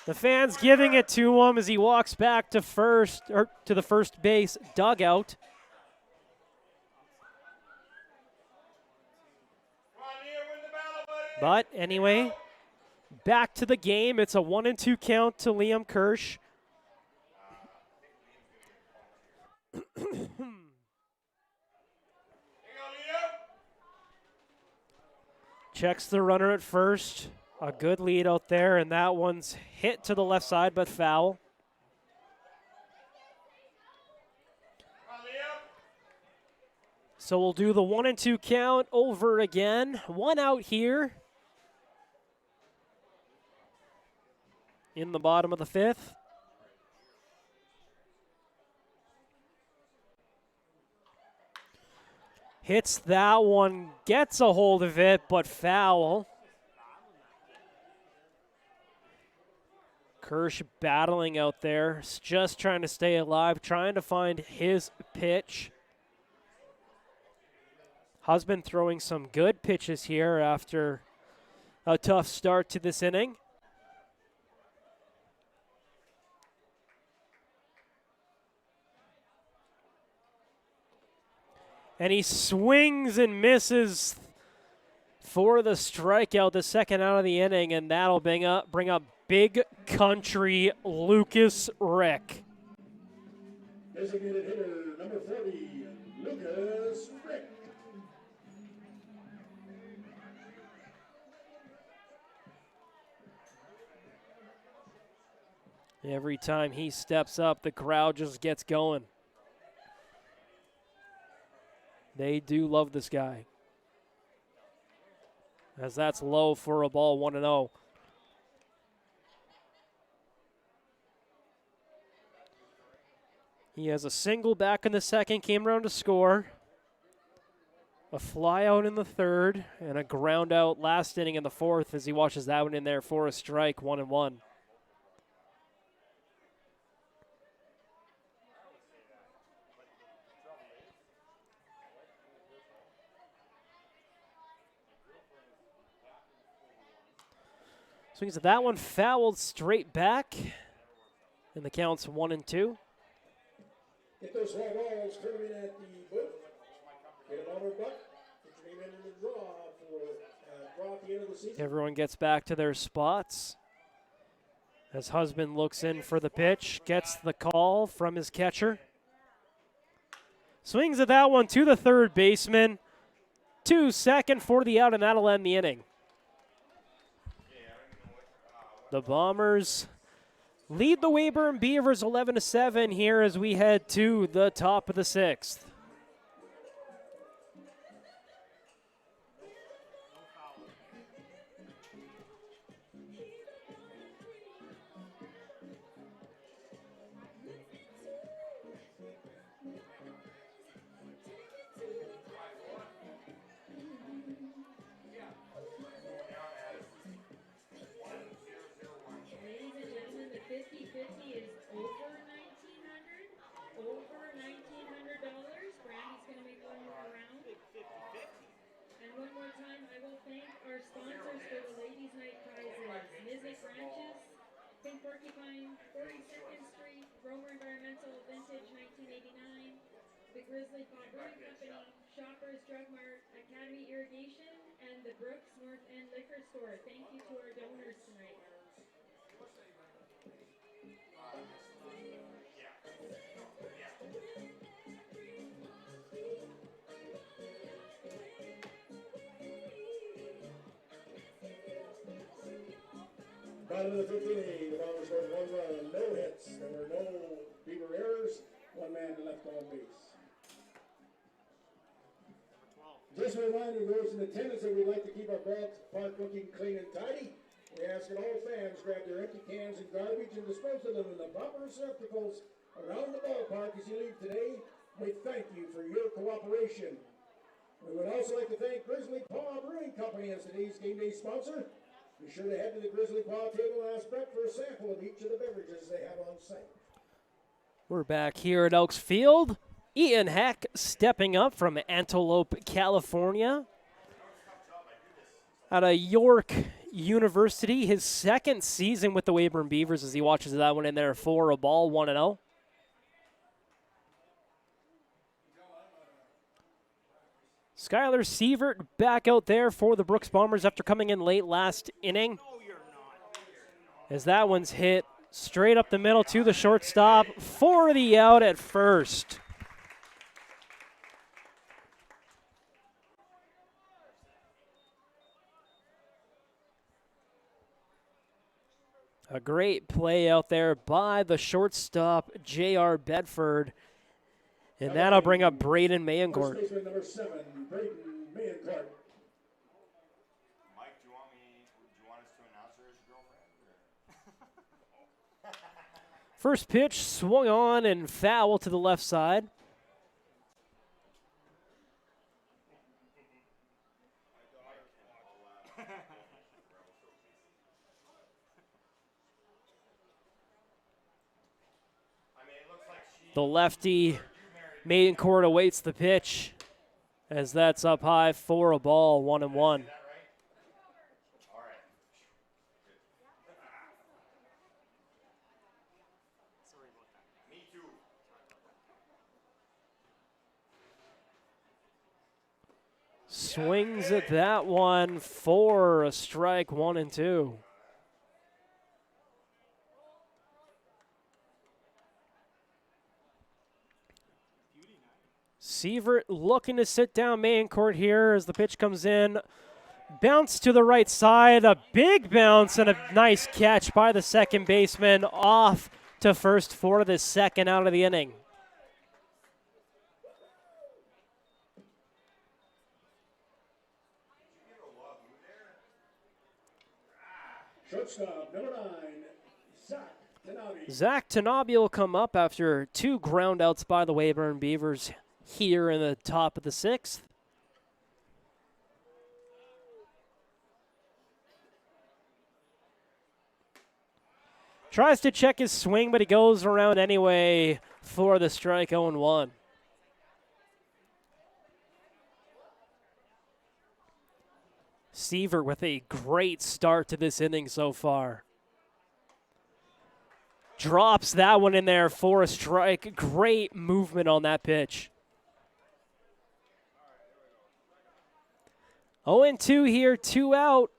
The fans giving it to him as he walks back to first, or to the first base dugout. But anyway, back to the game. It's a 1-2 count to Liam Kirsch. Checks the runner at first. A good lead out there, and that one's hit to the left side, but foul. So we'll do the 1-2 count over again. One out here in the bottom of the fifth. Hits that one, gets a hold of it, but foul. Kirsch battling out there, just trying to stay alive, trying to find his pitch. Husband throwing some good pitches here after a tough start to this inning. And he swings and misses for the strikeout, the second out of the inning, and that'll bring up Big Country Lucas Rick. Designated hitter number 40, Lucas Rick. Every time he steps up, the crowd just gets going. They do love this guy. As that's low for a ball, 1-0. He has a single back in the second, came around to score. A fly out in the third, and a ground out last inning in the fourth as he watches that one in there for a strike, 1-1. Swings at that one, fouled straight back, and the count's 1-2. Get those fly balls, turn them in at the booth. Get an honor buck. Get your name in the draw at the end of the season. Everyone gets back to their spots. As Husband looks in for the pitch, gets the call from his catcher. Swings at that one to the third baseman. 2 second for the out, and that'll end the inning. The Bombers lead the Weyburn Beavers 11-7 here as we head to the top of the sixth. The Grizzly Paw Brewing Company, Shoppers Drug Mart, Academy Irrigation, and the Brooks North End Liquor Store. Thank you to our donors tonight. Bottom of the fifth inning, the Bombers scored 1 run, no hits. There were no Beaver errors, 1 man left on base. Just a reminder, those in attendance, that we'd like to keep our park looking clean and tidy. We ask that all fans grab their empty cans and garbage and dispose of them in the proper receptacles around the ballpark as you leave today. We thank you for your cooperation. We would also like to thank Grizzly Paw Brewing Company as today's game day sponsor. Be sure to head to the Grizzly Paw table and ask Brett for a sample of each of the beverages they have on site. We're back here at Elks Field. Ian Heck stepping up from Antelope, California. Out of York University, his second season with the Weyburn Beavers as he watches that one in there for a ball, 1-0. Skylar Sievert back out there for the Brooks Bombers after coming in late last inning. As that one's hit straight up the middle to the shortstop for the out at first. A great play out there by the shortstop, J.R. Bedford. And that'll bring up Braden Mayencourt. First baseman number 7, Braden Mayencourt. Mike, do you want us to announce her as your girlfriend? First pitch swung on and foul to the left side. The lefty, Mayencourt, awaits the pitch as that's up high for a ball, 1-1. Swings at that one for a strike, 1-2. Sievert looking to sit down Mayencourt here as the pitch comes in. Bounce to the right side, a big bounce and a nice catch by the second baseman off to first for the second out of the inning. Shortstop number 9, Zach Tanabe. Zach Tanabe will come up after 2 groundouts by the Weyburn Beavers here in the top of the 6th. Tries to check his swing, but he goes around anyway for the strike, 0-1. Sievert with a great start to this inning so far. Drops that one in there for a strike. Great movement on that pitch. 0-2 here, 2 out.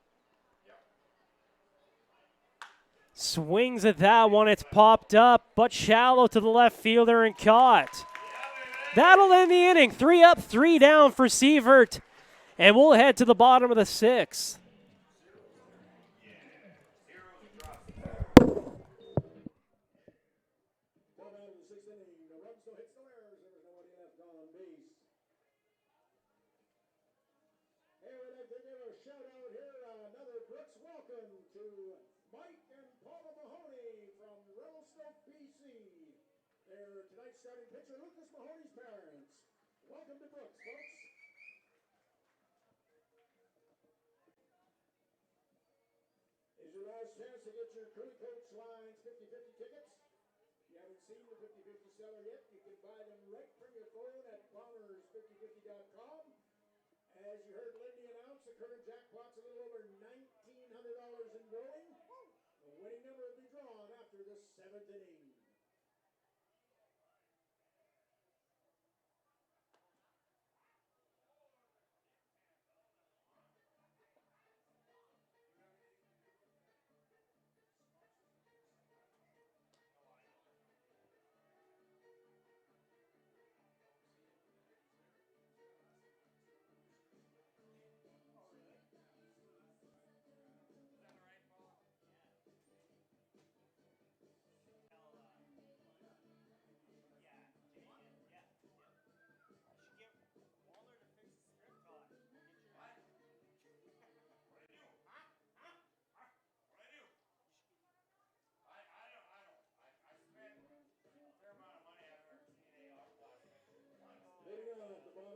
Swings at that one. It's popped up, but shallow to the left fielder and caught. That'll end the inning. 3 up, 3 down for Sievert. And we'll head to the bottom of the 6th. Starting pitcher Lucas Mahoney's parents. Welcome to Brooks, folks. Is your last chance to get your Crew Coach Lines 50/50 tickets? If you haven't seen the 50/50 seller yet, you can buy them right from your phone at bombers5050.com. As you heard Lindy announce, the current jackpot's a little over $1,900 in rolling. The winning number will be drawn after the 7th inning.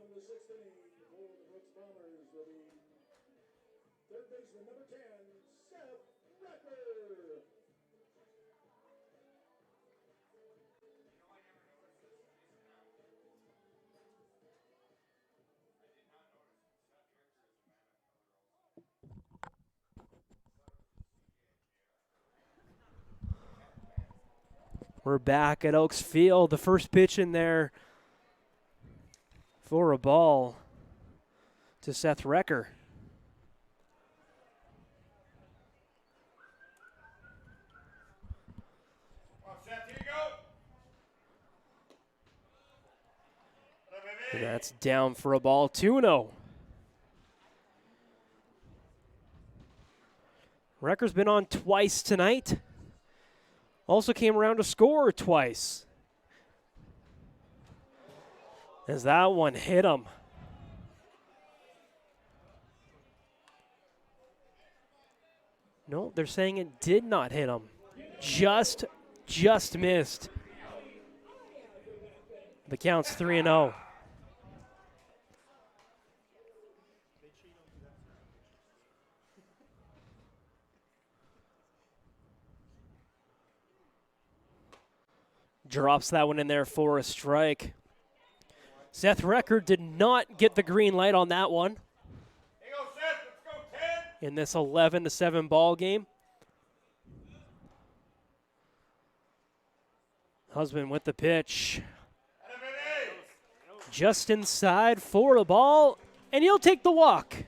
The 6th inning for the Brooks Bombers will be third baseman number 10, Seth Racker. We're back at Elks Field. The first pitch in there for a ball to Seth Recker. And that's down for a ball, 2-0. Recker's been on twice tonight. Also came around to score twice. As that one hit him. No, they're saying it did not hit him. Just missed. The count's 3-0. Drops that one in there for a strike. Seth Recker did not get the green light on that one. In this 11-7 ball game. Husband with the pitch. Just inside for a ball, and he'll take the walk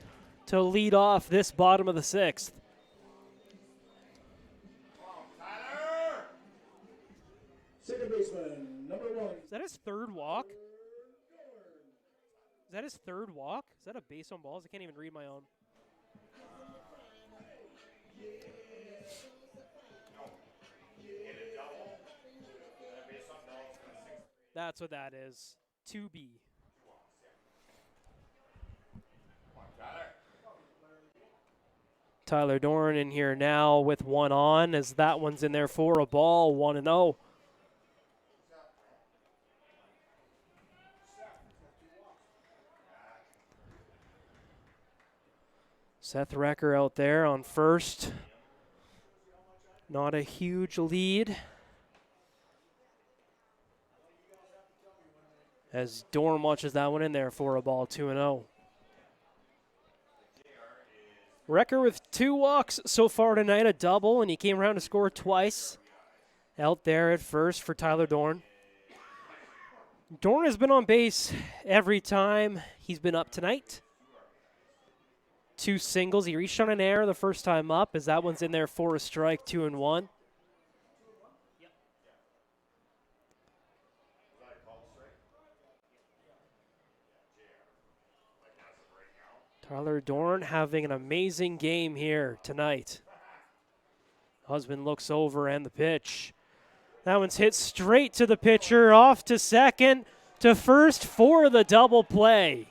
to lead off this bottom of the 6th. Second baseman, number 1. Is that his third walk? Is that his third walk? Is that a base on balls? I can't even read my own. That's what that is. 2B. Tyler Dorn in here now with one on, as that one's in there for a ball, 1-0. Seth Recker out there on first. Not a huge lead. As Dorn watches that one in there for a ball, 2-0. Recker with 2 walks so far tonight, a double, and he came around to score twice. Out there at first for Tyler Dorn. Dorn has been on base every time he's been up tonight. 2 singles. He reached on an error the first time up, as that one's in there for a strike, 2-1. Tyler Dorn having an amazing game here tonight. Husband looks over and the pitch. That one's hit straight to the pitcher, off to second, to first for the double play.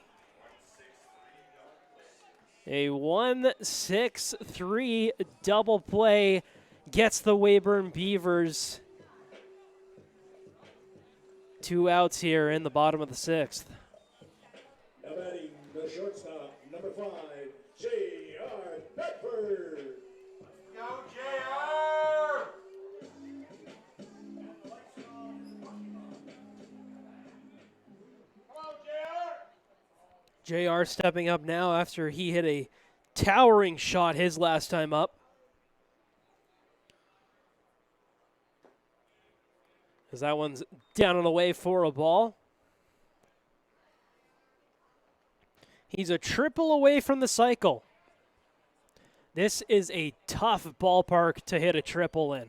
A 1-6-3 double play gets the Weyburn Beavers 2 outs here in the bottom of the 6th. Now batting the shortstop, number 5, J.R. Bedford. Go, J.R. Come on, J.R. JR stepping up now after he hit a towering shot his last time up. As that one's down and away for a ball. He's a triple away from the cycle. This is a tough ballpark to hit a triple in.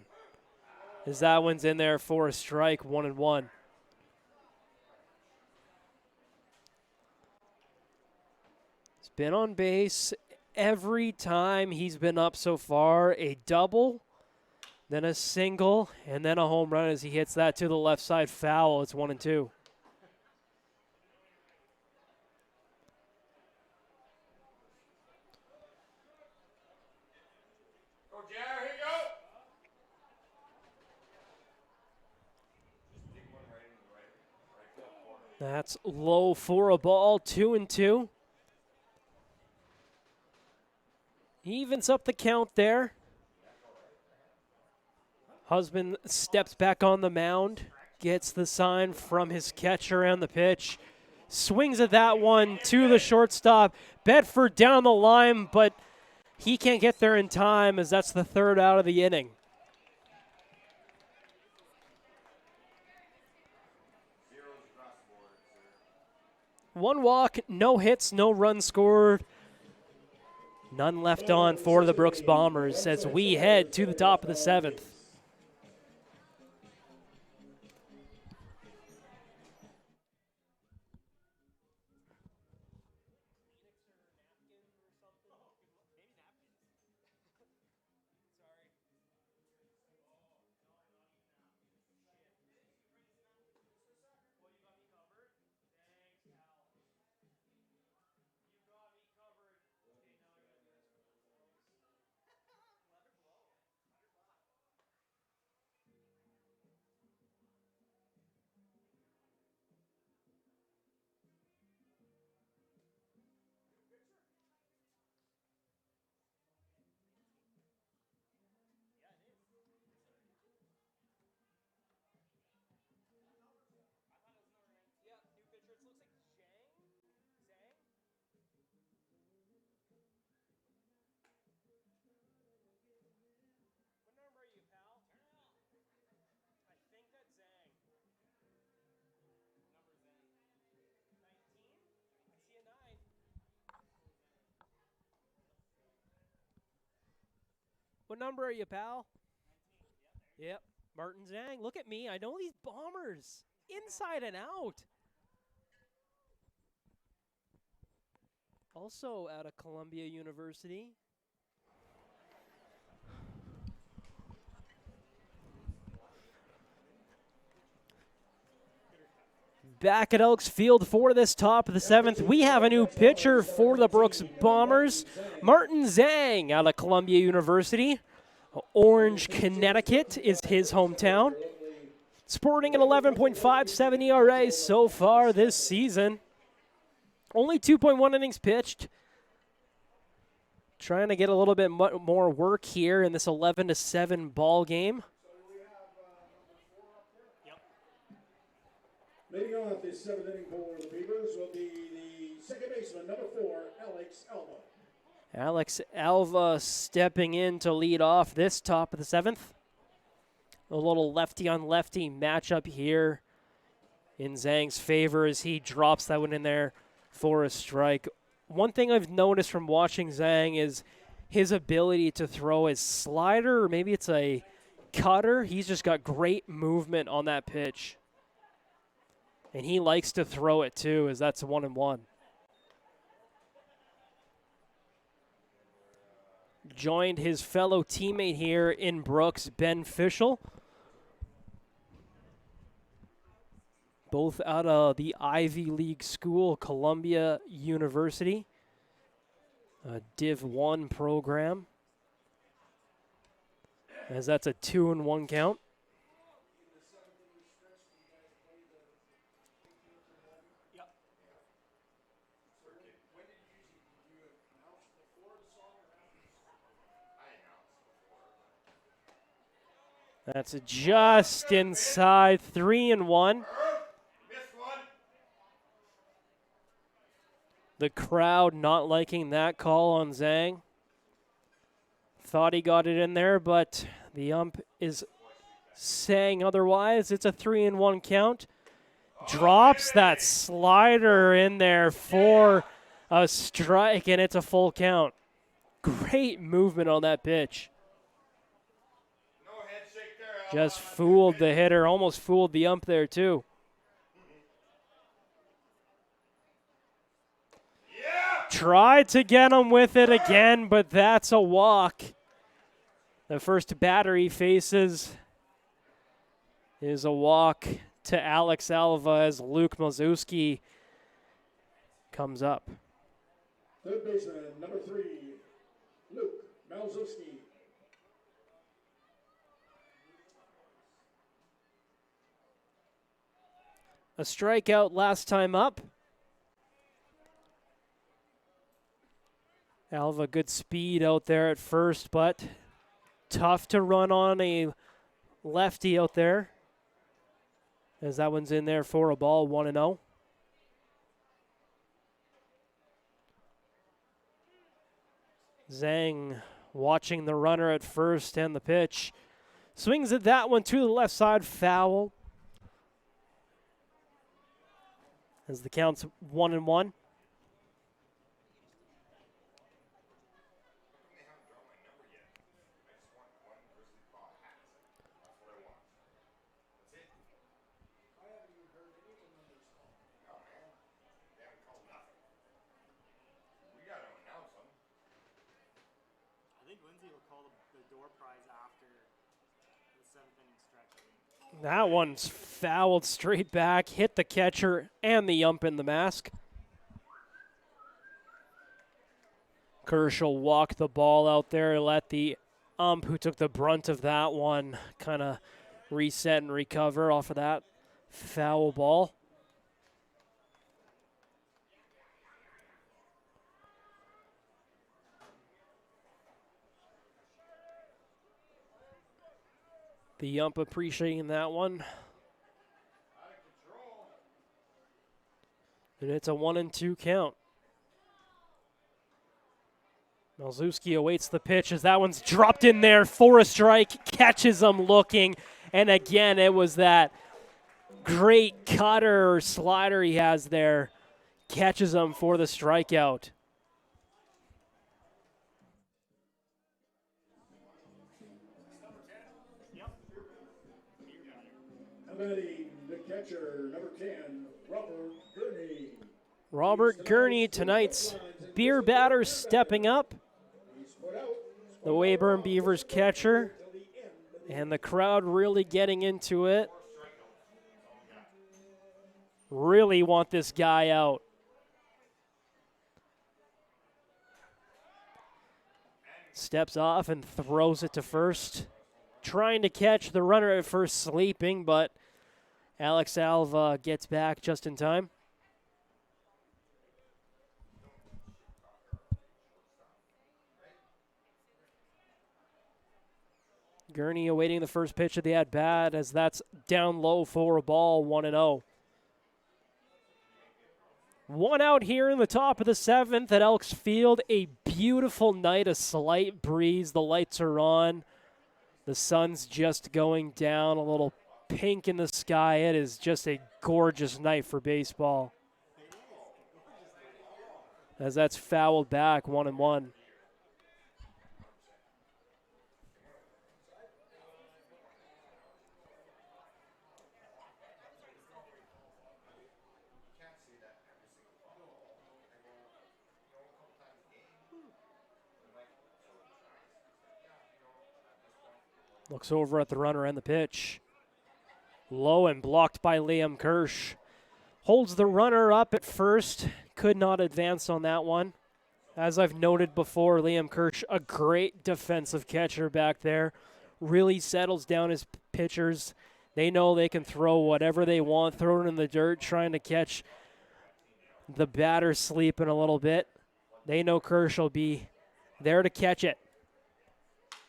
As that one's in there for a strike, 1-1. He's been on base every time he's been up so far. A double, then a single, and then a home run as he hits that to the left side foul. It's 1-2. That's low for a ball, 2-2. He evens up the count there. Husband steps back on the mound, gets the sign from his catcher and the pitch. Swings at that one to the shortstop. Bedford down the line, but he can't get there in time as that's the 3rd out of the inning. 1 walk, no hits, no runs scored. None left on for the Brooks Bombers as we head to the top of the 7th. What number are you, pal? Yep, Martin Zhang. Look at me. I know these Bombers inside and out. Also out of Columbia University. Back at Elks Field for this top of the 7th, we have a new pitcher for the Brooks Bombers, Martin Zhang out of Columbia University. Orange, Connecticut is his hometown. Sporting an 11.57 ERA so far this season. Only 2.1 innings pitched. Trying to get a little bit more work here in this 11-7 ball game. Leading off this 7th inning for the Beavers will be the second baseman, number 4, Alex Alva. Alex Alva stepping in to lead off this top of the 7th. A little lefty-on-lefty matchup here in Zhang's favor as he drops that one in there for a strike. One thing I've noticed from watching Zhang is his ability to throw his slider, or maybe it's a cutter. He's just got great movement on that pitch. And he likes to throw it too, as that's 1-1. Joined his fellow teammate here in Brooks, Ben Fischel. Both out of the Ivy League school, Columbia University. A Div 1 program. As that's a 2-1 count. That's just inside, 3-1. The crowd not liking that call on Zhang. Thought he got it in there, but the ump is saying otherwise. It's a 3-1 count. Drops that slider in there for a strike, and it's a full count. Great movement on that pitch. Just fooled the hitter, almost fooled the ump there too. Tried to get him with it again, but that's a walk. The first batter he faces is a walk to Alex Alva as Luke Mazowski comes up. Third baseman, number 3, Luke Malzowski. A strikeout last time up. Alva, good speed out there at first, but tough to run on a lefty out there, as that one's in there for a ball, 1-0. Zhang watching the runner at first and the pitch. Swings at that one to the left side, foul. As the count's 1-1. I think Lindsay will call the door prize after the 7th inning stretch. I think. That one's fouled straight back, hit the catcher and the ump in the mask. Kirsch will walk the ball out there, let the ump, who took the brunt of that one, kind of reset and recover off of that foul ball. The ump appreciating that one. And it's a 1-2 count. Malzewski awaits the pitch as that one's dropped in there for a strike, catches him looking, and again it was that great cutter or slider he has there, catches him for the strikeout. Batting the catcher, number 10, Robert Gurney. Robert Gurney, tonight's beer batter, stepping up. The Weyburn Beavers catcher, and the crowd really getting into it. Really want this guy out. Steps off and throws it to first. Trying to catch the runner at first sleeping, but Alex Alva gets back just in time. Gurney awaiting the first pitch of the at-bat as that's down low for a ball, 1-0. One out here in the top of the 7th at Elks Field. A beautiful night, a slight breeze. The lights are on. The sun's just going down, a little pink in the sky. It is just a gorgeous night for baseball. As that's fouled back, 1-1. Looks over at the runner and the pitch. Low and blocked by Liam Kirsch. Holds the runner up at first. Could not advance on that one. As I've noted before, Liam Kirsch, a great defensive catcher back there. Really settles down his pitchers. They know they can throw whatever they want, throw it in the dirt, trying to catch the batter sleeping a little bit. They know Kirsch will be there to catch it.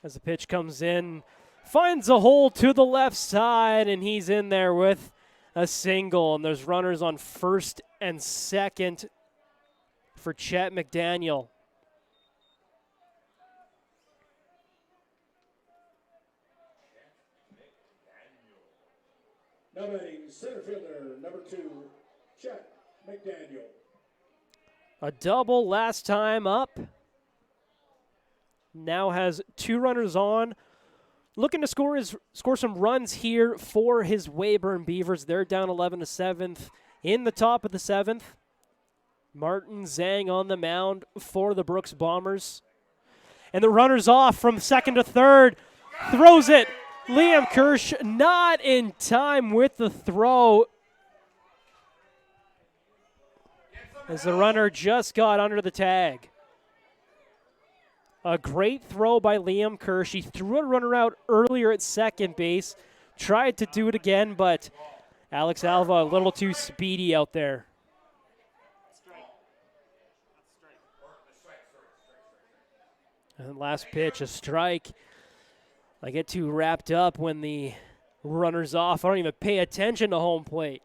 As the pitch comes in, finds a hole to the left side, and he's in there with a single. And there's runners on first and second for Chet McDaniel. Now batting center fielder, number 2, Chet McDaniel. A double last time up. Now has 2 runners on. Looking to score some runs here for his Weyburn Beavers. They're down 11 to 7th in the top of the 7th. Martin Zhang on the mound for the Brooks Bombers. And the runner's off from second to third. Throws it. Liam Kirsch not in time with the throw, as the runner just got under the tag. A great throw by Liam Kirsch. He threw a runner out earlier at second base. Tried to do it again, but Alex Alva a little too speedy out there. And last pitch, a strike. I get too wrapped up when the runner's off. I don't even pay attention to home plate.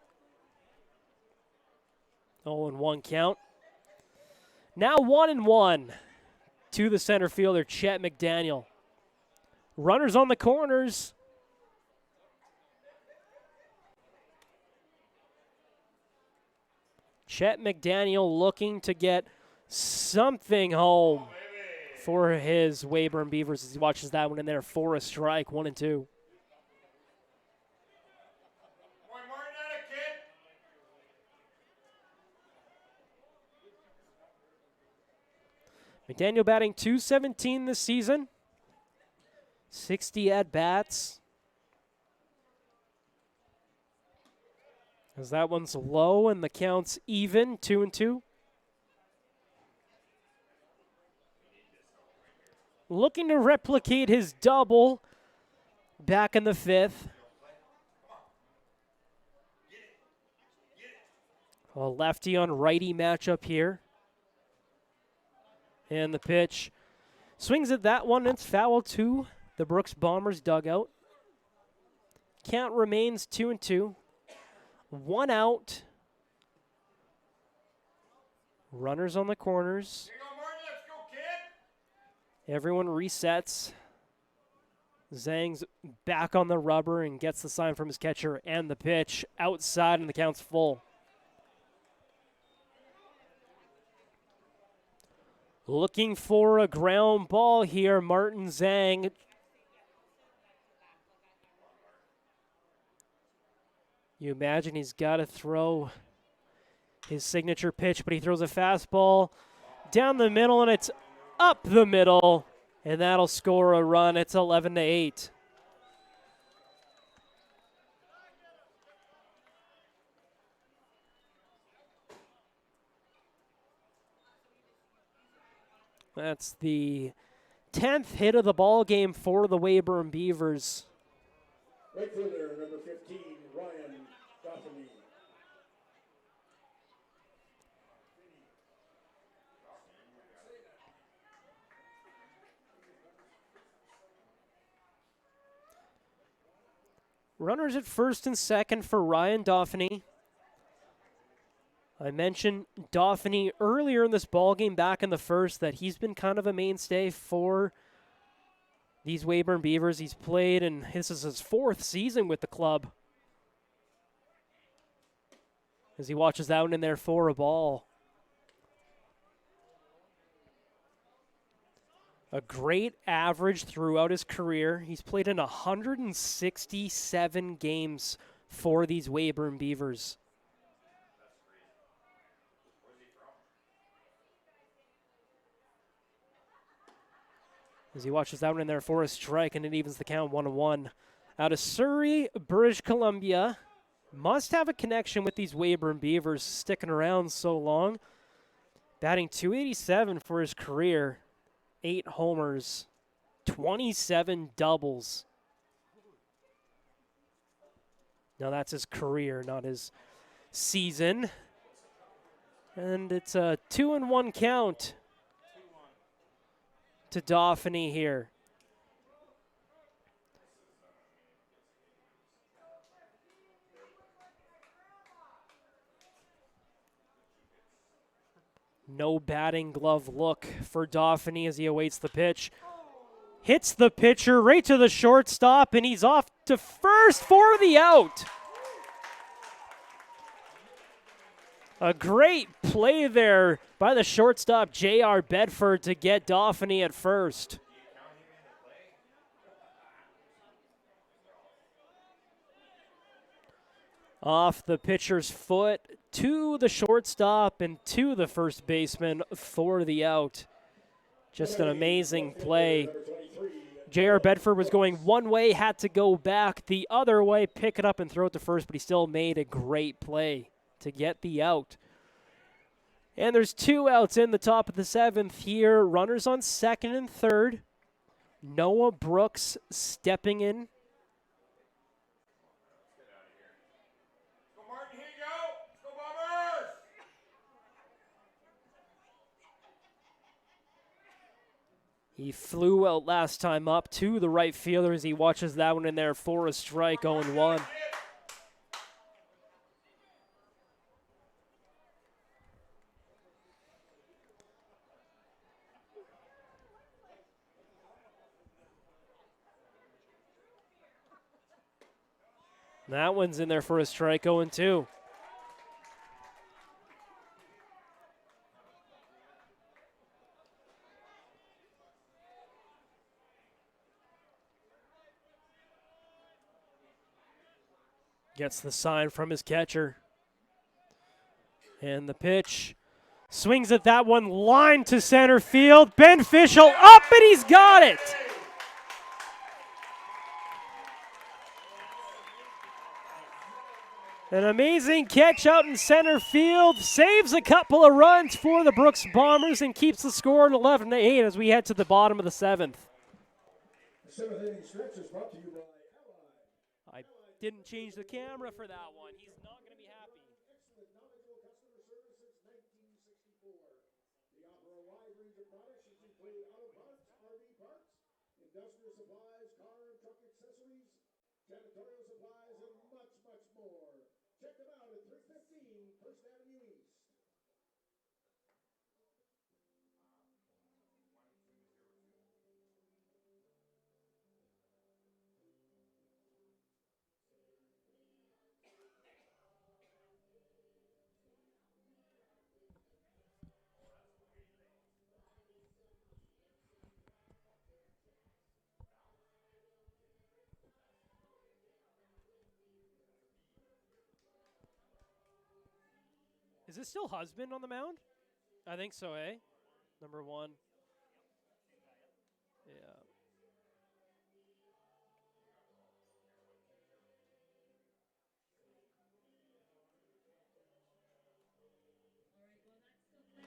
0-1 count. Now 1-1 to the center fielder, Chet McDaniel. Runners on the corners. Chet McDaniel looking to get something home for his Weyburn Beavers as he watches that one in there for a strike, 1-2. Come on, Martin, at it, kid. McDaniel batting .217 this season, 60 at-bats. As that one's low and the count's even, 2-2. Looking to replicate his double back in the 5th. A lefty on righty matchup here. And the pitch swings at that one. It's foul to the Brooks Bombers dugout. Count remains 2-2. 1 out. Runners on the corners. Here you go, Martin. Let's go, kid. Everyone resets. Zhang's back on the rubber and gets the sign from his catcher, and the pitch outside, and the count's full. Looking for a ground ball here, Martin Zhang. You imagine he's got to throw his signature pitch, but he throws a fastball down the middle, and it's up the middle, and that'll score a run. It's 11-8. That's the 10th hit of the ball game for the Weyburn Beavers. Right fielder, number 15, Ryan Gothamy. Runners at first and second for Ryan Dauphiny. I mentioned Dauphiny earlier in this ballgame back in the first that he's been kind of a mainstay for these Weyburn Beavers. He's played, and this is his 4th season with the club. As he watches that one in there for a ball. A great average throughout his career. He's played in 167 games for these Weyburn Beavers. As he watches that one in there for a strike, and it evens the count 1-1. Out of Surrey, British Columbia. Must have a connection with these Weyburn Beavers sticking around so long. Batting .287 for his career. 8 homers, 27 doubles. Now that's his career, not his season. And it's a 2-1 count to Dauphiny here. No batting glove look for Dauphiny as he awaits the pitch. Hits the pitcher right to the shortstop, and he's off to first for the out. A great play there by the shortstop, J.R. Bedford, to get Dauphiny at first. Off the pitcher's foot to the shortstop and to the first baseman for the out. Just an amazing play. J.R. Bedford was going one way, had to go back the other way, pick it up and throw it to first, but he still made a great play to get the out. And there's 2 outs in the top of the 7th here. Runners on second and third. Noah Brooks stepping in. Go, Martin. Here you go. Go, Bombers. He flew out last time up to the right fielder as he watches that one in there for a strike, 0-1. That one's in there for a strike, 0-2. Gets the sign from his catcher. And the pitch. Swings at that one, line to center field. Beneficial up, and he's got it. An amazing catch out in center field. Saves a couple of runs for the Brooks Bombers and keeps the score at 11-8 as we head to the bottom of the 7th. The seventh inning stretch is brought to you by Ally. I didn't change the camera for that one. He's not going to be happy. Excellent knowledgeable customer service since 1964. They offer a wide range of products which include auto parts, RV parts, industrial supplies, car and truck accessories, janitorial supplies, and much, much more. Check them out at 315 First Avenue East. Is it still Husband on the mound? I think so, eh? Number 1. Yeah.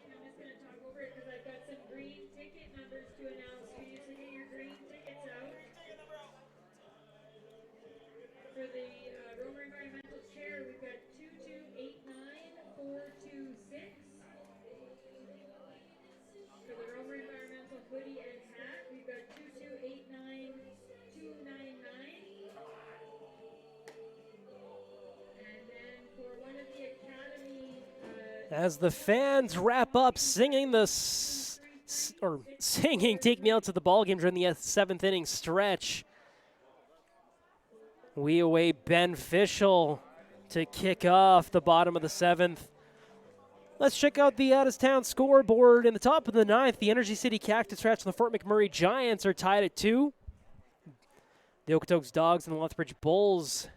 I'm just going to talk over it because I've got some green ticket numbers to announce for you. So get your green tickets out. For the Romer Environmental Chair, we've got 2289426. For the Romer Environmental Hoodie and Hat, we've got 2289299. And then for one of the Academy As the fans wrap up singing singing "Take Me Out to the Ball Game" during the 7th inning stretch, we await Ben Fischel to kick off the bottom of the 7th. Let's check out the out-of-town scoreboard. In the top of the 9th, the Energy City Cactus Rats and the Fort McMurray Giants are tied at 2. The Okotoks Dogs and the Lethbridge Bulls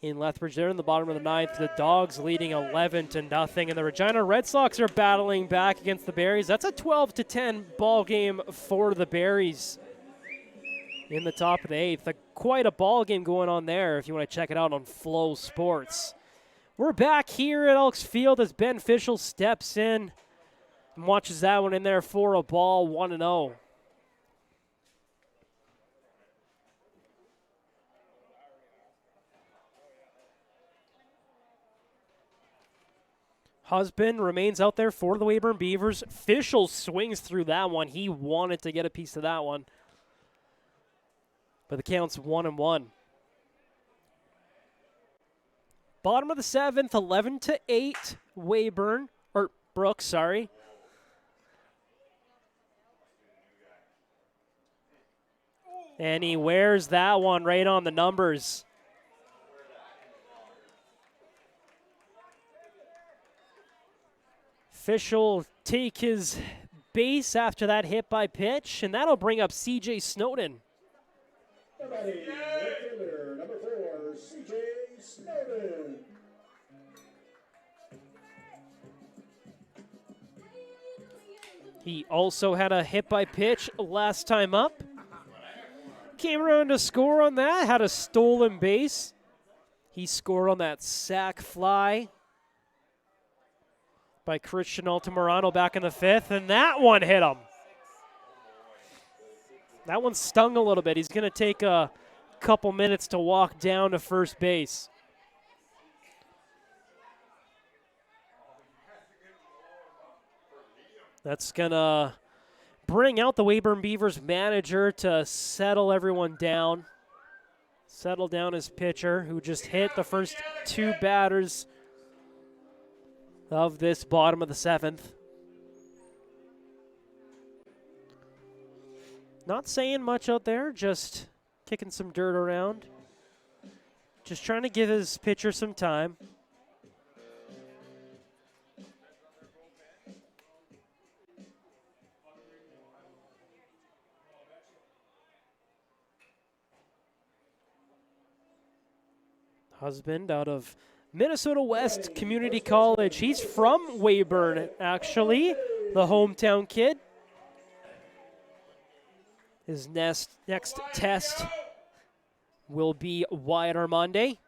in Lethbridge. They're in the bottom of the 9th. The Dogs leading 11-0, and the Regina Red Sox are battling back against the Berries. That's a 12-10 ball game for the Berries. In the top of the 8th, quite a ball game going on there if you want to check it out on Flow Sports. We're back here at Elks Field as Ben Fischel steps in and watches that one in there for a ball, 1-0. Husband remains out there for the Weyburn Beavers. Fischel swings through that one. He wanted to get a piece of that one. But the count's 1-1. Bottom of the 7th, 11-8, Weyburn, or Brooks, sorry. And he wears that one right on the numbers. Fischel take his base after that hit by pitch, and that'll bring up C.J. Snowden. Somebody, fielder, number 4, C.J. Snowden. He also had a hit by pitch last time up. Came around to score on that, had a stolen base. He scored on that sac fly by Christian Altamirano back in the 5th, and that one hit him. That one stung a little bit. He's going to take a couple minutes to walk down to first base. That's going to bring out the Weyburn Beavers manager to settle everyone down. Settle down his pitcher, who just hit the first 2 batters of this bottom of the 7th. Not saying much out there, just kicking some dirt around. Just trying to give his pitcher some time. Husband out of Minnesota West Community College. He's from Weyburn, actually, the hometown kid. His next test will be Wyatt Armande.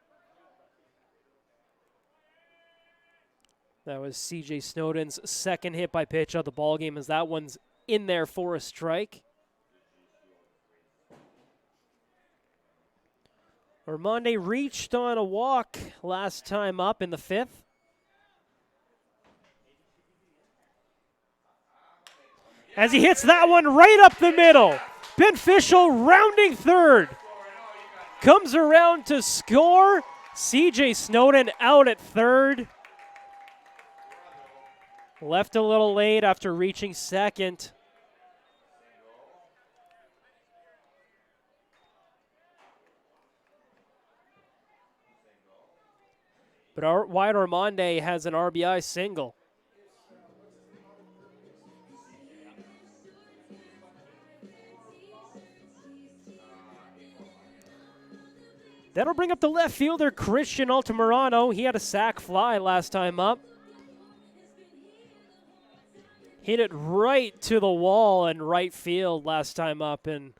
That was CJ Snowden's second hit by pitch of the ball game, as that one's in there for a strike. Armande reached on a walk last time up in the 5th. As he hits that one right up the middle. Beneficial rounding third. Comes around to score. CJ Snowden out at third. Left a little late after reaching second. But Wyatt Armande has an RBI single. That'll bring up the left fielder, Christian Altamirano. He had a sac fly last time up. Hit it right to the wall in right field last time up and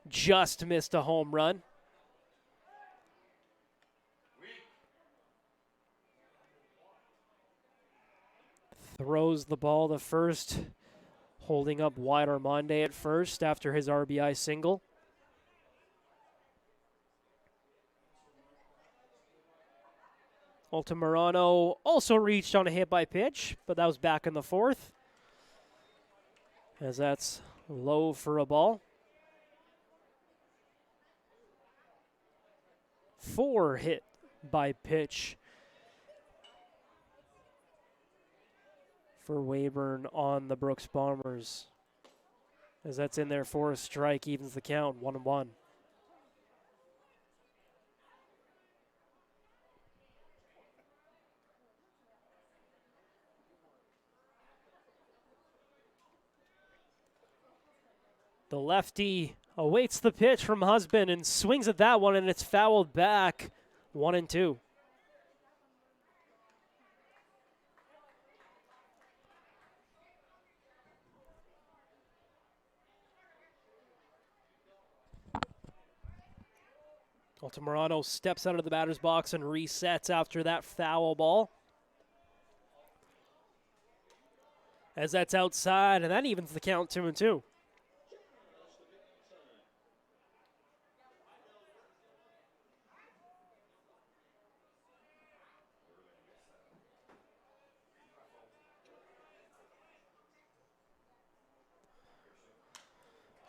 just missed a home run. Throws the ball to first, holding up Wyatt Armande at first after his RBI single. Altamirano also reached on a hit by pitch, but that was back in the 4th, as that's low for a ball. 4 hit by pitch for Weyburn on the Brooks Bombers, as that's in there for a strike, evens the count, 1-1. The lefty awaits the pitch from Husband and swings at that one, and it's fouled back, 1-2. Altamirano steps out of the batter's box and resets after that foul ball. As that's outside, and that evens the count, 2-2.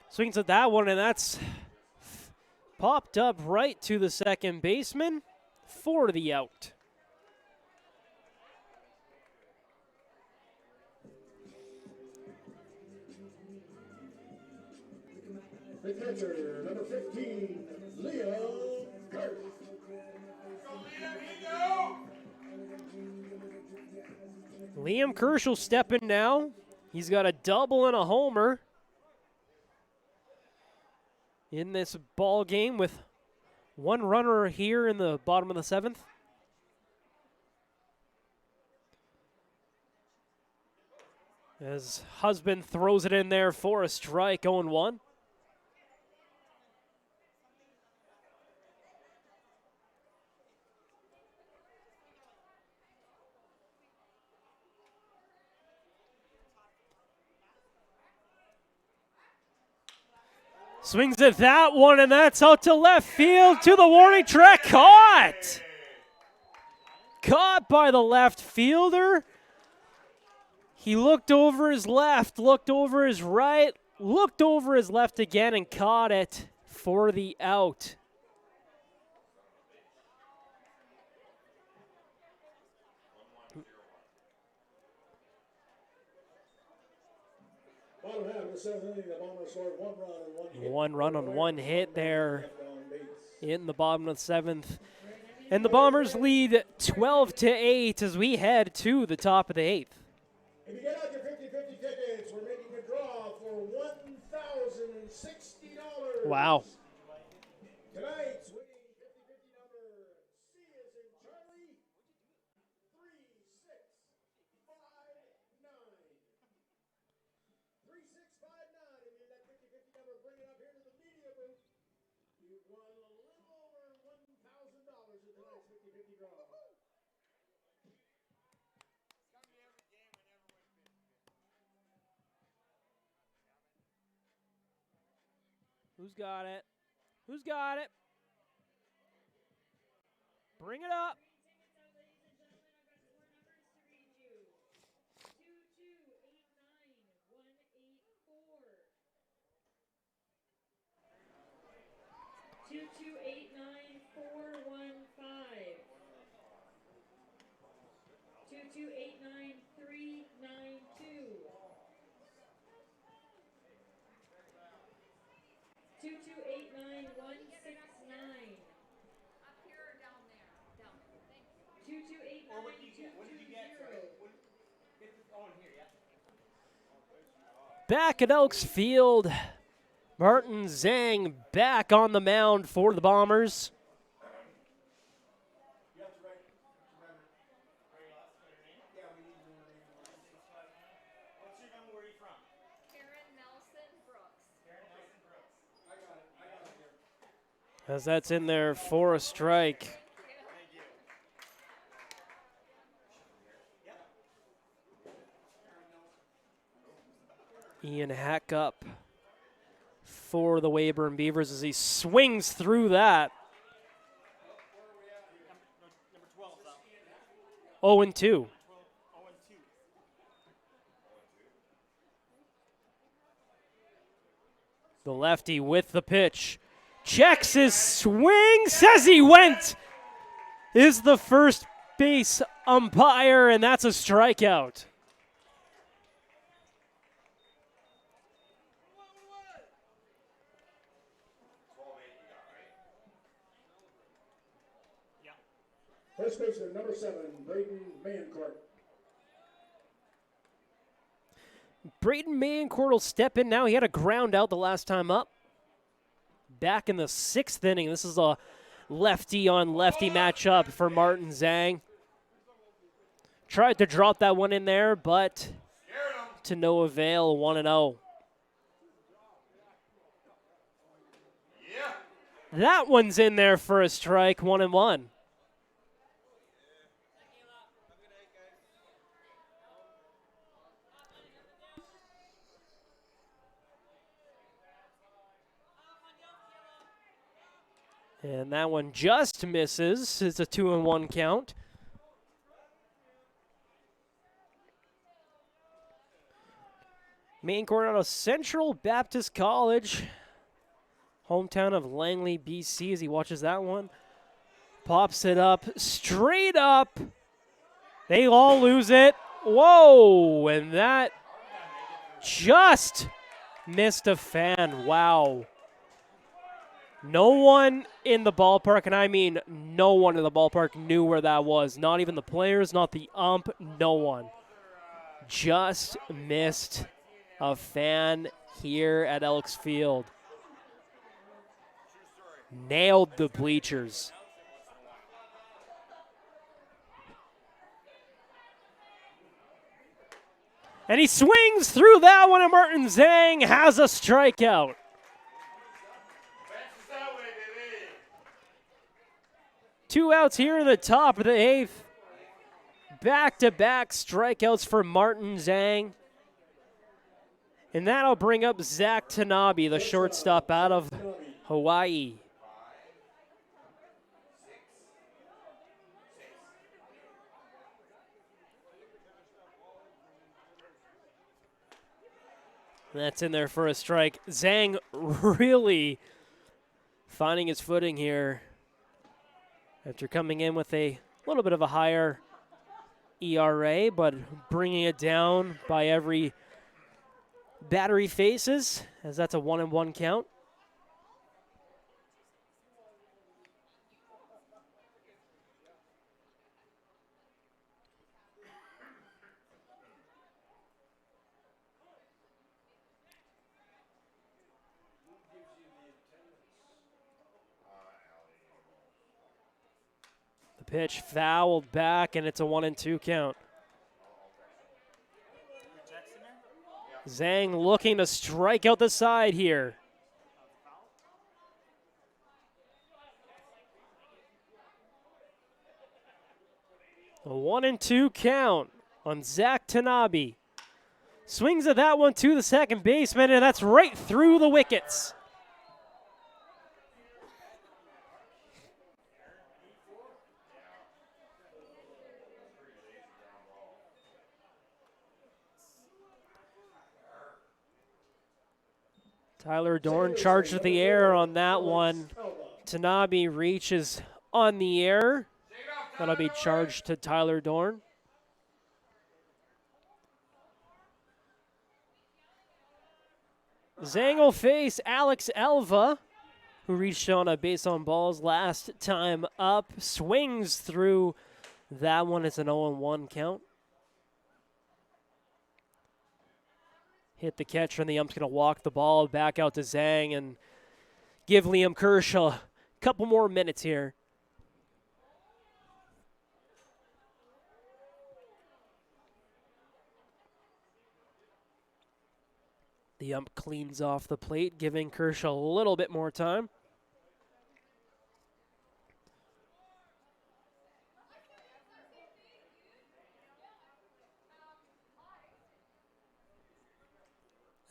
Swings at that one, and that's popped up right to the second baseman for the out. The catcher, number 15, Leo Kirk. Liam Kirsch will step in now. He's got a double and a homer in this ball game with one runner here in the bottom of the 7th. As Husband throws it in there for a strike, 0-1. Swings at that one, and that's out to left field to the warning track. Caught! Caught by the left fielder. He looked over his left, looked over his right, looked over his left again, and caught it for the out. Bottom half of the 7th inning, the Bombers scored 1 run and 1 hit. One run on one hit there in the bottom of the 7th. And the Bombers lead 12-8 as we head to the top of the 8th. If you get out your 50-50 tickets, we're making a draw for $1,060. Wow. Tonight's winning 50-50 number, C as won a little over $1,000 in tonight's 50-50 draw. Who's got it? Who's got it? Bring it up. Two two eight nine four one five. 2289-392. 2289-169. Up here or down there? Down there. Thank you. 2289-220. What did you get? Oh, in here, yeah. Back at Elks Field, Martin Zhang back on the mound for the Bombers. What's your number? Where are you from? Karen Nelson Brooks. Karen Nelson Brooks. I got it here. As that's in there for a strike. Thank you. Ian Hack up for the Weyburn Beavers as he swings through that. Number 12, 0-2. 0-2. The lefty with the pitch. Checks his swing, says he went. Is the first base umpire, and that's a strikeout. First baseman, number 7, Braden Mancourt. Braden Mancourt will step in now. He had a ground out the last time up. Back in the 6th inning. This is a lefty on lefty matchup for Martin Zhang. Tried to drop that one in there, but to no avail, 1-0. That one's in there for a strike, 1-1. And that one just misses. It's a 2-1 count. Mancourt out of Central Baptist College. Hometown of Langley, BC, as he watches that one. Pops it up, straight up. They all lose it. Whoa, and that just missed a fan. Wow. No one in the ballpark, and I mean no one in the ballpark knew where that was. Not even the players, not the ump, no one. Just missed a fan here at Elks Field. Nailed the bleachers. And he swings through that one, and Martin Zhang has a strikeout. Two outs here in the top of the 8th. Back-to-back strikeouts for Martin Zhang. And that'll bring up Zach Tanabe, the shortstop out of Hawaii. That's in there for a strike. Zhang really finding his footing here after coming in with a little bit of a higher ERA, but bringing it down by every batter he faces, as that's a 1-1 count. The pitch fouled back, and it's a 1-2 count. Zhang looking to strike out the side here. A 1-2 count on Zach Tanabe. Swings at that one to the second baseman, and that's right through the wickets. Tyler Dorn charged with the air on that one. Tanabe reaches on the air. That'll be charged to Tyler Dorn. Zhang will face Alex Elva, who reached on a base on balls last time up. Swings through that one. It's an 0-1 count. Hit the catcher, and the ump's going to walk the ball back out to Zhang and give Liam Kershaw a couple more minutes here. The ump cleans off the plate, giving Kershaw a little bit more time.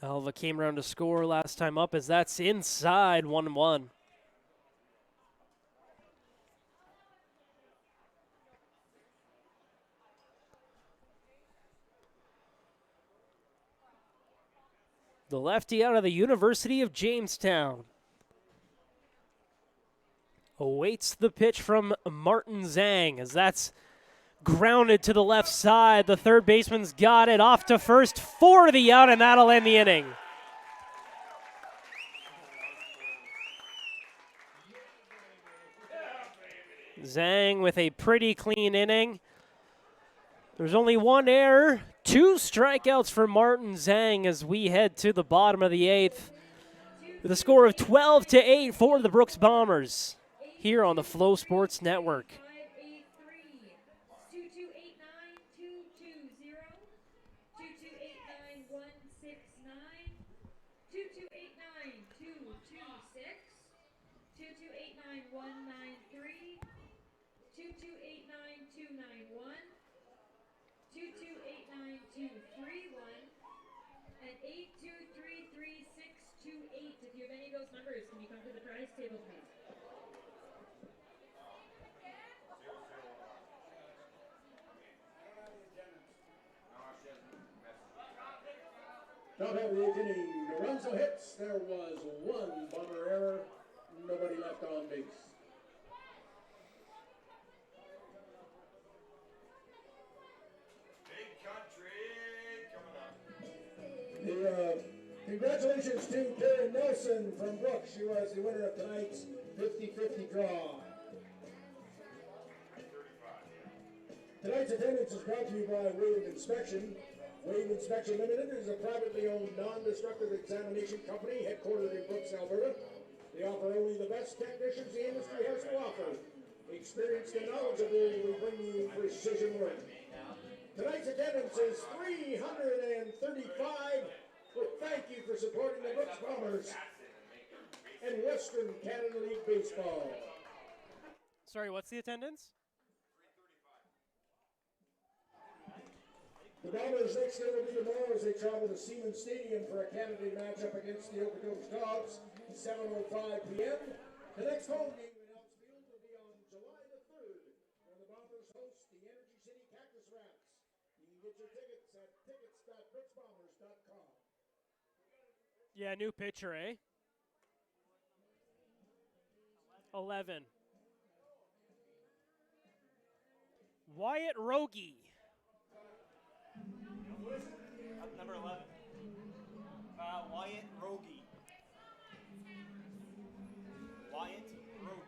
Alva came around to score last time up, as that's inside 1-1. The lefty out of the University of Jamestown awaits the pitch from Martin Zhang, as that's grounded to the left side. The third baseman's got it off to first for the out, and that'll end the inning. Zhang with a pretty clean inning. There's only one error, 2 strikeouts for Martin Zhang as we head to the bottom of the 8th with a score of 12-8 for the Brooks Bombers here on the Flow Sports Network. If you have any of those numbers, can you come to the prize table, please? Top of the 8th inning, no runs, no hits. There was 1 Bomber error. Nobody left on base. Big country coming up. Congratulations to Karen Nelson from Brooks. She was the winner of tonight's 50-50 draw. Tonight's attendance is brought to you by Wave Inspection. Wave Inspection Limited is a privately owned, non-destructive examination company headquartered in Brooks, Alberta. They offer only the best technicians the industry has to offer. Experienced and knowledgeable will bring you precision work. Tonight's attendance is 335. Well, thank you for supporting the Brooks Bombers and Western Canada League Baseball. Sorry, what's the attendance? The Bombers' next game will be tomorrow as they travel to Siemens Stadium for a Canada Day matchup against the Okotoks Dogs, 7:05 p.m. The next home game in Elksfield will be on July the 3rd, when the Bombers host the Energy City Cactus Rats. You can get your tickets at tickets.brooksbombers.com. Yeah, new pitcher, eh? 11. Wyatt Rogie. Number 11. Wyatt Rogie. Wyatt Rogie.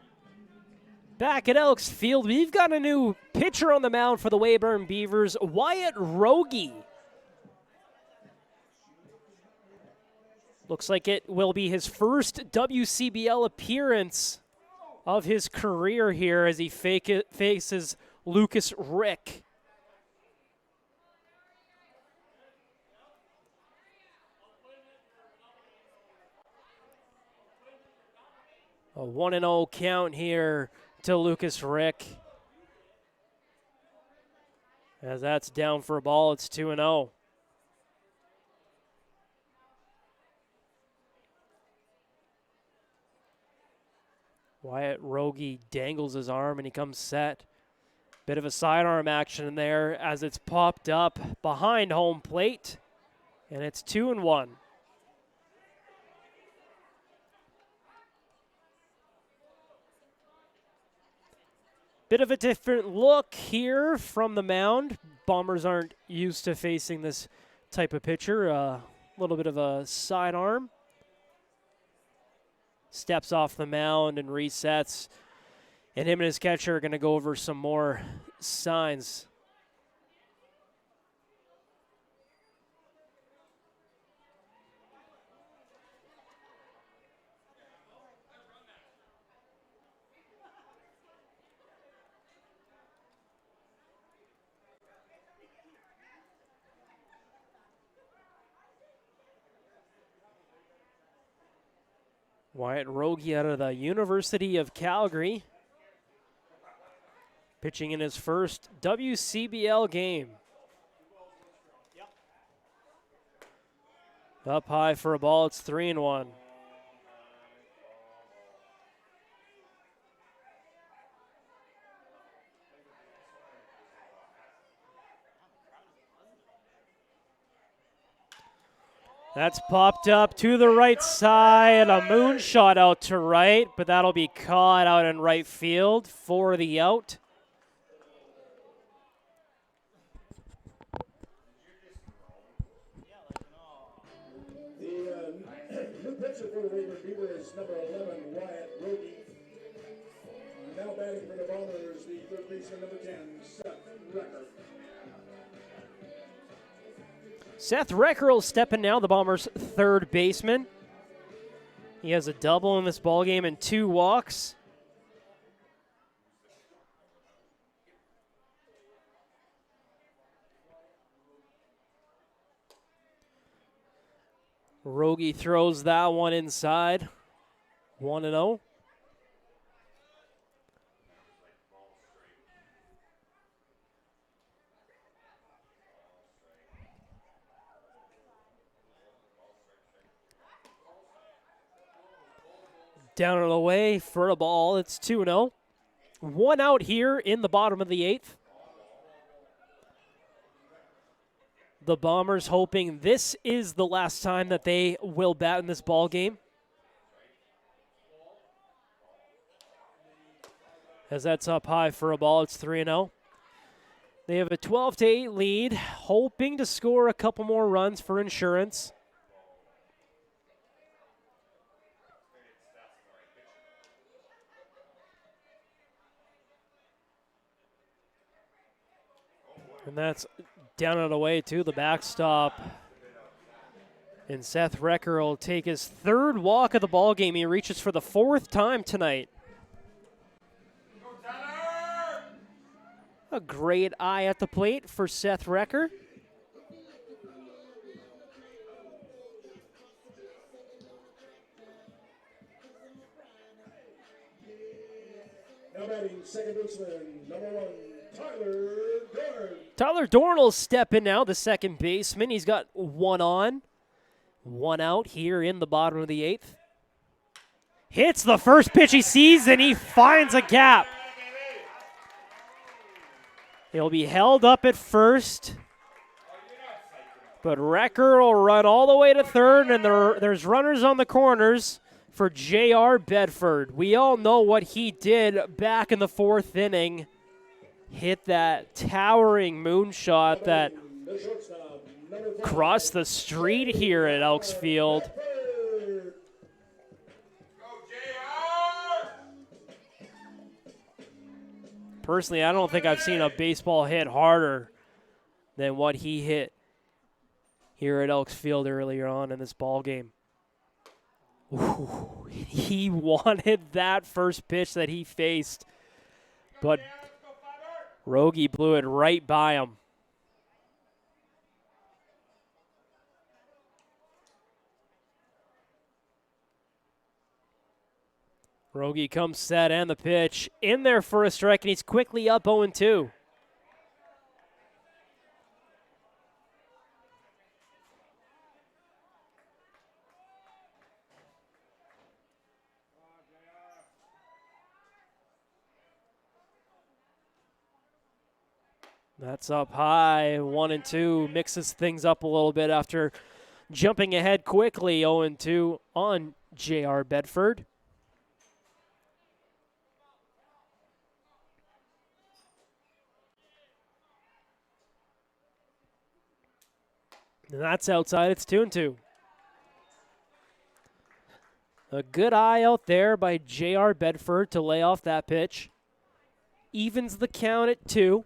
Back at Elks Field, we've got a new pitcher on the mound for the Weyburn Beavers, Wyatt Rogie. Looks like it will be his first WCBL appearance of his career here as he faces Lucas Rick. A 1-0 count here to Lucas Rick. As that's down for a ball, it's 2-0. Wyatt Rogie dangles his arm and he comes set. Bit of a sidearm action in there as it's popped up behind home plate. And it's 2-1. Bit of a different look here from the mound. Bombers aren't used to facing this type of pitcher. A little bit of a sidearm. Steps off the mound and resets. And him and his catcher are going to go over some more signs. Wyatt Rogie out of the University of Calgary, pitching in his first WCBL game. Up high for a ball, it's 3-1. That's popped up to the right side, a moonshot out to right, but that'll be caught out in right field for the out. The new pitcher for the Weyburn Beavers, number 11, Wyatt Rogie. Now batting for the Bombers, the third baseman, number 10, Seth Recker. Seth Reckerl stepping now, the Bombers' third baseman. He has a double in this ballgame and 2 walks. Rogie throws that one inside. 1-0. Down and away for a ball. It's 2-0. 1 out here in the bottom of the 8th. The Bombers hoping this is the last time that they will bat in this ball game. As that's up high for a ball, it's 3-0. They have a 12-8 lead, hoping to score a couple more runs for insurance. And that's down and away to the backstop. And Seth Recker will take his 3rd walk of the ball game. He reaches for the 4th time tonight. A great eye at the plate for Seth Recker. Now batting second baseman, number 1, Tyler Dorn. Tyler Dorn will step in now, the second baseman. He's got 1 on, 1 out here in the bottom of the 8th. Hits the first pitch he sees, and he finds a gap. He'll be held up at first, but Recker will run all the way to third, and there's runners on the corners for J.R. Bedford. We all know what he did back in the 4th inning. Hit that towering moonshot that crossed the street here at Elks Field. Personally, I don't think I've seen a baseball hit harder than what he hit here at Elks Field earlier on in this ball game. Ooh, he wanted that first pitch that he faced, but Rogie blew it right by him. Rogie comes set and the pitch in there for a strike, and he's quickly up 0-2. That's up high, 1-2, mixes things up a little bit after jumping ahead quickly, 0-2 on J.R. Bedford. And that's outside, it's 2-2. A good eye out there by J.R. Bedford to lay off that pitch. Evens the count at 2.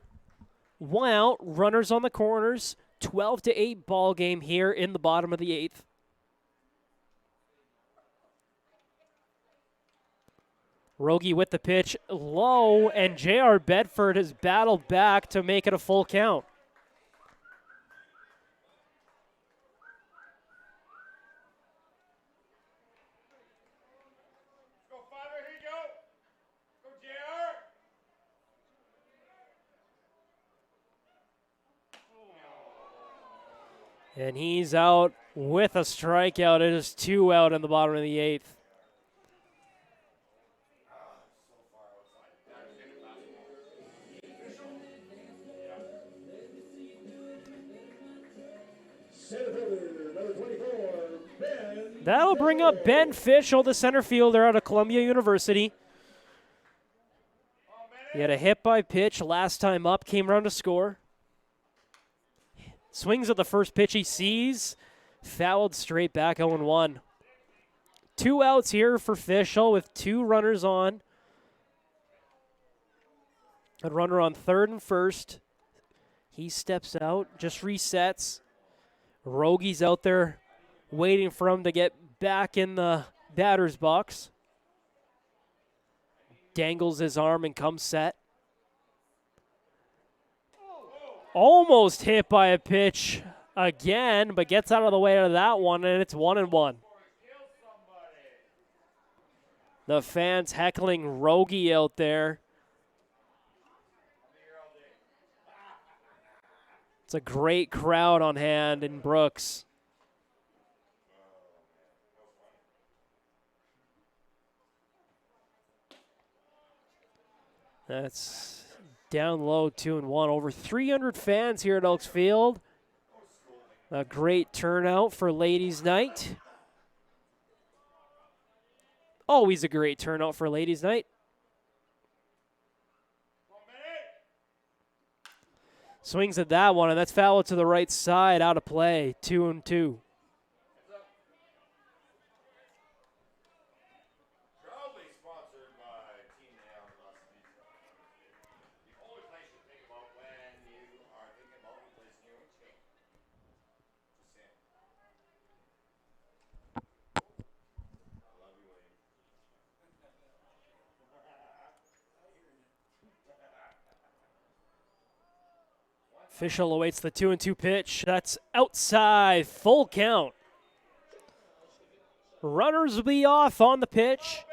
1 out, runners on the corners. 12-8 ball game here in the bottom of the 8th. Rogie with the pitch low, and J.R. Bedford has battled back to make it a full count. Go, Father, here you go. Go, JR. And he's out with a strikeout. It is 2 out in the bottom of the 8th. Center fielder, number 24, Ben. That'll bring up Ben Fischel, the center fielder out of Columbia University. He had a hit by pitch last time up, came around to score. Swings at the first pitch he sees, fouled straight back 0-1. 2 outs here for Fischel with 2 runners on. A runner on third and first. He steps out, just resets. Rogie's out there waiting for him to get back in the batter's box. Dangles his arm and comes set. Almost hit by a pitch again, but gets out of the way of that one, and it's 1-1. The fans heckling Rogie out there. It's a great crowd on hand in Brooks. That's down low, 2-1. Over 300 fans here at Elks Field. A great turnout for Ladies' Night. Always a great turnout for Ladies' Night. Swings at that one, and that's foul to the right side, out of play, 2-2. Proudly sponsored by Team Nail Velocity. The only place you think about when you are thinking about replacing your windshield. Just saying. I love you, Wayne. Fischel awaits the 2-2 pitch. That's outside, full count. Runners will be off on the pitch.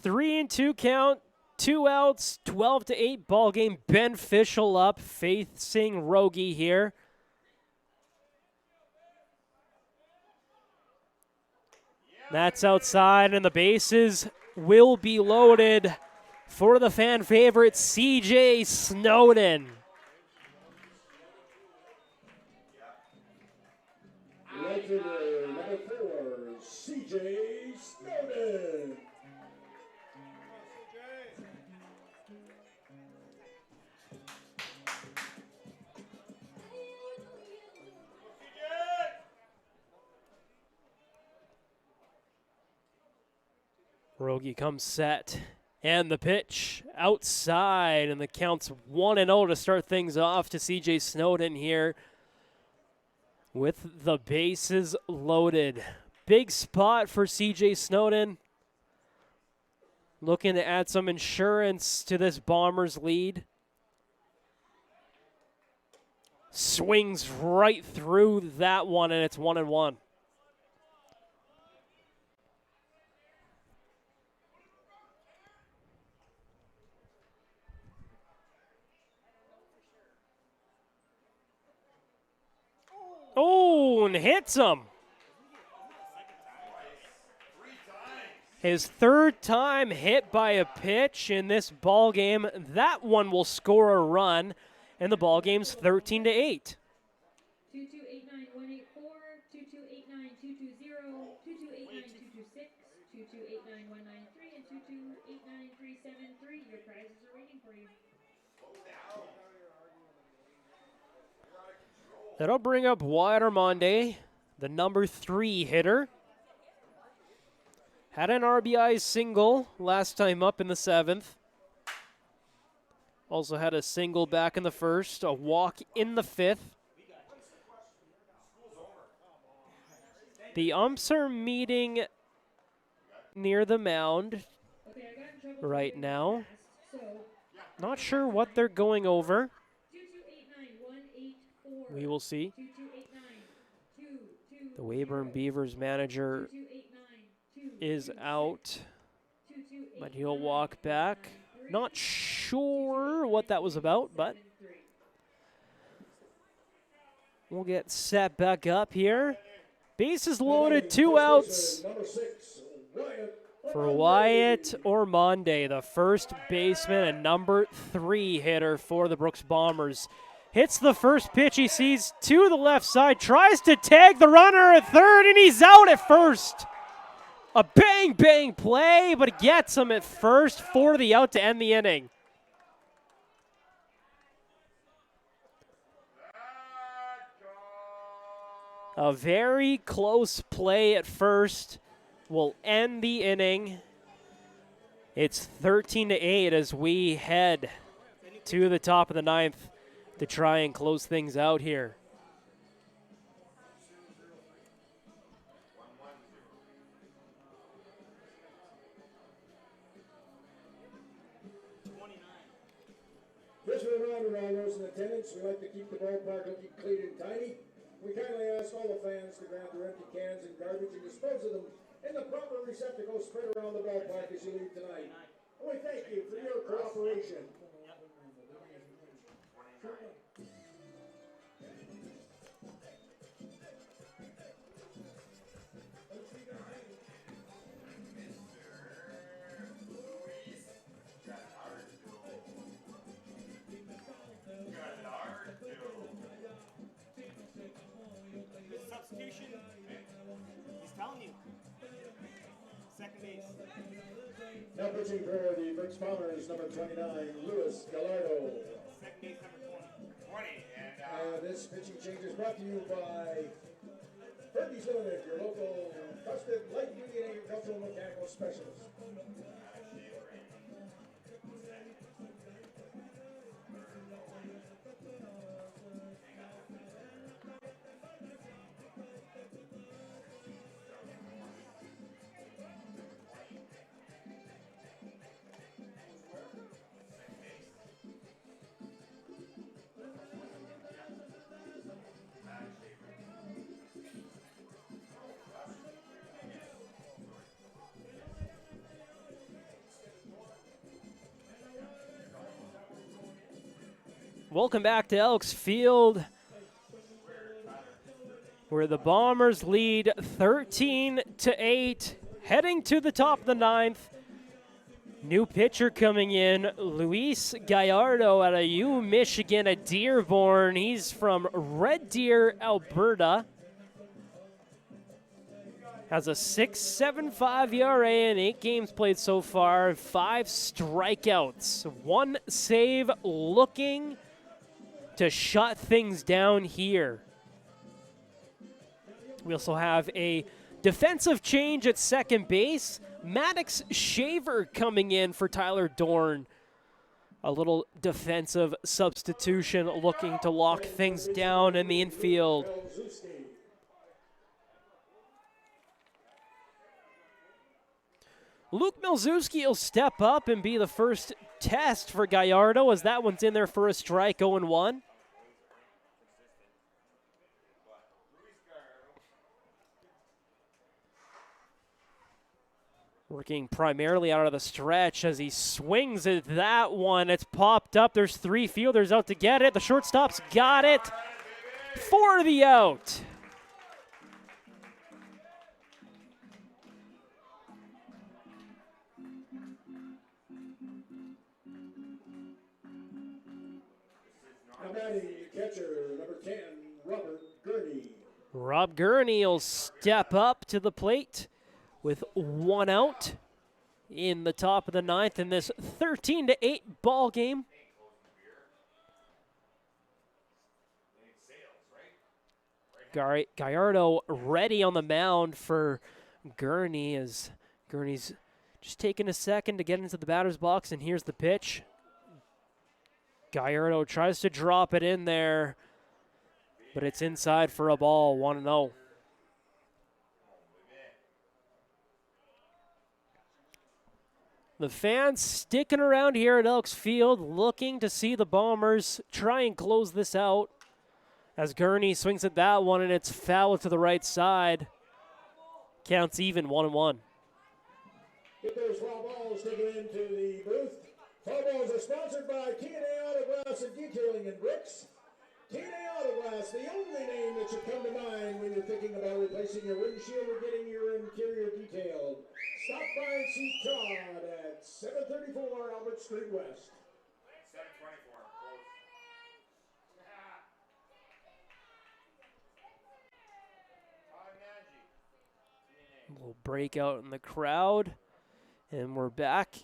3-2 count, 2 outs, 12-8 ball game. Ben Fischel up, facing Rogie here. That's outside, and the bases will be loaded for the fan favorite, C.J. Snowden. Right fielder, number 4, C.J. Snowden. Rogie comes set. And the pitch outside, and the count's 1-0 to start things off to C.J. Snowden here with the bases loaded. Big spot for C.J. Snowden. Looking to add some insurance to this Bombers lead. Swings right through that one, and it's 1-1. Oh, and hits him. His third time hit by a pitch in this ball game. That one will score a run, and the ball game's 13-8. 2289184, 2289220, 2289226, 2289193, and 2289373. Your prizes are waiting for you. That'll bring up Wyatt Armande, the number 3 hitter. Had an RBI single last time up in the 7th. Also had a single back in the 1st, a walk in the 5th. The umps are meeting near the mound right now. Not sure what they're going over. We will see. The Weyburn Beavers manager is out, but he'll walk back. Not sure what that was about, but we'll get set back up here. Bases loaded, 2 outs for Wyatt Armande, the first baseman and number 3 hitter for the Brooks Bombers. Hits the first pitch he sees to the left side, tries to tag the runner at third, and he's out at first. A bang, bang play, but it gets him at first for the out to end the inning. A very close play at first will end the inning. It's 13-8 as we head to the top of the 9th to try and close things out here. Just a reminder to all those in attendance, we like to keep the ballpark looking clean and tidy. We kindly ask all the fans to grab their empty cans and garbage and dispose of them in the proper receptacle spread around the ballpark as you leave tonight. And we thank you for your cooperation. Substitution. He's telling you. Second base. Now pitching for the Brooks Bombers, number 29, Luis Gallardo. Second base, number 20. This pitching change is brought to you by Fergie's Limited, your local trusted light duty and agricultural mechanical specialist. Welcome back to Elks Field, where the Bombers lead 13-8, heading to the top of the 9th. New pitcher coming in, Luis Gallardo out of U Michigan at Dearborn. He's from Red Deer, Alberta. Has a 6.75 ERA in 8 games played so far, 5 strikeouts, 1 save, looking to shut things down here. We also have a defensive change at second base. Maddox Shaver coming in for Tyler Dorn. A little defensive substitution looking to lock things down in the infield. Luke Milzewski will step up and be the first test for Gallardo as that one's in there for a strike, 0-1. Working primarily out of the stretch as he swings at that one. It's popped up. There's 3 fielders out to get it. The shortstop's got it for the out. batting catcher, number 10, Robert Gurney. Rob Gurney will step up to the plate with 1 out in the top of the 9th in this 13-8 ball game. Gallardo ready on the mound for Gurney as Gurney's just taking a second to get into the batter's box, and here's the pitch. Gallardo tries to drop it in there, but it's inside for a ball, 1-0. The fans sticking around here at Elks Field, looking to see the Bombers try and close this out. As Gurney swings at that one, and it's foul to the right side. Counts even, 1-1. Get those foul balls taken into the booth. Foul balls are sponsored by T&A Auto Glass and Detailing in Brooks. T&A Auto Glass, the only name that should come to mind when you're thinking about replacing your windshield or getting your interior detailed. Stop by and see Todd at 734 Albert Street West. 724. A little breakout in the crowd, and we're back.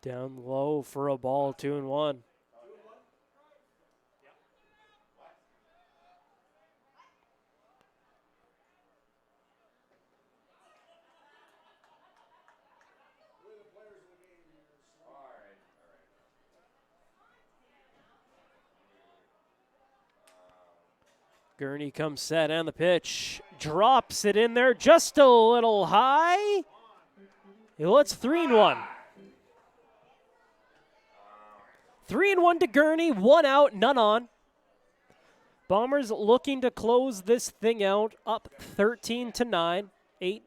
Down low for a ball, 2-1. Gurney comes set and the pitch. Drops it in there just a little high. Well, it's 3-1. 3-1 to Gurney, 1 out, none on. Bombers looking to close this thing out, up 13-9, 8.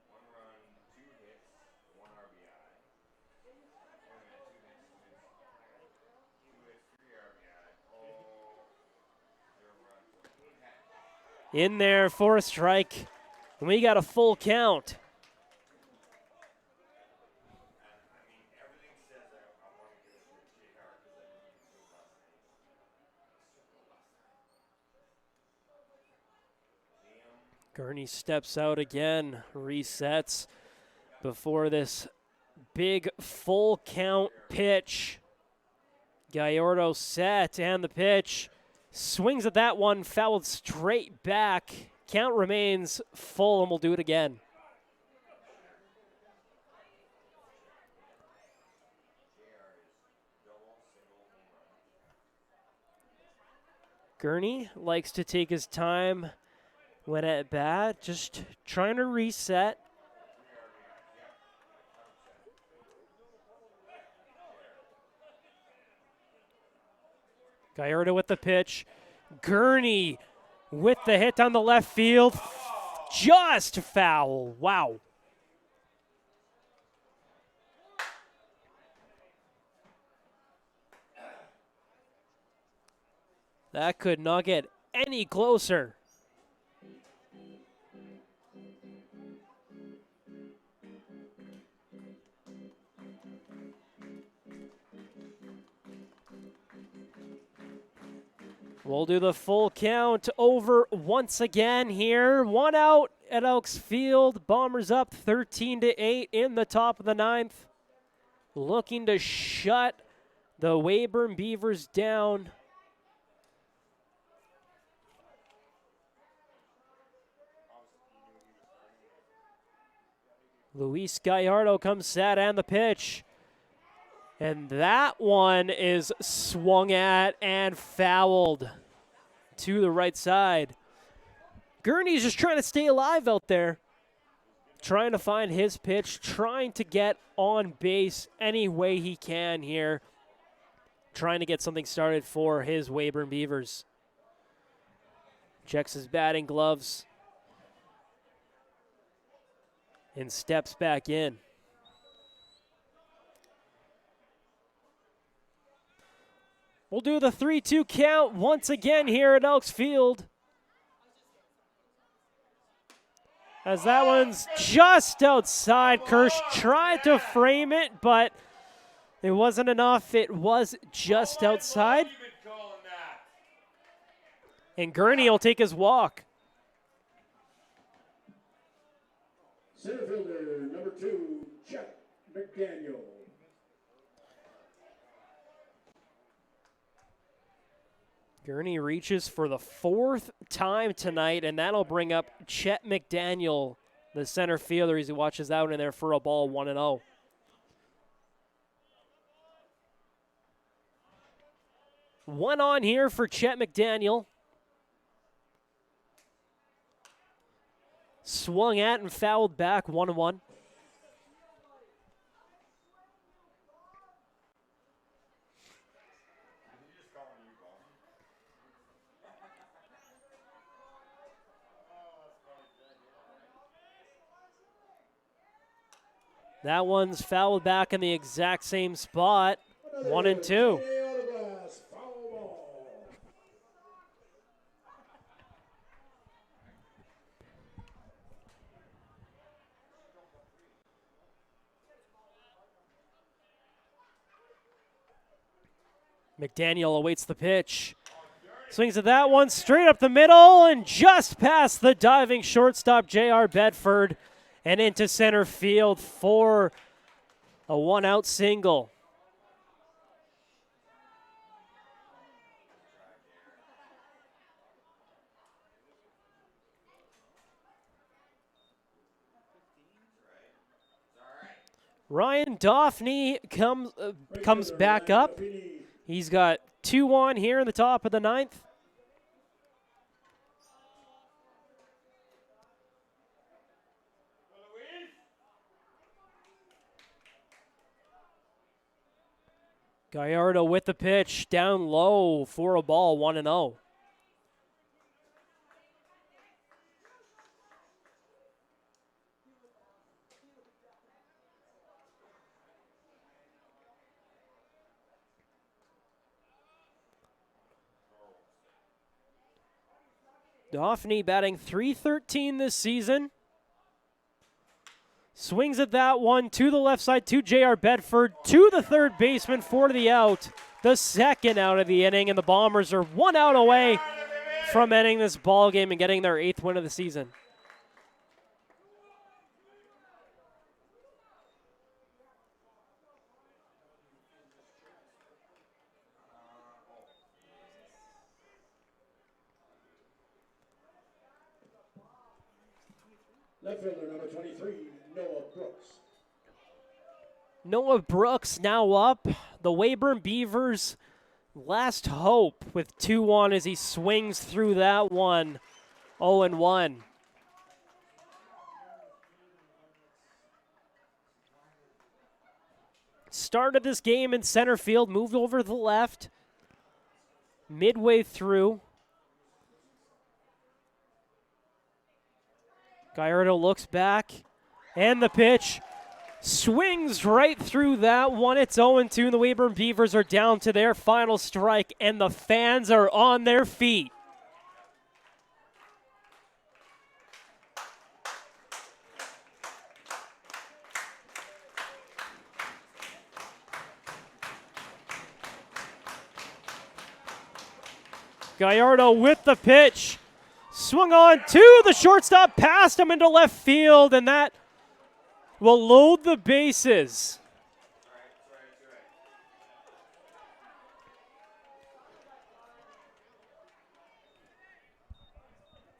In there for a strike, and we got a full count. Gurney steps out again, resets before this big full count pitch. Gallardo set and the pitch. Swings at that one, fouled straight back. Count remains full, and we'll do it again. Gurney likes to take his time when at bat, just trying to reset. Gallardo with the pitch. Gurney with the hit on the left field. Just foul. Wow. That could not get any closer. We'll do the full count over once again here. 1 out at Elks Field. Bombers up 13-8 in the top of the 9th. Looking to shut the Weyburn Beavers down. Luis Gallardo comes set and the pitch. And that one is swung at and fouled to the right side. Gurney's just trying to stay alive out there. Trying to find his pitch, trying to get on base any way he can here. Trying to get something started for his Weyburn Beavers. Checks his batting gloves. And steps back in. We'll do the 3-2 count once again here at Elks Field. As that one's just outside. Kirsch tried to frame it, but It wasn't enough. It was just outside. You've been calling that. And Gurney will take his walk. Center fielder number 2, Chet McDaniel. Gurney reaches for the 4th time tonight, and that'll bring up Chet McDaniel, the center fielder, as he watches out in there for a ball 1-0. One on here for Chet McDaniel. Swung at and fouled back, 1-1. That one's fouled back in the exact same spot, 1-2. McDaniel awaits the pitch. Swings at that one, straight up the middle, and just past the diving shortstop, J.R. Bedford, and into center field for a one-out single. Ryan Daphne comes back up. He's got 2 on here in the top of the 9th. Gallardo with the pitch, down low for a ball, 1-0. Daphne batting .313 this season. Swings at that one to the left side to J.R. Bedford, to the third baseman for the out. The second out of the inning, and the Bombers are 1 out away from ending this ball game and getting their 8th win of the season. Left fielder number 23, Noah Brooks. Noah Brooks now up. The Weyburn Beavers' last hope with 2 on as he swings through that one. 0-1. Started this game in center field, moved over to the left. Midway through. Gallardo looks back, and the pitch swings right through that one. It's 0-2, and the Weyburn Beavers are down to their final strike, and the fans are on their feet. Gallardo with the pitch. Swung on to the shortstop, passed him into left field, and that will load the bases.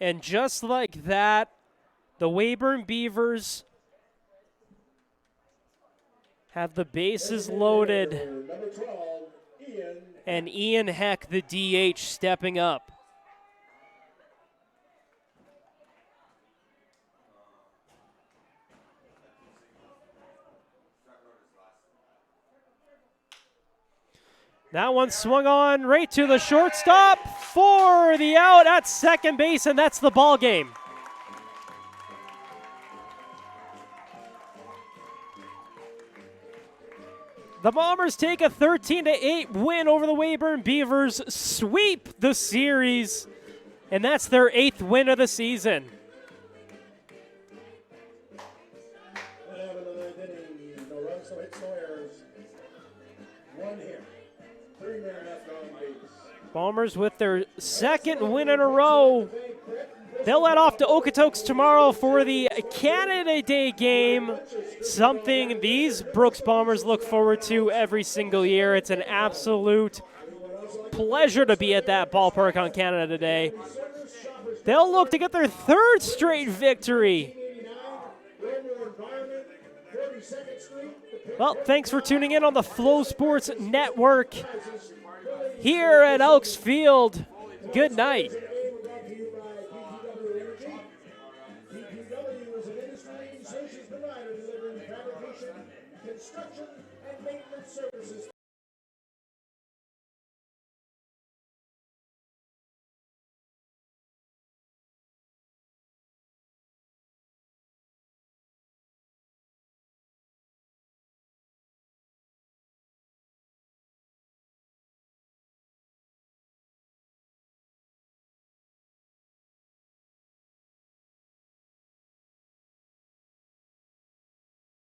And just like that, the Weyburn Beavers have the bases loaded. Number 12, Ian. And Ian Heck, the DH, stepping up. That one swung on right to the shortstop for the out at second base, and that's the ball game. The Bombers take a 13-8 win over the Weyburn Beavers, sweep the series, and that's their 8th win of the season. And have another inning, no runs, no hits, no errors. Bombers with their second win in a row. They'll head off to Okotoks tomorrow for the Canada Day game, something these Brooks Bombers look forward to every single year. It's an absolute pleasure to be at that ballpark on Canada Day. They'll look to get their third straight victory. Well, thanks for tuning in on the Flow Sports Network here at Elks Field. Good night.